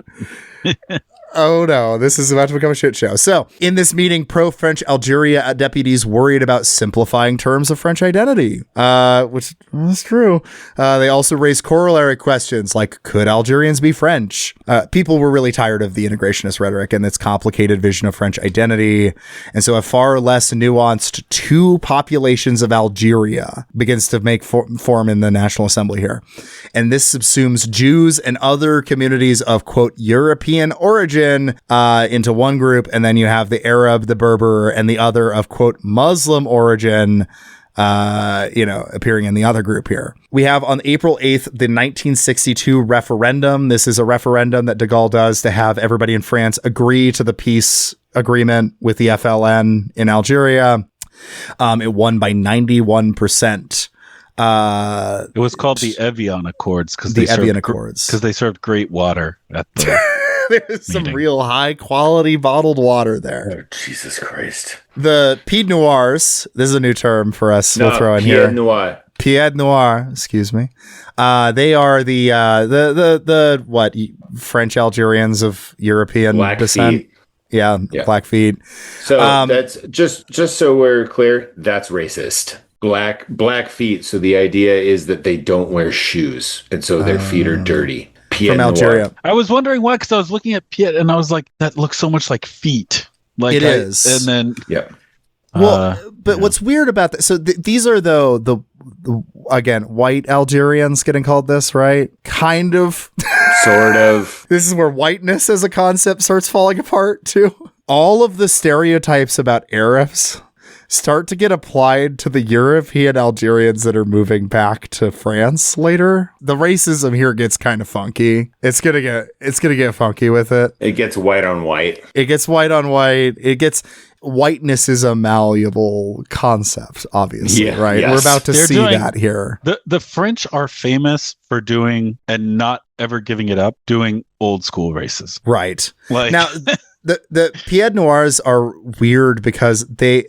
Oh no, this is about to become a shit show. So, in this meeting, pro-French Algeria deputies worried about simplifying terms of French identity, which is true. They also raised corollary questions like, could Algerians be French? People were really tired of the integrationist rhetoric and its complicated vision of French identity. And so a far less nuanced two populations of Algeria begins to make form in the National Assembly here. And this subsumes Jews and other communities of, quote, European origin into one group, and then you have the Arab, the Berber, and the other of, quote, Muslim origin, appearing in the other group here. We have on April 8th, the 1962 referendum. This is a referendum that de Gaulle does to have everybody in France agree to the peace agreement with the FLN in Algeria. It won by 91%. It was called the Evian Accords because they served great water at the There's some real high quality bottled water there. Oh, Jesus Christ. The Pied Noirs, this is a new term for us. We'll throw in here. Pied Noir, excuse me. They are the French Algerians of European Black descent. Feet. Yeah, Blackfeet. So that's just so we're clear, that's racist. Black feet. So the idea is that they don't wear shoes, and so their feet are dirty. From Algeria. I was wondering why, because I was looking at Piet and I was like, that looks so much like feet. Like it is. And then Well, but what's weird about that? So these are the again, white Algerians getting called this, right? Kind of. Sort of. This is where whiteness as a concept starts falling apart too. All of the stereotypes about Arabs start to get applied to the European Algerians that are moving back to France later. The racism here gets kind of funky. It's gonna get funky with it. It gets white on white. Whiteness is a malleable concept, obviously, right? Yes. We're about to see that here. The French are famous for doing, and not ever giving it up, doing old school races. Right. Like now The Pied Noirs are weird because they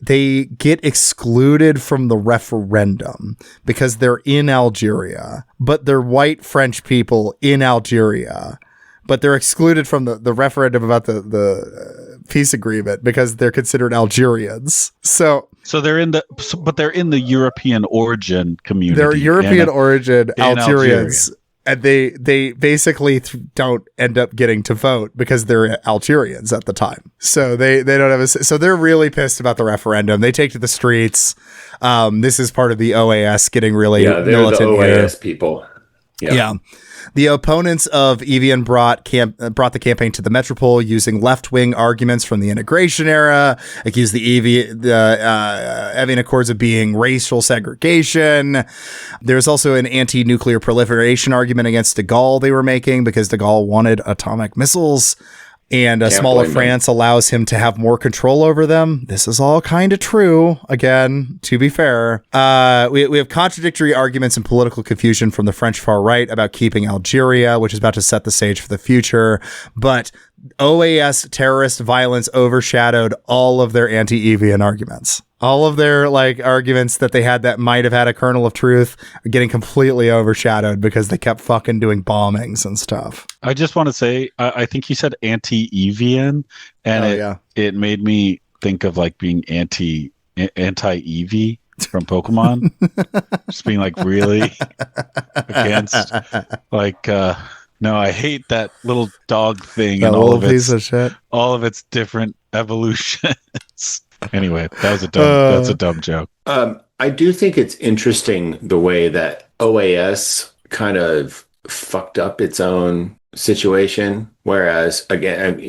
get excluded from the referendum because they're in Algeria, but they're white French people in Algeria, but they're excluded from the referendum about the peace agreement because they're considered Algerians. So they're in the European origin community. They're European origin Algerians. And they basically don't end up getting to vote because they're Algerians at the time. So they don't have so they're really pissed about the referendum. They take to the streets. This is part of the OAS getting really militant. The OAS people. Yeah. The opponents of Evian brought the campaign to the metropole using left-wing arguments from the integration era, accused the Evian Accords of being racial segregation. There's also an anti-nuclear proliferation argument against de Gaulle they were making because de Gaulle wanted atomic missiles. And a smaller France allows him to have more control over them. This is all kind of true. Again, to be fair, we have contradictory arguments and political confusion from the French far right about keeping Algeria, which is about to set the stage for the future. But OAS terrorist violence overshadowed all of their anti-Evian arguments. All of their arguments that they had that might have had a kernel of truth are getting completely overshadowed because they kept fucking doing bombings and stuff. I just want to say, I think you said anti-Evian, and it made me think of being anti-Eevee from Pokemon. Just being really against no, I hate that little dog thing and all of its different evolutions. Anyway, that's a dumb joke. I do think it's interesting the way that OAS kind of fucked up its own situation. Whereas, again,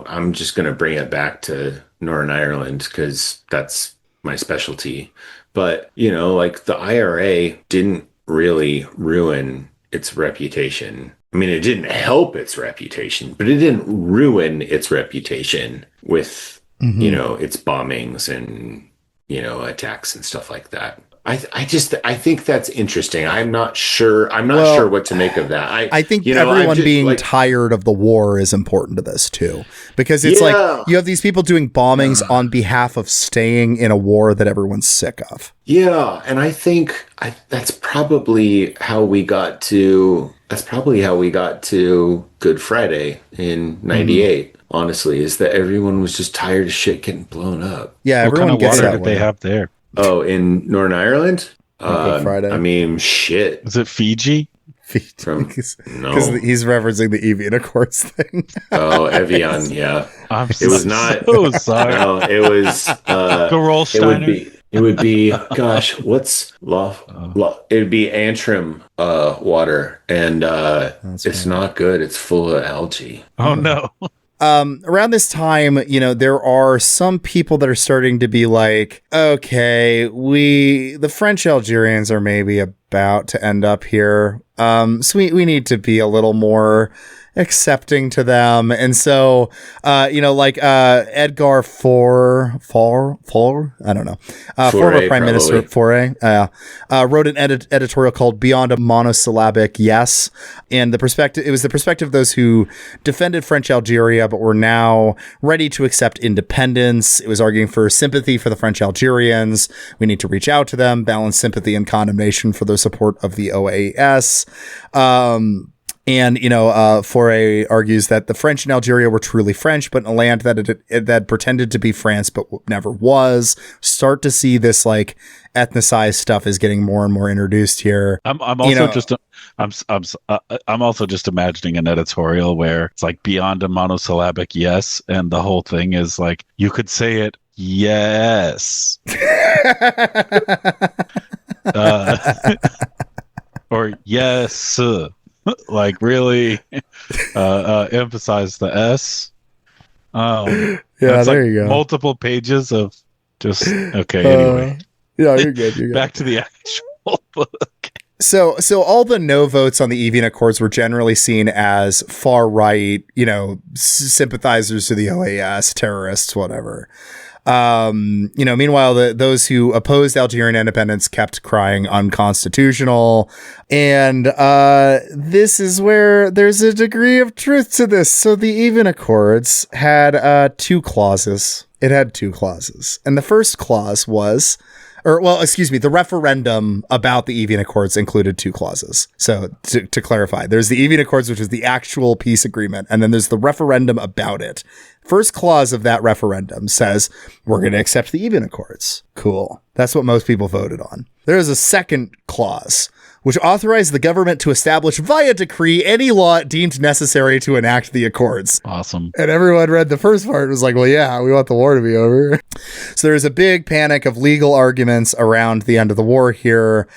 I'm just going to bring it back to Northern Ireland because that's my specialty. But, the IRA didn't really ruin its reputation. I mean, it didn't help its reputation, but it didn't ruin its reputation with its bombings and, attacks and stuff like that. I think that's interesting. I'm not sure what to make of that. I think everyone being tired of the war is important to this too, because it's you have these people doing bombings on behalf of staying in a war that everyone's sick of. Yeah. And I think that's probably how we got to Good Friday in 98. Honestly, is that everyone was just tired of shit getting blown up. Yeah, what everyone kind of water did they have there? Oh, in Northern Ireland? Good Friday. I mean, shit. Is it Fiji? Because he's referencing the Evian Accords thing. Oh, Evian, yeah. It was not. So sorry. No, it was. Gerolsteiner. It would be. Gosh, what's it would be Antrim water, and it's not good. It's full of algae. Oh no. Around this time, there are some people that are starting to be okay, the French Algerians are maybe about to end up here. So we need to be a little more accepting to them. And so, Edgar Faure, I don't know, former Prime Minister Faure, wrote an editorial called Beyond a Monosyllabic Yes. And it was the perspective of those who defended French Algeria, but were now ready to accept independence. It was arguing for sympathy for the French Algerians. We need to reach out to them, balance sympathy and condemnation for the support of the OAS. And, Faure argues that the French in Algeria were truly French, but in a land that pretended to be France, but never was. Start to see this ethnicized stuff is getting more and more introduced here. I'm also just imagining an editorial where it's beyond a monosyllabic yes, and the whole thing is you could say it yes. Or yes. Really emphasize the S. There you go. Multiple pages of just anyway. Yeah, you're good. Back to the actual book. So all the no votes on the Evian Accords were generally seen as far right, sympathizers to the OAS, terrorists, whatever. Meanwhile, those who opposed Algerian independence kept crying unconstitutional. And this is where there's a degree of truth to this. So the Evian Accords had two clauses. It had two clauses. And the first clause was the referendum about the Evian Accords included 2 clauses. So to clarify, there's the Evian Accords, which is the actual peace agreement, and then there's the referendum about it. First clause of that referendum says, we're going to accept the Evian Accords. Cool. That's what most people voted on. There is a second clause, which authorized the government to establish via decree any law deemed necessary to enact the accords. Awesome. And everyone read the first part and was like, well, yeah, we want the war to be over. So there's a big panic of legal arguments around the end of the war here.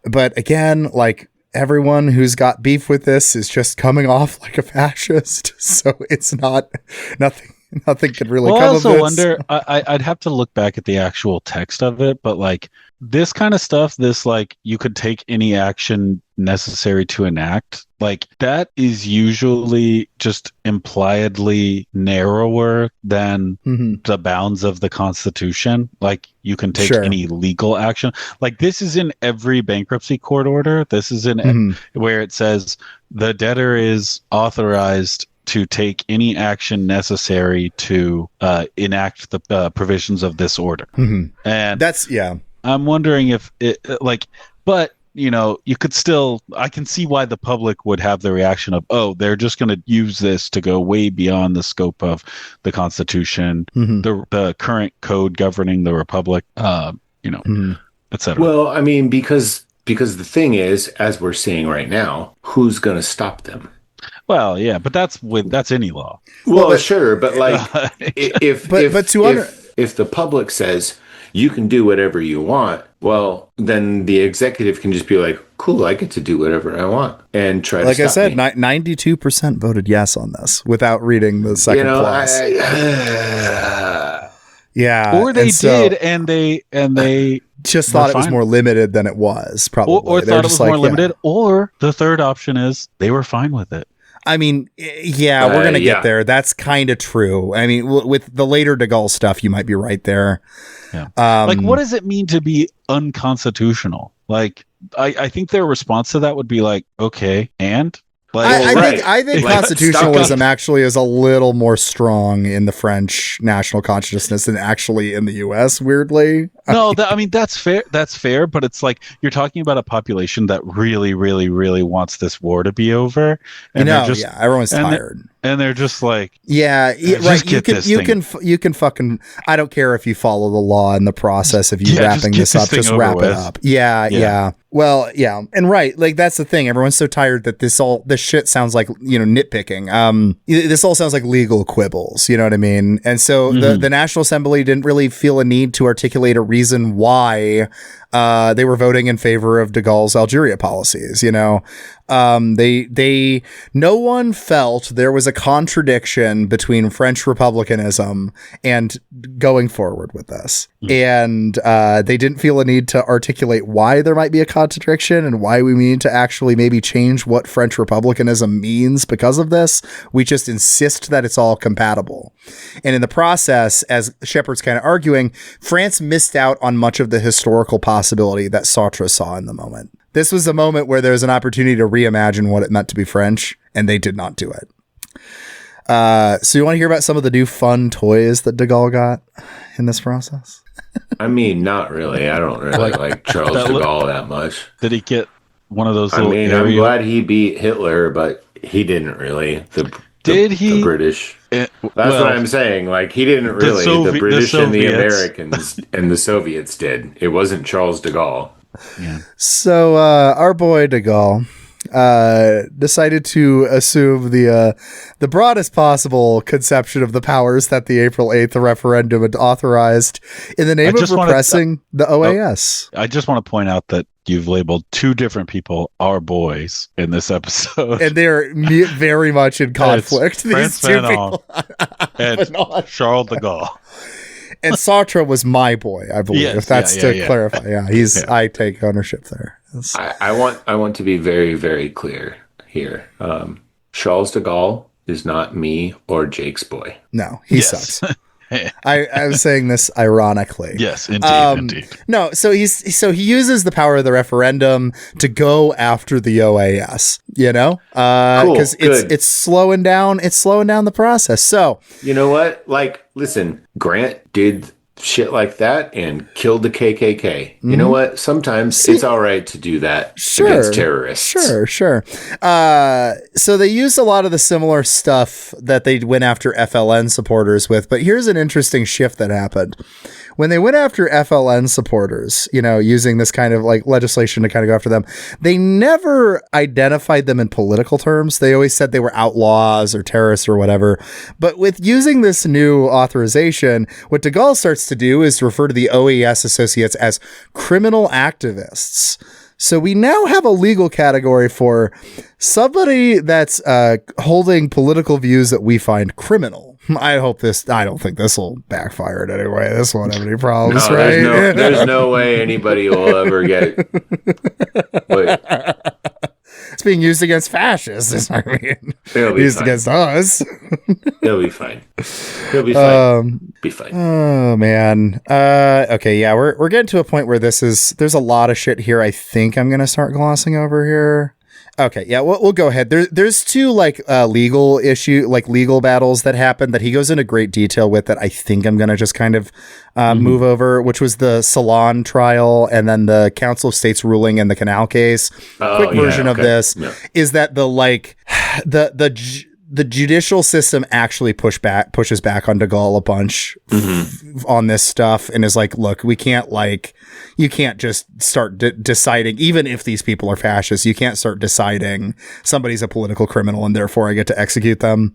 But again, like, everyone who's got beef with this is just coming off like a fascist. So it's nothing could really come of this. I also wonder, I'd have to look back at the actual text of it, but like this kind of stuff, this like you could take any action necessary to enact, like that is usually just impliedly narrower than the bounds of the Constitution. Like you can take any legal action. Like this is in every bankruptcy court order. This is in where it says the debtor is authorized to take any action necessary to enact the provisions of this order. And that's, I'm wondering if it but you know, you could still, I can see why the public would have the reaction of, oh, they're just going to use this to go way beyond the scope of the Constitution, the current code governing the Republic, etc. Well, I mean, because the thing is, as we're seeing right now, who's going to stop them? Well, yeah, but that's any law. Well, sure, but like if the public says you can do whatever you want, well, then the executive can just be like, cool, I get to do whatever I want and try to stop me. Like I said, 92% voted yes on this without reading the second clause. Yeah. Or they did, and they just thought it was more limited than it was, probably. Or thought it was more limited, or the third option is they were fine with it. I mean, yeah, we're going to get there. That's kind of true. I mean, with the later de Gaulle stuff, you might be right there. Yeah. Like, what does it mean to be unconstitutional? Like, I think their response to that would be like, okay, and? I think like, constitutionalism actually is a little more strong in the French national consciousness than actually in the U.S. Weirdly, no, that's fair. That's fair, but it's like you're talking about a population that really, really, really wants this war to be over, and everyone's tired, and they're just like, right. You can fucking. I don't care if you follow the law in the process of you wrapping this up. Just wrap it up. Yeah. Well, yeah, and right, like that's the thing. Everyone's so tired that this shit sounds like, nitpicking. This all sounds like legal quibbles. You know what I mean? And so the National Assembly didn't really feel a need to articulate a reason why they were voting in favor of de Gaulle's Algeria policies. No one felt there was a contradiction between French republicanism and going forward with this. And they didn't feel a need to articulate why there might be a contradiction and why we need to actually maybe change what French republicanism means because of this. We just insist that it's all compatible. And in the process, as Shepard's kind of arguing, France missed out on much of the historical possibility that Sartre saw in the moment. This was a moment where there was an opportunity to reimagine what it meant to be French, and they did not do it. So you want to hear about some of the new fun toys that de Gaulle got in this process? I mean, not really. I don't really like Charles de Gaulle that much. Did he get one of those? I'm glad he beat Hitler, but he didn't really. The British? That's what I'm saying. Like, he didn't really. The British and the Americans and the Soviets did. It wasn't Charles de Gaulle. Yeah. So our boy de Gaulle decided to assume the broadest possible conception of the powers that the April 8th referendum had authorized in the name of repressing the OAS. I just want to point out that you've labeled two different people our boys in this episode. And they're very much in conflict. These two people. And Charles de Gaulle. And Sartre was my boy, I believe. Yes, if that's to clarify. Yeah, I take ownership there. I want to be very, very clear here. Charles de Gaulle is not me or Jake's boy. No, he sucks. I was saying this ironically. Yes, indeed. No, so he uses the power of the referendum to go after the OAS. Because it's slowing down. It's slowing down the process. So you know what? Like, listen, Grant did shit like that and killed the KKK. You know what? Sometimes it's all right to do that against terrorists. Sure. So they used a lot of the similar stuff that they went after FLN supporters with, but here's an interesting shift that happened. When they went after FLN supporters, using this kind of like legislation to kind of go after them, they never identified them in political terms. They always said they were outlaws or terrorists or whatever. But with using this new authorization, what de Gaulle starts to do is refer to the OAS associates as criminal activists. So we now have a legal category for somebody that's holding political views that we find criminal. I don't think this will backfire in any way. This won't have any problems, right? There's no way anybody will ever get it's being used against fascists. I mean, used against us. It'll be fine. It'll be fine. Be fine. Oh man. Okay. Yeah, we're getting to a point where there's a lot of shit here. I think I'm gonna start glossing over here. Okay, yeah, we'll go ahead. There's two legal battles that happened that he goes into great detail with that I think I'm gonna just kind of move over, which was the Salon trial and then the Council of State's ruling in the Canal case. Quick version of this is that the judicial system actually pushes back on de Gaulle a bunch on this stuff and is like, look, you can't just start deciding, even if these people are fascists, you can't start deciding somebody's a political criminal and therefore I get to execute them.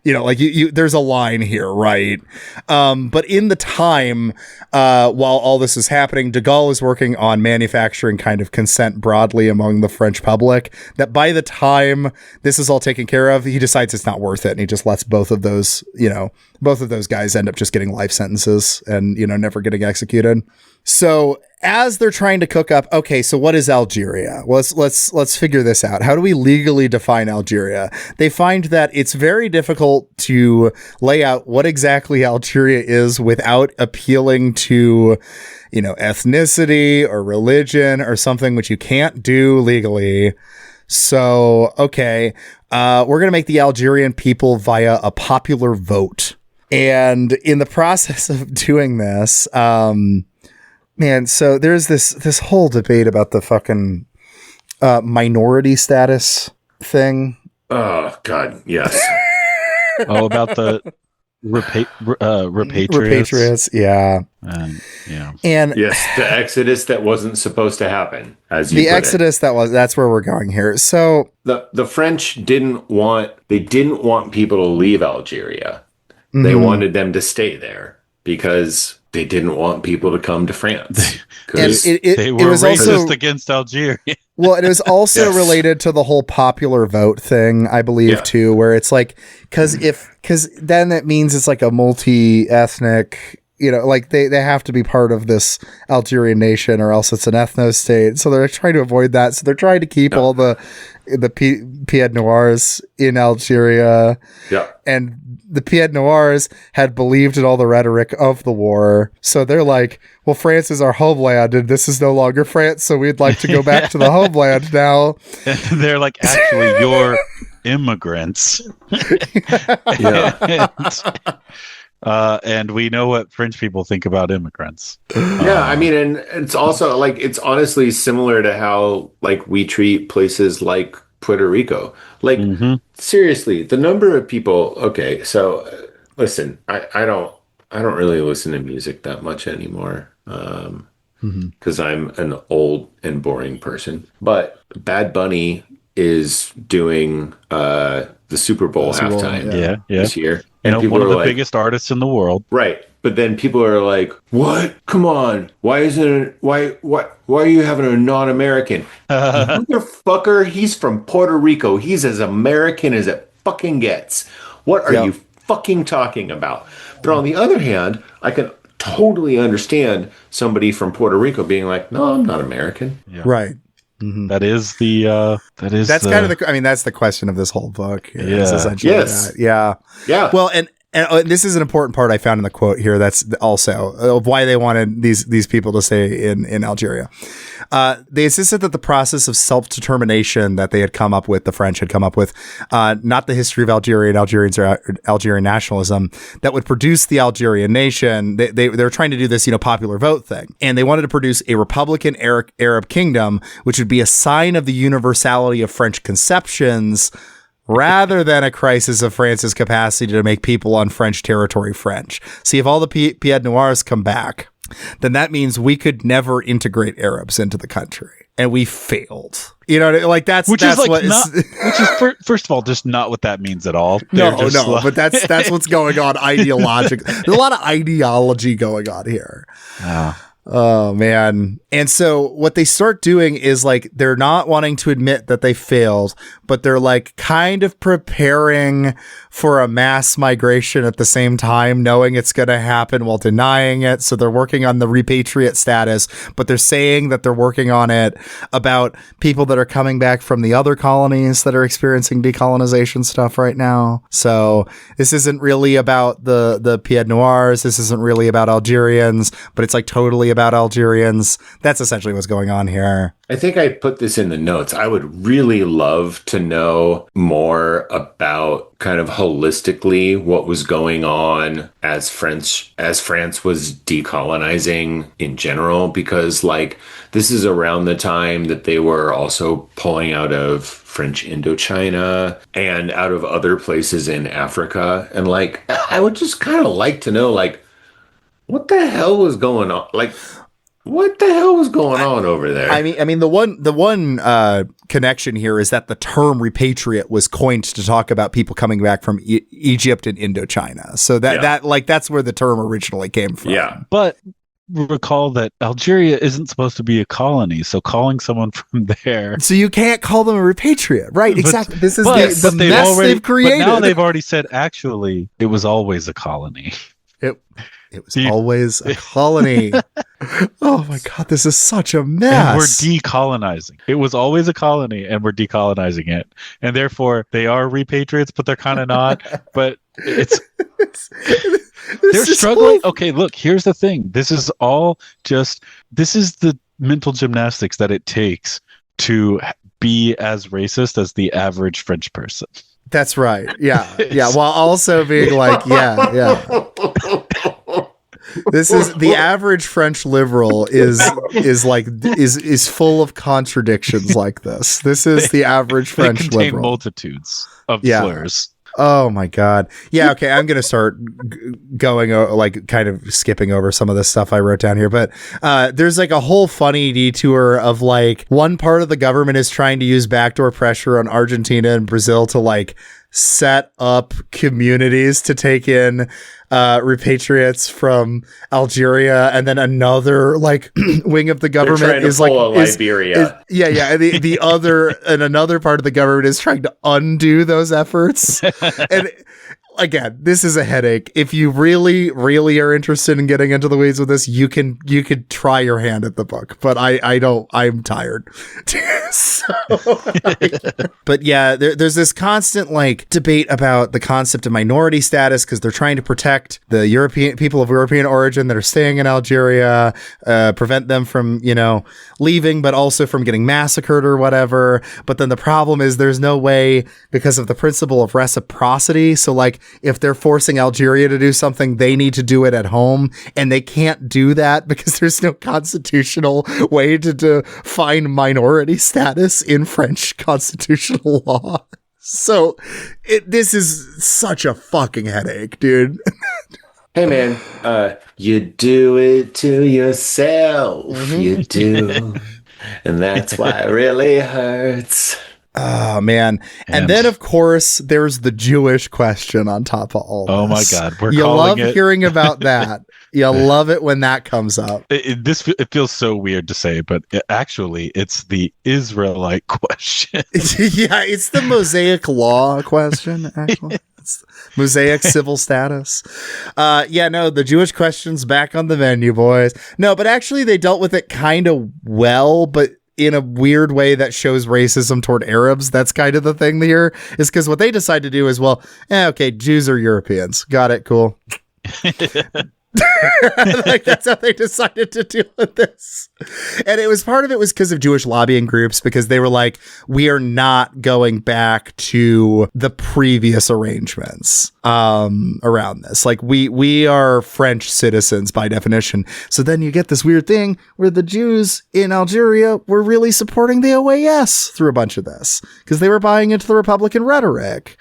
There's a line here, right? But in the time, while all this is happening, de Gaulle is working on manufacturing kind of consent broadly among the French public, that by the time this is all taken care of, he decides it's not worth it. And he just lets both of those guys end up just getting life sentences and, never getting executed. So as they're trying to cook up, okay, so what is Algeria? Well, let's figure this out. How do we legally define Algeria? They find that it's very difficult to lay out what exactly Algeria is without appealing to, ethnicity or religion or something which you can't do legally. So, okay, we're going to make the Algerian people via a popular vote. And in the process of doing this, man, so there's this whole debate about the fucking minority status thing. Oh, God, yes. About the repatriates. Repatriates, yeah. And yes, the exodus that wasn't supposed to happen, as you the exodus that's where we're going here. So the French didn't want people to leave Algeria. They wanted them to stay there because they didn't want people to come to France. They were racist against Algeria. Well, it was also related to the whole popular vote thing, I believe, too, where it's like, because then that means it's like a multi-ethnic, they have to be part of this Algerian nation or else it's an ethno state. So they're trying to avoid that. So they're trying to keep all the Pied Noirs in Algeria. Yeah. And the Pied Noirs had believed in all the rhetoric of the war. So they're like, well, France is our homeland and this is no longer France. So we'd like to go back to the homeland now. They're like, actually, you're immigrants. And we know what French people think about immigrants. I mean, and it's also like, it's honestly similar to how we treat places like Puerto Rico. Seriously, the number of people. Okay, so listen, I don't really listen to music that much anymore because I'm an old and boring person. But Bad Bunny is doing the Super Bowl halftime this year. And one of the biggest artists in the world. Right. But then people are like, what? Come on. Why are you having a non-American? Motherfucker, he's from Puerto Rico. He's as American as it fucking gets. What are you fucking talking about? But on the other hand, I can totally understand somebody from Puerto Rico being like, no, I'm not American. Yeah. Right. Mm-hmm. That's the kind of the question of this whole book. Essentially that. Yeah. Well, and And this is an important part I found in the quote here. That's also of why they wanted these people to stay in Algeria. They insisted that the process of self-determination that they had come up with, the French had come up with, not the history of Algeria and Algerians or Algerian nationalism, that would produce the Algerian nation. They were trying to do this, popular vote thing. And they wanted to produce a Republican Arab kingdom, which would be a sign of the universality of French conceptions, rather than a crisis of France's capacity to make people on French territory French. See, if all the Pied Noirs come back, then that means we could never integrate Arabs into the country. And we failed. Which is first of all, just not what that means at all. But that's what's going on ideologically. There's a lot of ideology going on here. Oh, man. And so what they start doing is they're not wanting to admit that they failed, but they're kind of preparing for a mass migration at the same time, knowing it's going to happen while denying it. So they're working on the repatriate status, but they're saying that they're working on it about people that are coming back from the other colonies that are experiencing decolonization stuff right now. So this isn't really about the Pied Noirs. This isn't really about Algerians, but it's totally about Algerians. That's essentially what's going on here. I think I put this in the notes. I would really love to know more about kind of holistically what was going on as France was decolonizing in general, because this is around the time that they were also pulling out of French Indochina and out of other places in Africa. And I would just kind of like to know what the hell was going on? What the hell was going on over there? I mean, the one connection here is that the term repatriate was coined to talk about people coming back from Egypt and Indochina. So that's where the term originally came from. Yeah, but recall that Algeria isn't supposed to be a colony, so calling someone from there. So you can't call them a repatriate, right? Exactly. This is the mess they've created. But now they've already said, actually, it was always a colony. It was always a colony. Oh my God, this is such a mess. And we're decolonizing. It was always a colony and we're decolonizing it. And therefore they are repatriates, but they're kind of not. But they're struggling. Okay, look, here's the thing. This is the mental gymnastics that it takes to be as racist as the average French person. That's right. Yeah. Yeah. While also being yeah. This is the average French liberal is full of contradictions like this. This is the average French they contain liberal. Multitudes of slurs. Oh my God. Yeah. Okay. I'm going to start going kind of skipping over some of this stuff I wrote down here, but there's a whole funny detour of one part of the government is trying to use backdoor pressure on Argentina and Brazil to set up communities to take in repatriates from Algeria, and then another wing of the government is Liberia. The other and another part of the government is trying to undo those efforts. And again, this is a headache. If you really, really are interested in getting into the weeds with this, you could try your hand at the book, but I'm tired. But yeah, there's this constant debate about the concept of minority status, because they're trying to protect the European people of European origin that are staying in Algeria, prevent them from, leaving, but also from getting massacred or whatever. But then the problem is there's no way, because of the principle of reciprocity. So if they're forcing Algeria to do something, they need to do it at home, and they can't do that because there's no constitutional way to define minority status in French constitutional law. So this is such a fucking headache, dude. Hey man, you do it to yourself. Mm-hmm. You do. And that's why it really hurts. Oh, man. And then, of course, there's the Jewish question on top of all this. Oh, my God. You love hearing about that. You love it when that comes up. It feels so weird to say, but actually, it's the Israelite question. It's the Mosaic law question, actually. Mosaic civil status. The Jewish question's back on the menu, boys. No, but actually, they dealt with it kind of well, but in a weird way that shows racism toward Arabs. That's kind of the thing here, is because what they decide to do is, well, okay, Jews are Europeans. Got it. Cool. Like, that's how they decided to deal with this. And it was part of it was because of Jewish lobbying groups, because they were like, we are not going back to the previous arrangements around this. Like, we are French citizens by definition. So then you get this weird thing where the Jews in Algeria were really supporting the OAS through a bunch of this because they were buying into the Republican rhetoric.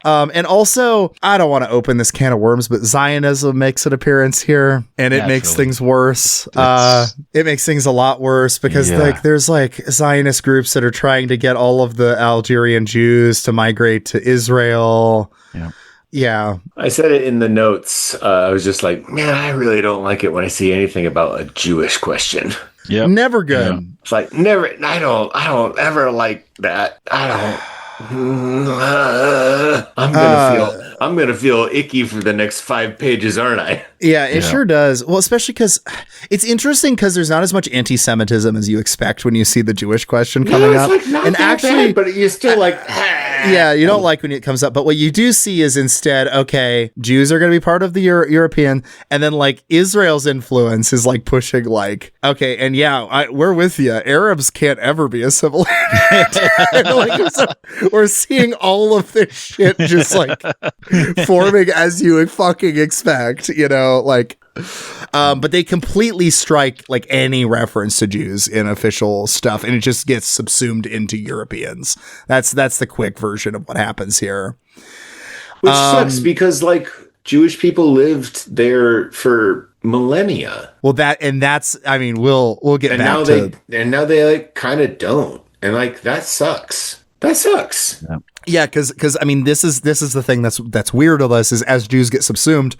And also, I don't want to open this can of worms, but Zionism makes an appearance here, and it makes things worse. It makes things a lot worse because like there's like Zionist groups that are trying to get all of the Algerian Jews to migrate to Israel. Yeah. I said it in the notes. I was just like, man, I really don't like it when I see anything about a Jewish question. Yeah. Never good. Yeah. It's like never. I don't ever like that. I don't. I'm gonna feel icky for the next 5 pages, aren't I? Yeah, it sure does. Well, especially because it's interesting because there's not as much anti-Semitism as you expect when you see the Jewish question coming up. Like not and actually, bad, but you're still like, yeah, you don't like when it comes up. But what you do see is instead, okay, Jews are going to be part of the European, and then like Israel's influence is like pushing like, okay, and we're with you. Arabs can't ever be assimilated. Like, so we're seeing all of this shit just like forming as you would fucking expect, like. But they completely strike like any reference to Jews in official stuff, and it just gets subsumed into Europeans. That's the quick version of what happens here. Which sucks because like Jewish people lived there for millennia. Well, that's I mean, we'll get and back now they like kind of don't, and like that sucks. That sucks. Yeah, because I mean, this is the thing that's weird of this is as Jews get subsumed,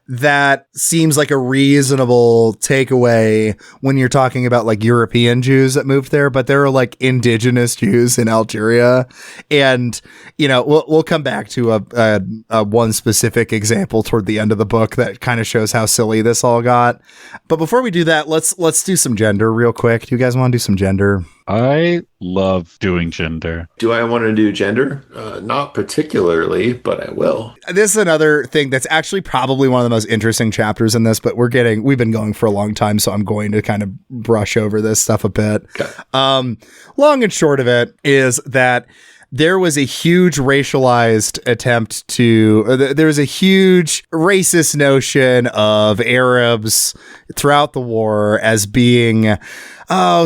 that seems like a reasonable takeaway when you're talking about like European Jews that moved there, but there are like indigenous Jews in Algeria. And, we'll come back to a one specific example toward the end of the book that kind of shows how silly this all got. But before we do that, let's do some gender real quick. Do you guys want to do some gender? I love doing gender. Do I want to do gender? Not particularly, but I will. This is another thing that's actually probably one of the most interesting chapters in this, but we've been going for a long time, so I'm going to kind of brush over this stuff a bit. Okay. Long and short of it is that there was a huge racialized attempt there was a huge racist notion of Arabs throughout the war as being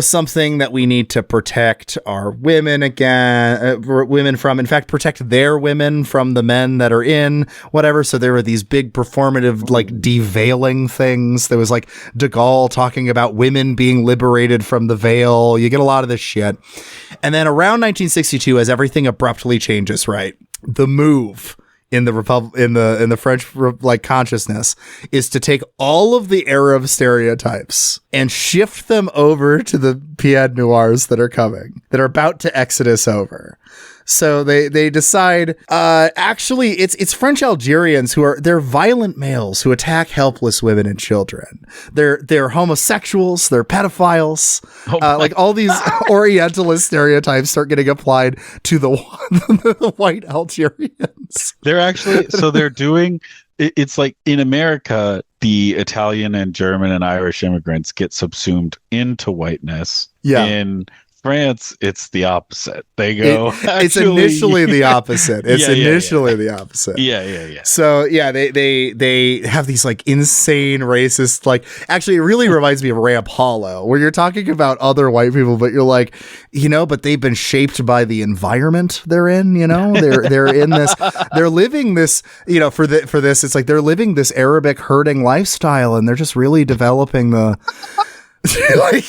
something that we need to protect our women from, in fact, protect their women from the men that are in whatever. So there were these big performative, like deveiling things. There was like de Gaulle talking about women being liberated from the veil. You get a lot of this shit. And then around 1962, as everything abruptly changes, right? The move in the French like consciousness is to take all of the Arab stereotypes and shift them over to the Pied Noirs that are about to exodus over. So they decide, actually it's French Algerians they're violent males who attack helpless women and children. They're homosexuals, they're pedophiles, like all these Orientalist stereotypes start getting applied to the white Algerians. They're actually, so they're doing, it's like in America, the Italian and German and Irish immigrants get subsumed into whiteness. Yeah. In France, it's the opposite. They go. It's initially the opposite. The opposite. Yeah. So yeah, they have these like insane racist. Like, actually, it really reminds me of Ramp Hollow, where you're talking about other white people, but you're like, but they've been shaped by the environment they're in. They're in this. They're living this. For this, it's like they're living this Arabic herding lifestyle, and they're just really developing the like.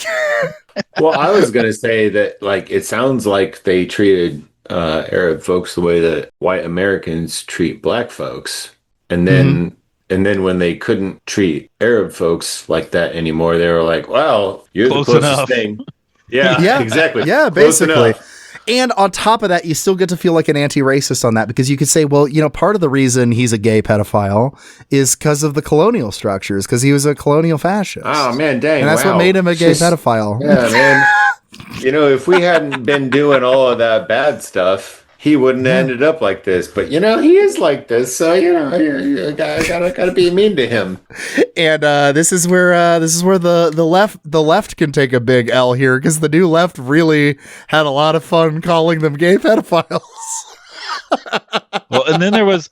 Well, I was going to say that, like, it sounds like they treated Arab folks the way that white Americans treat black folks. And then when they couldn't treat Arab folks like that anymore, they were like, well, you're Close the closest enough. thing. Yeah, exactly. Yeah, basically. And on top of that, you still get to feel like an anti-racist on that, because you could say, well, part of the reason he's a gay pedophile is because of the colonial structures, because he was a colonial fascist. Oh, man, dang. And that's what made him a gay pedophile. Yeah, man. If we hadn't been doing all of that bad stuff, he wouldn't have ended up like this. But, he is like this. So, you gotta be mean to him. And this is where the left can take a big L here, because the new left really had a lot of fun calling them gay pedophiles. Well, and then there was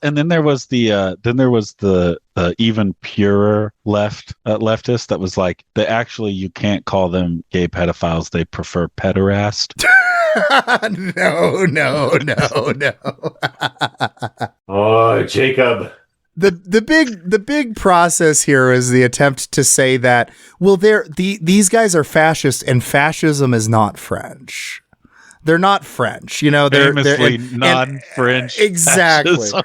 the even purer leftist that was like, you can't call them gay pedophiles, they prefer pederast. No. Oh, Jacob. The big process here is the attempt to say that, well, these guys are fascist, and fascism is not French. They're not French, they're famously non-French. Exactly. Fascism.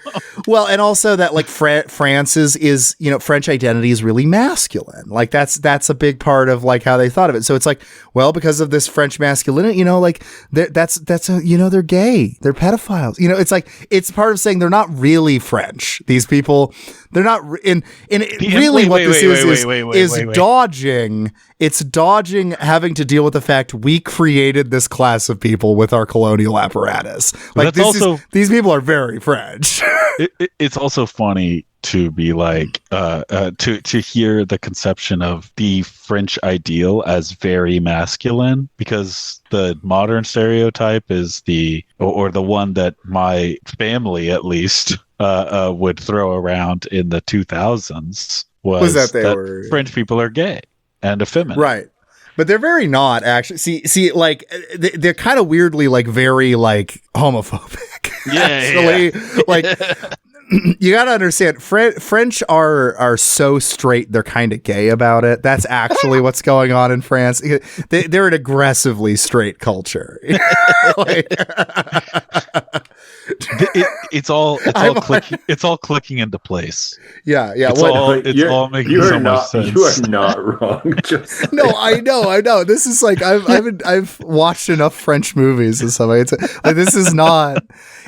Well, and also that like France is French identity is really masculine. Like that's a big part of like how they thought of it. So it's like, well, because of this French masculinity, like that's they're gay, they're pedophiles. It's like, it's part of saying they're not really French. These people, they're not dodging. It's dodging having to deal with the fact we created this class of people with our colonial apparatus. Like these people are very French. It's also funny to be like to hear the conception of the French ideal as very masculine, because the modern stereotype is the one that my family at least would throw around in the 2000s was that French people are gay and effeminate. Right. But they're very not, actually. See, like, they're kind of weirdly, like, very, like, homophobic. Yeah, actually. Yeah. Like, you gotta understand, French are so straight, they're kind of gay about it. That's actually what's going on in France. They're an aggressively straight culture. It's all clicking into place. Yeah. It's all making so much sense. You are not wrong. No, I know. This is like I've watched enough French movies and stuff. Like this is not.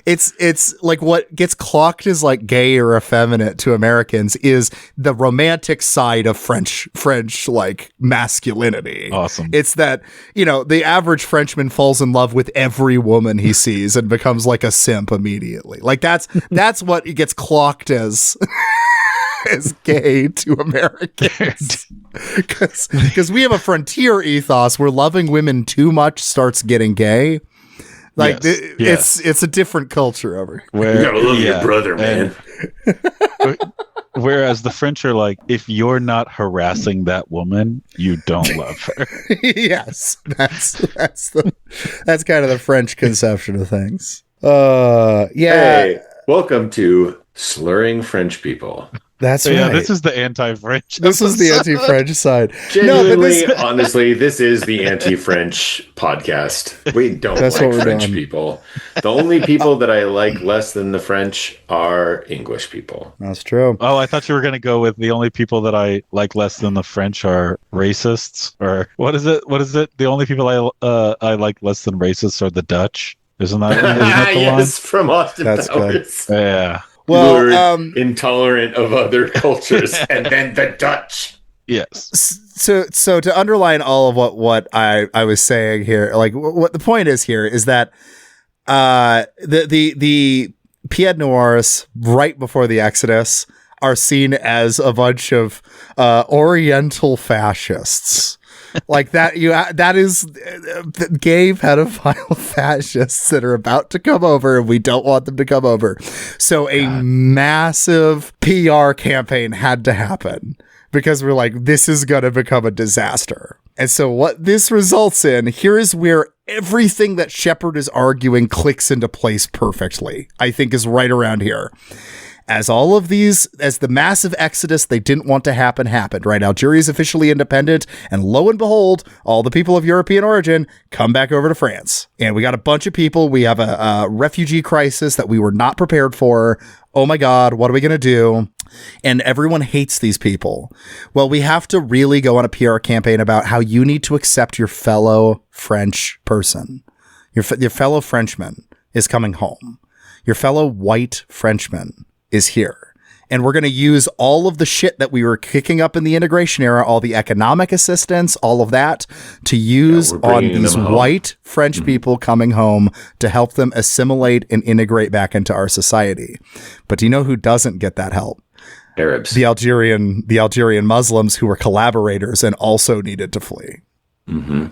It's like what gets clocked as like gay or effeminate to Americans is the romantic side of French like masculinity. Awesome. It's that, the average Frenchman falls in love with every woman he sees and becomes like a simp immediately. Like that's what it gets clocked as gay to Americans. Because we have a frontier ethos where loving women too much starts getting gay. Like it's a different culture over here. You gotta love your brother, man. Whereas the French are like, if you're not harassing that woman, you don't love her. Yes, that's kind of the French conception of things. Yeah. Hey, welcome to Slurring French People. That's right. Yeah, this is the anti-French. This is the anti-French side. Genuinely, honestly, this is the anti-French podcast. We don't like French people. The only people that I like less than the French are English people. That's true. Oh, I thought you were going to go with the only people that I like less than the French are racists. Or what is it? The only people I like less than racists are the Dutch. Isn't that the yes, line? from Austin Powers. Good. Yeah. Well, intolerant of other cultures, and then the Dutch. Yes. So to underline all of what I was saying here, like what the point is here is that the Pied Noirs right before the Exodus are seen as a bunch of Oriental fascists. Like that is gay pedophile fascists that are about to come over, and we don't want them to come over. So a massive PR campaign had to happen because we're like, this is going to become a disaster. And so what this results in, here is where everything that Shepard is arguing clicks into place perfectly, I think, is right around here. As the massive exodus they didn't want to happen happened, right? Algeria is officially independent, and lo and behold, all the people of European origin come back over to France. And we got a bunch of people. We have a refugee crisis that we were not prepared for. Oh my God, what are we going to do? And everyone hates these people. Well, we have to really go on a PR campaign about how you need to accept your fellow French person. Your fellow Frenchman is coming home. Your fellow white Frenchman is here. And we're going to use all of the shit that we were kicking up in the integration era, all the economic assistance, all of that, to use on these white French people coming home to help them assimilate and integrate back into our society. But do you know who doesn't get that help? Arabs. The Algerian Muslims who were collaborators and also needed to flee. Mm-hmm.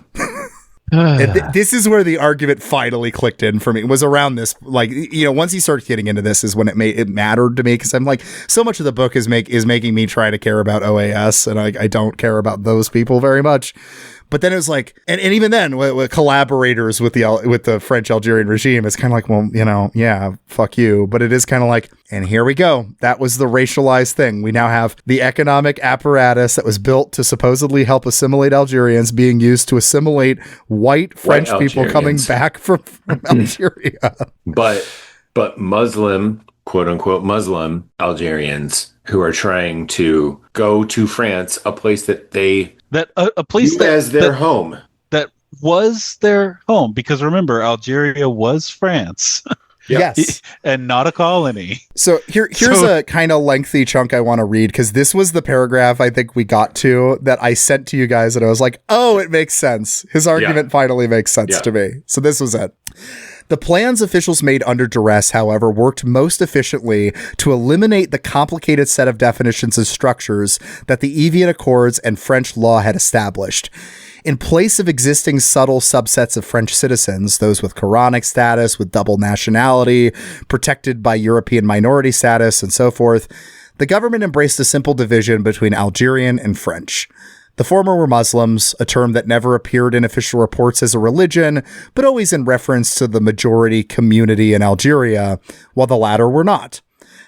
This is where the argument finally clicked in for me. It was around this, like, you know, once he started getting into this is when it mattered to me, because I'm like, so much of the book is making me try to care about OAS, and I don't care about those people very much. But then it was like, and even then, with collaborators with the French Algerian regime, it's kind of like, well, you know, yeah, fuck you. But it is kind of like, and here we go. That was the racialized thing. We now have the economic apparatus that was built to supposedly help assimilate Algerians being used to assimilate white French people coming back from Algeria. But Muslim, quote unquote, Muslim Algerians who are trying to go to France, a place that they a place that as their home. That was their home, because remember, Algeria was France. Yes. And not a colony. So here's a kind of lengthy chunk I want to read, because this was the paragraph I think we got to that I sent to you guys, and I was like, oh, it makes sense. His argument finally makes sense to me. So this was it. The plans officials made under duress, however, worked most efficiently to eliminate the complicated set of definitions and structures that the Evian Accords and French law had established. In place of existing subtle subsets of French citizens, those with Quranic status, with double nationality, protected by European minority status, and so forth, the government embraced a simple division between Algerian and French. The former were Muslims, a term that never appeared in official reports as a religion, but always in reference to the majority community in Algeria, while the latter were not.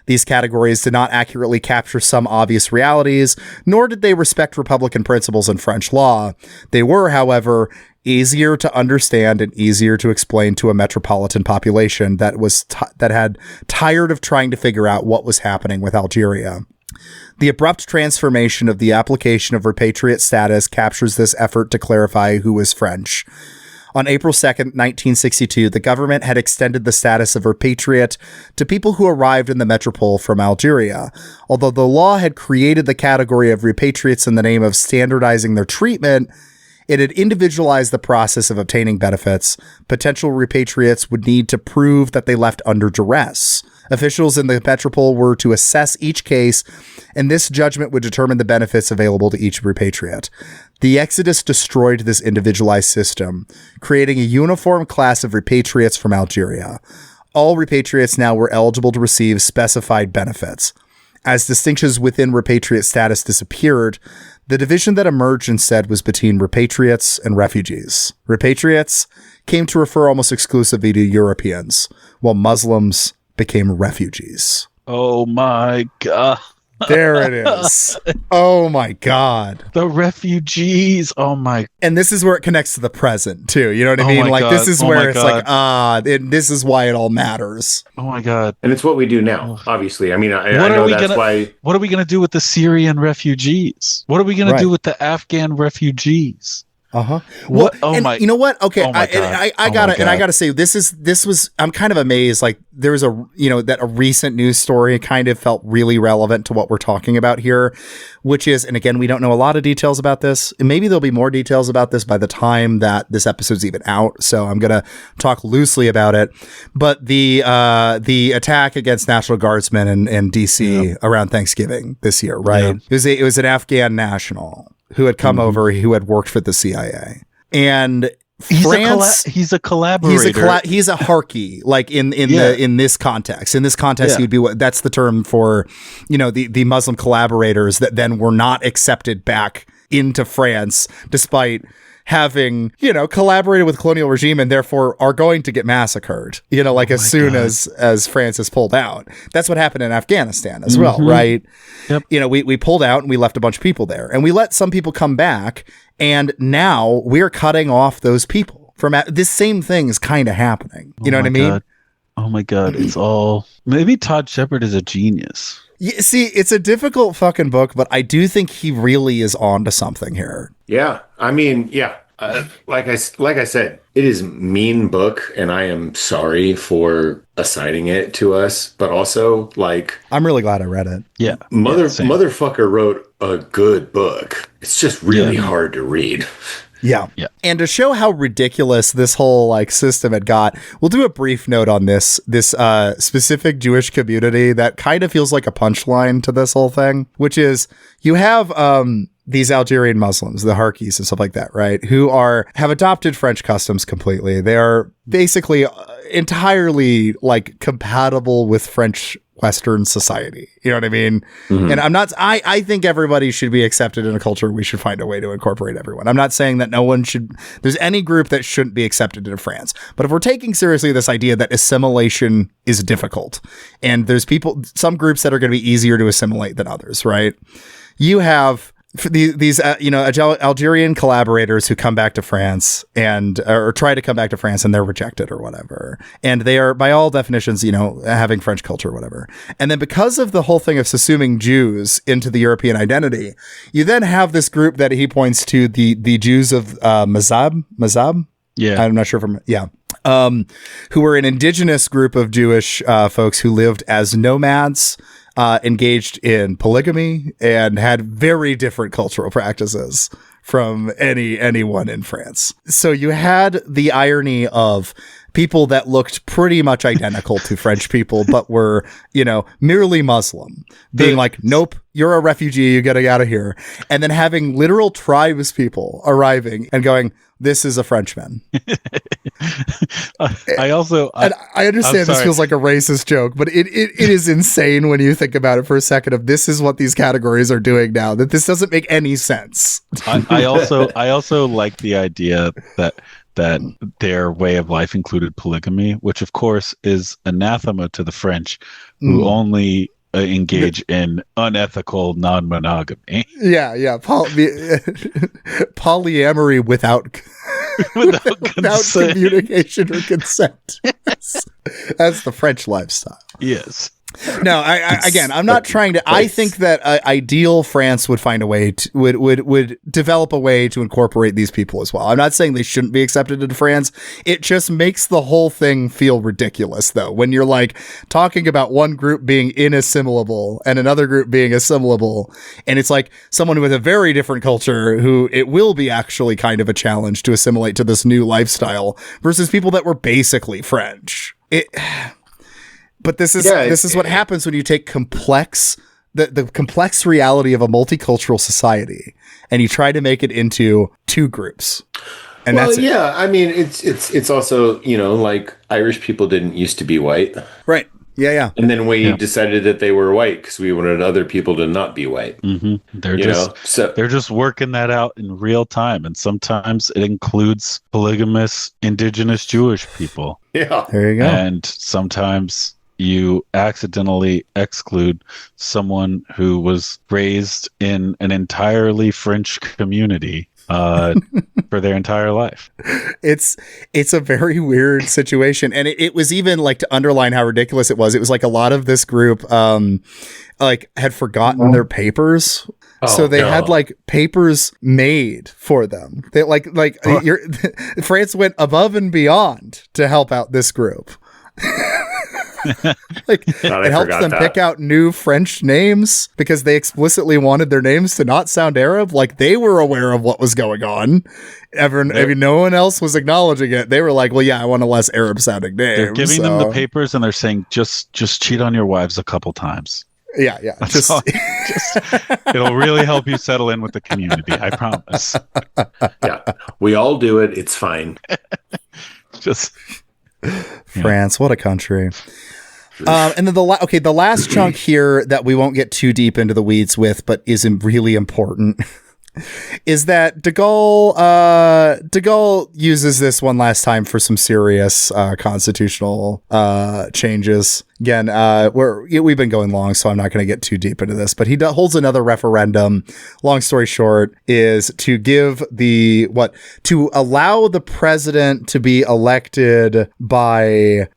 These categories did not accurately capture some obvious realities, nor did they respect Republican principles in French law. They were, however, easier to understand and easier to explain to a metropolitan population that had tired of trying to figure out what was happening with Algeria. The abrupt transformation of the application of repatriate status captures this effort to clarify who was French. On April 2nd, 1962, the government had extended the status of repatriate to people who arrived in the metropole from Algeria. Although the law had created the category of repatriates in the name of standardizing their treatment, it had individualized the process of obtaining benefits. Potential repatriates would need to prove that they left under duress. Officials in the metropole were to assess each case, and this judgment would determine the benefits available to each repatriate. The Exodus destroyed this individualized system, creating a uniform class of repatriates from Algeria. All repatriates now were eligible to receive specified benefits. As distinctions within repatriate status disappeared, the division that emerged instead was between repatriates and refugees. Repatriates came to refer almost exclusively to Europeans, while Muslims became refugees. Oh my God. There it is. Oh my God. The refugees. Oh my. And this is where it connects to the present too. You know what I mean? Like, this is where it's like, this is why it all matters. Oh my God. And it's what we do now, obviously. I mean, I know that's why. What are we going to do with the Syrian refugees? What are we going to do with the Afghan refugees? Uh-huh. Well, you know what? Okay. I gotta say, I'm kind of amazed. Like, there was a recent news story kind of felt really relevant to what we're talking about here, which is, and again, we don't know a lot of details about this. And maybe there'll be more details about this by the time that this episode's even out. So I'm going to talk loosely about it. But the attack against National Guardsmen in DC around Thanksgiving this year, right? Yeah. It was an Afghan national who had come over, who had worked for the CIA. And France, he's a collaborator. He's a Harky, like in this context. In this context, he'd be that's the term for, the Muslim collaborators that then were not accepted back into France, despite having, collaborated with the colonial regime and therefore are going to get massacred, as soon as France is pulled out. That's what happened in Afghanistan as well, right? Yep. We pulled out and we left a bunch of people there, and we let some people come back, and now we're cutting off those people from this same thing is kind of happening. You know what I mean? God. Oh my God. It's all, maybe Todd Shepard is a genius. Yeah, see, it's a difficult fucking book, but I do think he really is on to something here. Yeah. I mean, yeah. like I said, it is mean book, and I am sorry for assigning it to us. But also, like, I'm really glad I read it. Yeah, motherfucker wrote a good book. It's just really hard to read. Yeah. And to show how ridiculous this whole like system had got, we'll do a brief note on this specific Jewish community that kind of feels like a punchline to this whole thing, which is you have these Algerian Muslims, the Harkis and stuff like that, right? Who have adopted French customs completely. They are basically entirely like compatible with French Western society. You know what I mean? Mm-hmm. And I think everybody should be accepted in a culture. We should find a way to incorporate everyone. I'm not saying that there's any group that shouldn't be accepted into France. But if we're taking seriously this idea that assimilation is difficult, and there's some groups that are going to be easier to assimilate than others, right? You have these Algerian collaborators who come back to France or try to come back to France, and they're rejected or whatever. And they are, by all definitions, having French culture or whatever. And then because of the whole thing of subsuming Jews into the European identity, you then have this group that he points to, the Jews of Mazab? Yeah. I'm not sure who were an indigenous group of Jewish folks who lived as nomads, engaged in polygamy, and had very different cultural practices from anyone in France. So you had the irony of people that looked pretty much identical to French people, but were, merely Muslim, being like, nope, you're a refugee, you gotta get out of here. And then having literal tribes people arriving and going, this is a Frenchman. I understand this feels like a racist joke, but it is insane when you think about it for a second of this is what these categories are doing now, that this doesn't make any sense. I also like the idea that their way of life included polygamy, which of course is anathema to the French, who only engage in unethical non-monogamy. Yeah. Polyamory without communication or consent. Yes. That's the French lifestyle. Yes. No, I'm not trying to. I think that ideal France would find a way to would develop a way to incorporate these people as well. I'm not saying they shouldn't be accepted into France. It just makes the whole thing feel ridiculous, though, when you're like talking about one group being inassimilable and another group being assimilable, and it's like someone with a very different culture who it will be actually kind of a challenge to assimilate to this new lifestyle versus people that were basically French. But this is what happens when you take the complex reality of a multicultural society and you try to make it into two groups. And that's it. Yeah, I mean, it's also, like Irish people didn't used to be white. Right. Yeah. And then we decided that they were white because we wanted other people to not be white. Mm-hmm. They're just working that out in real time. And sometimes it includes polygamous indigenous Jewish people. Yeah. There you go. And sometimes you accidentally exclude someone who was raised in an entirely French community for their entire life. It's a very weird situation. And it was even like, to underline how ridiculous it was like a lot of this group had forgotten their papers. So they had like papers made for them. They France went above and beyond to help out this group. It helps them pick out new French names because they explicitly wanted their names to not sound Arab. Like, they were aware of what was going on. No one else was acknowledging it. They were like, well, yeah, I want a less Arab sounding name. They're giving them the papers and they're saying, just cheat on your wives a couple times. Yeah. It'll really help you settle in with the community. I promise. Yeah. We all do it. It's fine. France, what a country. And then the last chunk here that we won't get too deep into the weeds with, but is really important, is that de Gaulle uses this one last time for some serious constitutional changes. Again, we've been going long, so I'm not going to get too deep into this, but he holds another referendum. Long story short is to give to allow the president to be elected by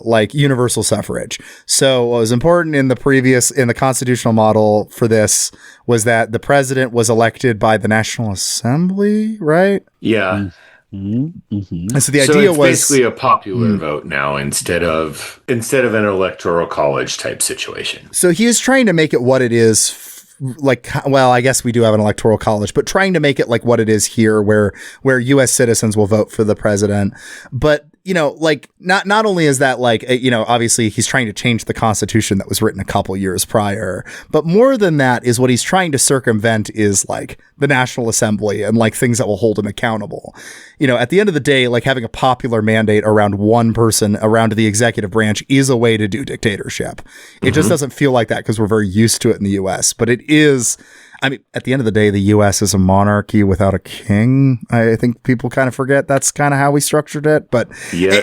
like universal suffrage. So what was important in the constitutional model for this was that the president was elected by the National Assembly, right? Yeah. Mm-hmm. And so the idea was basically a popular vote now instead of an electoral college type situation. So he is trying to make it what it is. Like, well, I guess we do have an electoral college, but trying to make it like what it is here, where U.S. citizens will vote for the president. But, you know, like not only is that like, you know, obviously he's trying to change the Constitution that was written a couple years prior, but more than that is what he's trying to circumvent is like the National Assembly and like things that will hold him accountable. You know, at the end of the day, like having a popular mandate around one person around the executive branch is a way to do dictatorship. It just doesn't feel like that because we're very used to it in the U.S., but it is. I mean, at the end of the day, the U.S. is a monarchy without a king. I think people kind of forget that's kind of how we structured it. But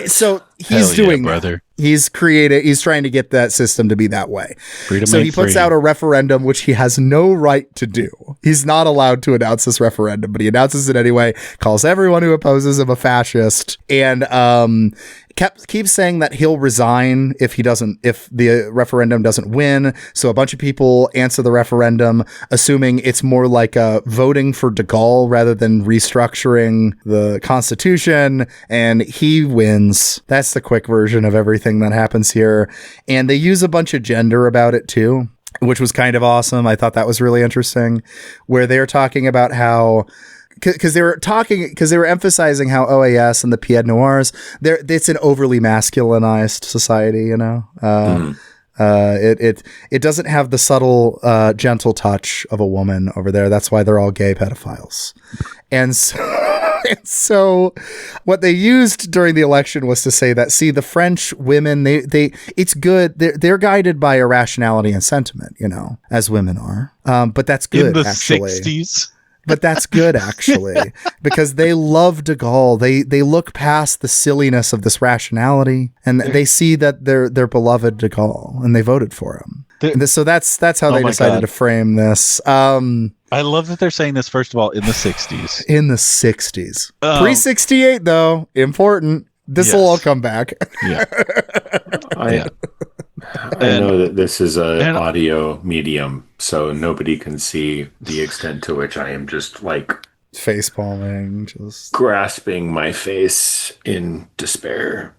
so he's doing brother. He's trying to get that system to be that way. So he puts out a referendum, which he has no right to do. He's not allowed to announce this referendum, but he announces it anyway, calls everyone who opposes him a fascist, and keeps saying that he'll resign if the referendum doesn't win. So a bunch of people answer the referendum, assuming it's more like voting for de Gaulle rather than restructuring the Constitution, and he wins. That's the quick version of everything that happens here. And they use a bunch of gender about it too, which was kind of awesome. I thought that was really interesting, where they're talking about how, because they were emphasizing how OAS and the Pied Noirs, it's an overly masculinized society, you know. It doesn't have the subtle, gentle touch of a woman over there. That's why they're all gay pedophiles. And so what they used during the election was to say that, see, the French women, it's good. They're guided by irrationality and sentiment, you know, as women are. But that's good, in the actually. 60s. But that's good, actually, because they love de Gaulle. They look past the silliness of this rationality, and they see that they're beloved de Gaulle, and they voted for him. So that's how they decided to frame this. I love that they're saying this, first of all, in the 60s. In the 60s. Pre-68, though, important. This will all come back. Yeah. I know that this is an audio medium, so nobody can see the extent to which I am just like face palming, just grasping my face in despair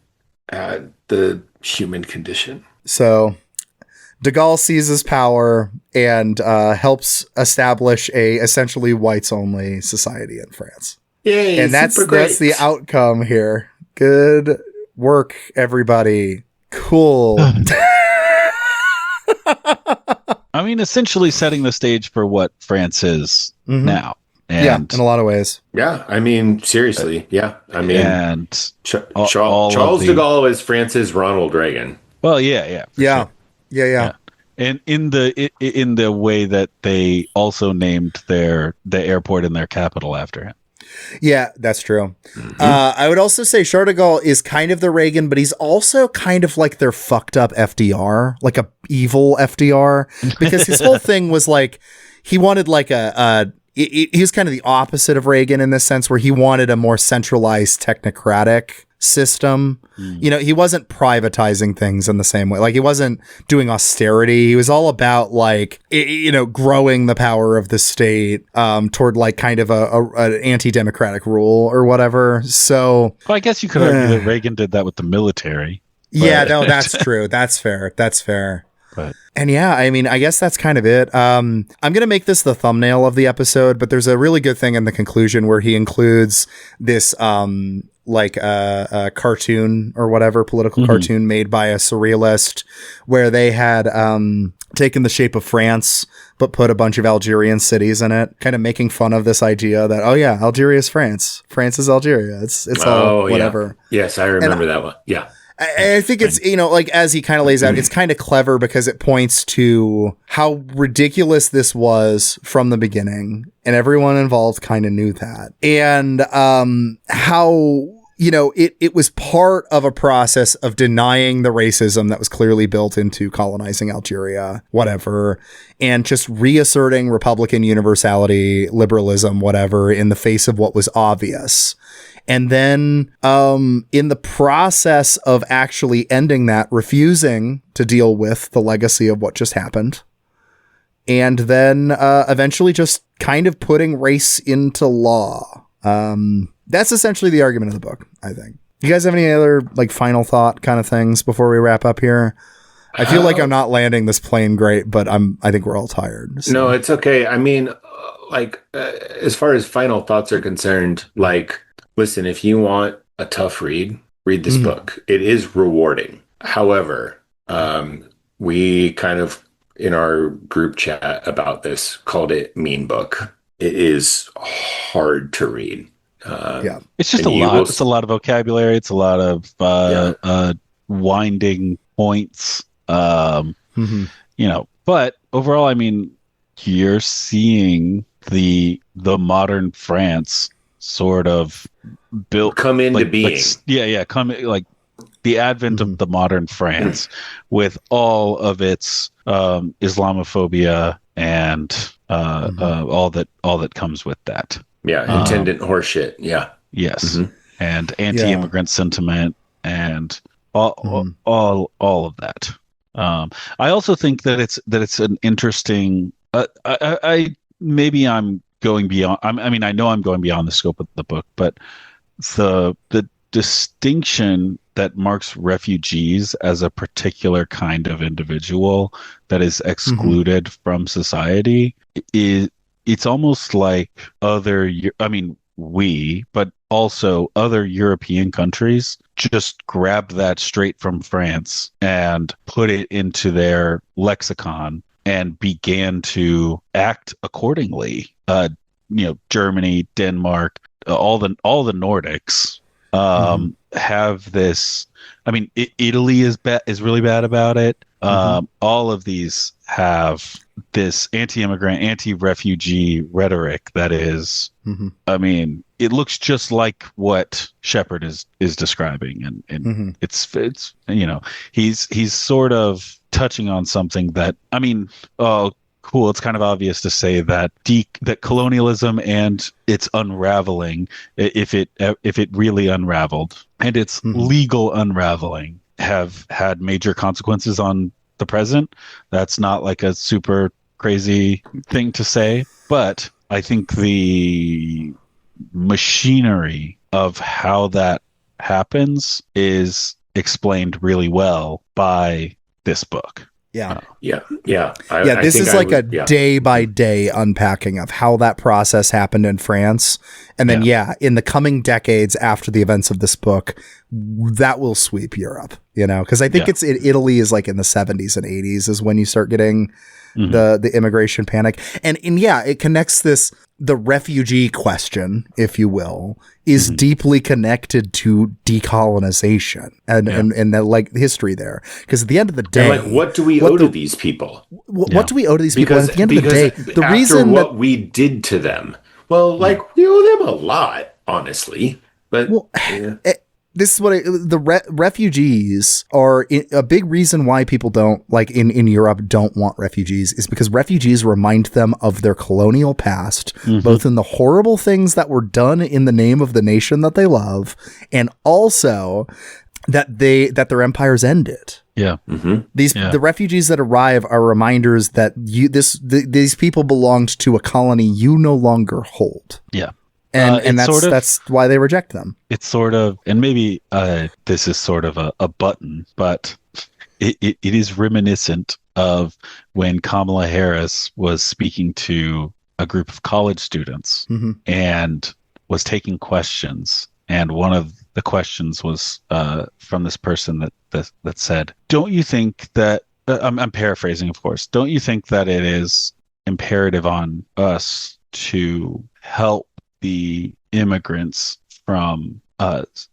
at the human condition. So de Gaulle seizes power and helps establish a essentially whites only society in France. Yay! And that's the outcome here. Good work, everybody. Cool. I mean, essentially setting the stage for what France is now. And in a lot of ways. Yeah, I mean, seriously. Yeah, I mean, and Charles de Gaulle is France's Ronald Reagan. Well, yeah. Yeah. And in the way that they also named the airport in their capital after him. Yeah, that's true. I would also say Charles de Gaulle is kind of the Reagan, but he's also kind of like their fucked up FDR, like a evil FDR, because his whole thing was like, he wanted like he was kind of the opposite of Reagan in this sense, where he wanted a more centralized technocratic system. You know, he wasn't privatizing things in the same way. Like, he wasn't doing austerity. He was all about like, you know, growing the power of the state toward like kind of an anti-democratic rule or whatever. So, well, I guess you could argue that Reagan did that with the military. Yeah, no, that's true. That's fair. But. And yeah, I mean, I guess that's kind of it. I'm going to make this the thumbnail of the episode, but there's a really good thing in the conclusion where he includes this like a cartoon or whatever, political cartoon made by a surrealist, where they had taken the shape of France but put a bunch of Algerian cities in it, kind of making fun of this idea that, oh yeah, Algeria is France. France is Algeria. It's all whatever. Yeah. Yes, I remember that one. Yeah. I think it's, you know, like as he kind of lays out, it's kind of clever because it points to how ridiculous this was from the beginning, and everyone involved kind of knew that, and how it was part of a process of denying the racism that was clearly built into colonizing Algeria, whatever, and just reasserting Republican universality, liberalism, whatever, in the face of what was obvious. And then in the process of actually ending that, refusing to deal with the legacy of what just happened. And then eventually just kind of putting race into law. That's essentially the argument of the book, I think. You guys have any other final thought kind of things before we wrap up here? I feel like I'm not landing this plane great, but I think we're all tired. So. No, it's okay. I mean, as far as final thoughts are concerned, listen, if you want a tough read this book. It is rewarding. However, we kind of, in our group chat about this, called it mean book. It is hard to read. It's just a lot. It's a lot of vocabulary. It's a lot of winding points. But overall, I mean, you're seeing the modern France sort of come into being. The advent of the modern France with all of its Islamophobia and all that comes with that. Yeah, intendant horseshit. Yeah. Yes. And anti-immigrant sentiment and all of that. I also think that it's an interesting. I'm going beyond. I know I'm going beyond the scope of the book, but the distinction that marks refugees as a particular kind of individual that is excluded from society it's almost like but also other European countries just grabbed that straight from France and put it into their lexicon and began to act accordingly. Germany, Denmark, all the Nordics have this. I mean, Italy is really bad about it. All of these have this anti-immigrant, anti-refugee rhetoric that is. I mean, it looks just like what Shepard is describing, and it's he's sort of touching on something that cool. It's kind of obvious to say that that colonialism and its unraveling, if it really unraveled, and its legal unraveling, have had major consequences on the present. That's not like a super crazy thing to say, but I think the machinery of how that happens is explained really well by this book. This is a day by day unpacking of how that process happened in France. And then, in the coming decades after the events of this book, that will sweep Europe, because I think Italy is in the 70s and 80s is when you start getting the immigration panic. And it connects the refugee question, if you will, is deeply connected to decolonization and the history there. Because at the end of the day, what do we owe to these people? What do we owe to these people? And at the end of the day, the reason what we did to them, we owe them a lot, honestly. But this is what refugees are a big reason why people don't in Europe don't want refugees is because refugees remind them of their colonial past, both in the horrible things that were done in the name of the nation that they love, and also that their empires ended. The refugees that arrive are reminders that these people belonged to a colony you no longer hold. And that's why they reject them. It's sort of, and maybe this is sort of a button, but it is reminiscent of when Kamala Harris was speaking to a group of college students and was taking questions. And one of the questions was from this person that said, "Don't you think that?" I'm paraphrasing, of course. "Don't you think that it is imperative on us to help the immigrants from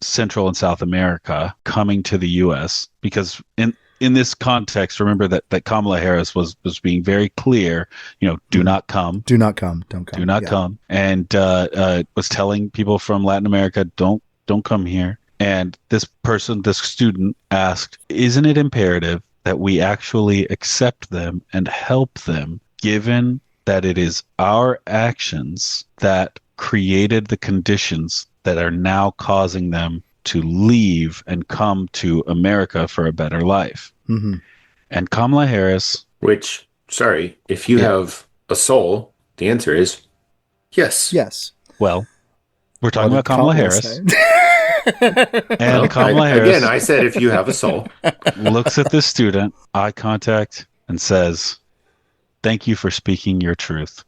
Central and South America coming to the U.S. because in this context, remember that Kamala Harris was being very clear, do not come, don't come, and was telling people from Latin America, don't Don't come here. And this student asked, isn't it imperative that we actually accept them and help them, given that it is our actions that created the conditions that are now causing them to leave and come to America for a better life? Mm-hmm. And Kamala Harris... Which, sorry, if you have a soul, the answer is yes. Yes. Well, we're talking about Kamala Harris. And Kamala Harris... Again, I said if you have a soul. Looks at this student, eye contact, and says, thank you for speaking your truth.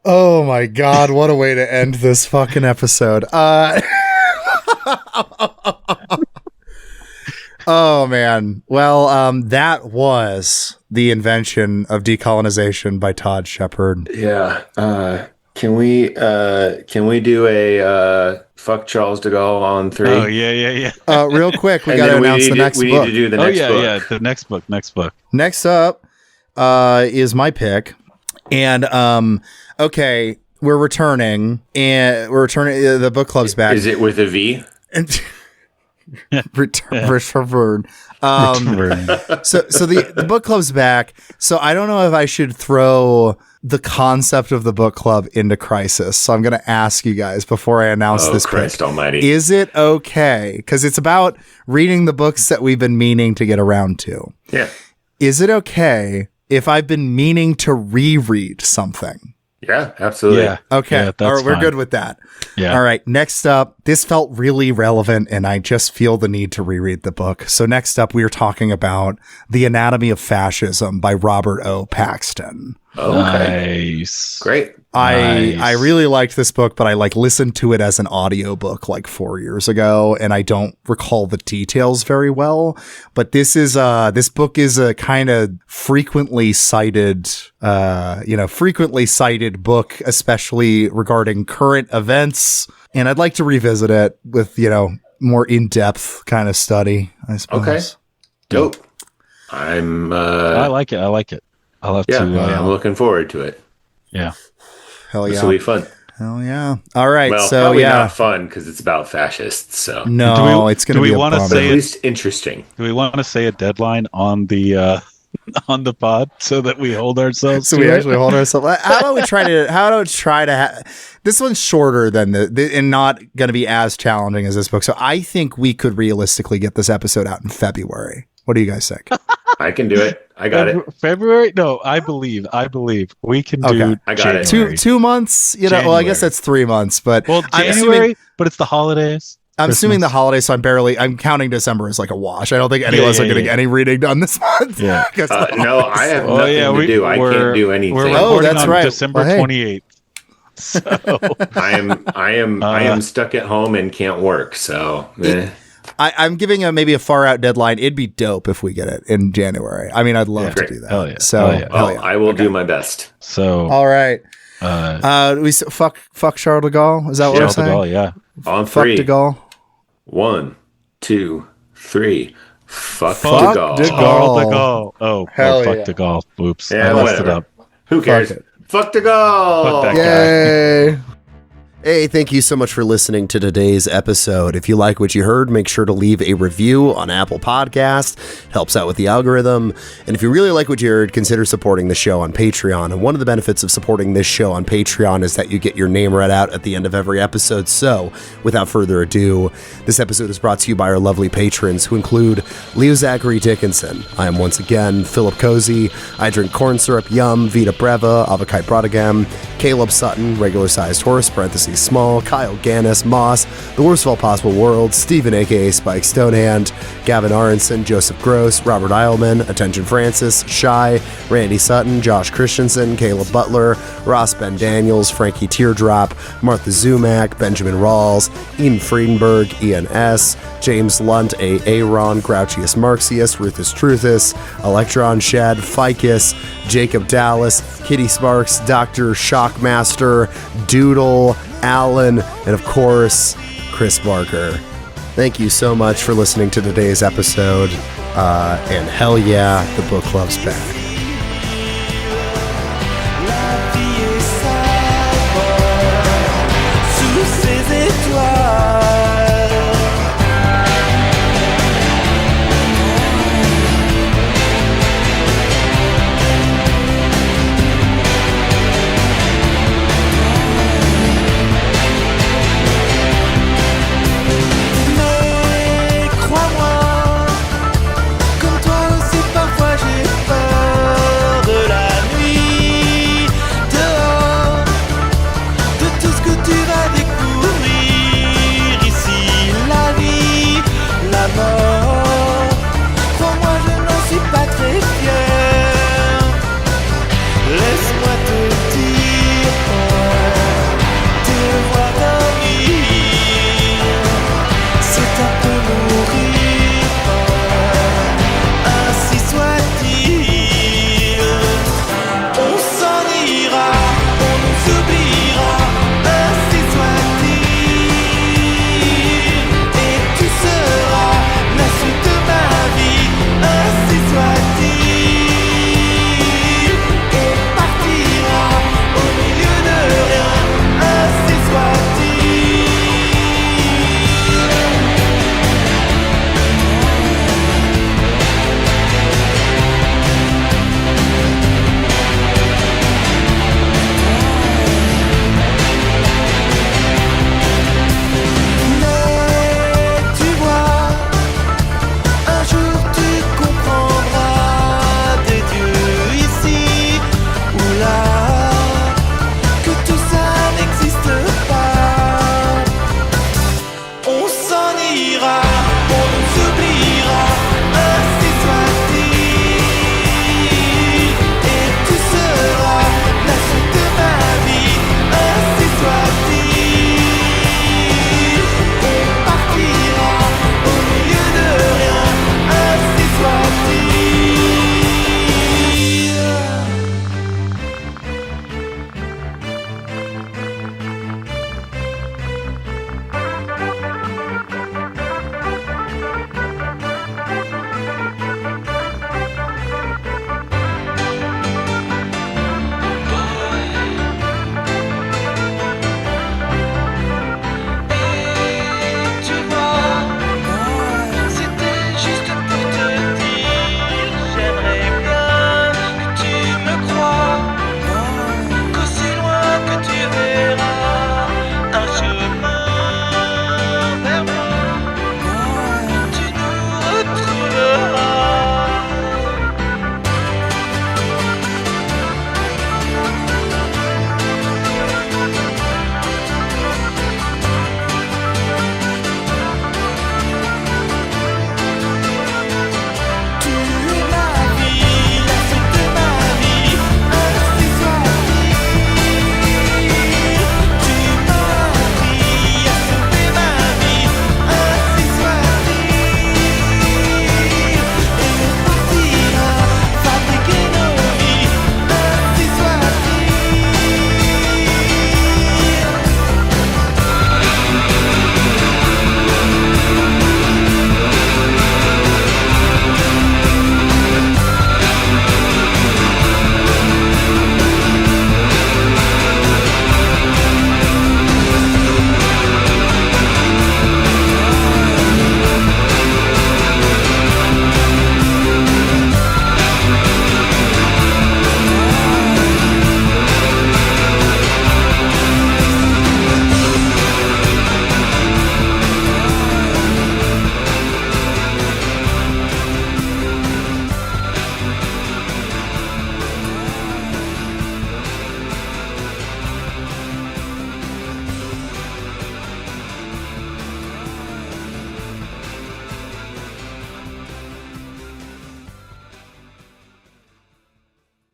Oh my God, what a way to end this fucking episode. Oh man. Well, that was The Invention of Decolonization by Todd Shepard. Yeah. Can we do a fuck Charles de Gaulle on 3? Oh yeah. Real quick, we got to announce the next book. We need to do the next book. The next book. Next up is my pick. And okay, we're returning, the book club's back. Is it with a V? Return. So the book club's back. So I don't know if I should throw the concept of the book club into crisis. So I'm going to ask you guys before I announce this Christ pick. Almighty. Is it okay? Because it's about reading the books that we've been meaning to get around to. Yeah. Is it okay if I've been meaning to reread something? Yeah, absolutely. Yeah. Okay. Yeah, All right, we're fine. good with that. Yeah. All right. Next up, this felt really relevant, and I just feel the need to reread the book. So next up, we are talking about The Anatomy of Fascism by Robert O. Paxton. Okay. Nice. Great. I really liked this book, but I listened to it as an audiobook 4 years ago, and I don't recall the details very well. But this book is a kind of frequently cited book, especially regarding current events. And I'd like to revisit it with, more in-depth kind of study, I suppose. Okay. Dope. I like it. I'll have to. I'm looking forward to it. Yeah. Hell yeah. This will be fun. Hell yeah. All right. Well, so probably yeah. not fun because it's about fascists. So no, it's going to be a bummer. At least interesting. Do we want to say a deadline on the on the pod so that we hold ourselves? So we actually hold ourselves. How about we try to? This one's shorter than and not going to be as challenging as this book. So I think we could realistically get this episode out in February. What do you guys think? I can do it. I got it. February? No, I believe we can do. I got January. it. 2 months. Well, I guess that's 3 months. But January. But it's the holidays. I'm assuming the holidays, so I'm counting December as a wash. I don't think anyone's going to get any reading done this month. Yeah. No, I have nothing to do. I can't do anything. We're recording on December 28th. So I am stuck at home and can't work. So I'm giving maybe a far out deadline. It'd be dope if we get it in January. I mean, I'd love to do that. Hell yeah. So hell yeah. I will do my best. So all right. We fuck Charles de Gaulle. Is that what we're saying? Charles de Gaulle, yeah. On 3. Fuck de Gaulle. 1, 2, 3. Fuck de Fuck Gaulle. de Gaulle. Charles de Gaulle. Oh, hell fuck yeah. de Gaulle. Oops. Yeah, I messed it up. Who cares? Fuck de Gaulle. Fuck that Yay. Hey, thank you so much for listening to today's episode. If you like what you heard, make sure to leave a review on Apple Podcasts. It helps out with the algorithm. And if you really like what you heard, consider supporting the show on Patreon. And one of the benefits of supporting this show on Patreon is that you get your name read out at the end of every episode. So, without further ado, this episode is brought to you by our lovely patrons, who include Leo Zachary Dickinson. I am once again Philip Cozy. I drink corn syrup, yum, Vita Breva, Avokai Brodagam, Caleb Sutton, regular sized horse, parentheses small, Kyle Gannis, Moss, The Worst of All Possible Worlds, Stephen aka Spike Stonehand, Gavin Aronson, Joseph Gross, Robert Eilman, Attention Francis, Shy, Randy Sutton, Josh Christensen, Caleb Butler, Ross Ben Daniels, Frankie Teardrop, Martha Zumak, Benjamin Rawls, Ian Friedenberg, Ian S., James Lunt, A. Aaron, Grouchius Marxius, Ruthus Truthus, Electron Shed, Ficus, Jacob Dallas, Kitty Sparks, Dr. Shockmaster, Doodle, Alan, and of course, Chris Barker. Thank you so much for listening to today's episode, and hell yeah, the book club's back.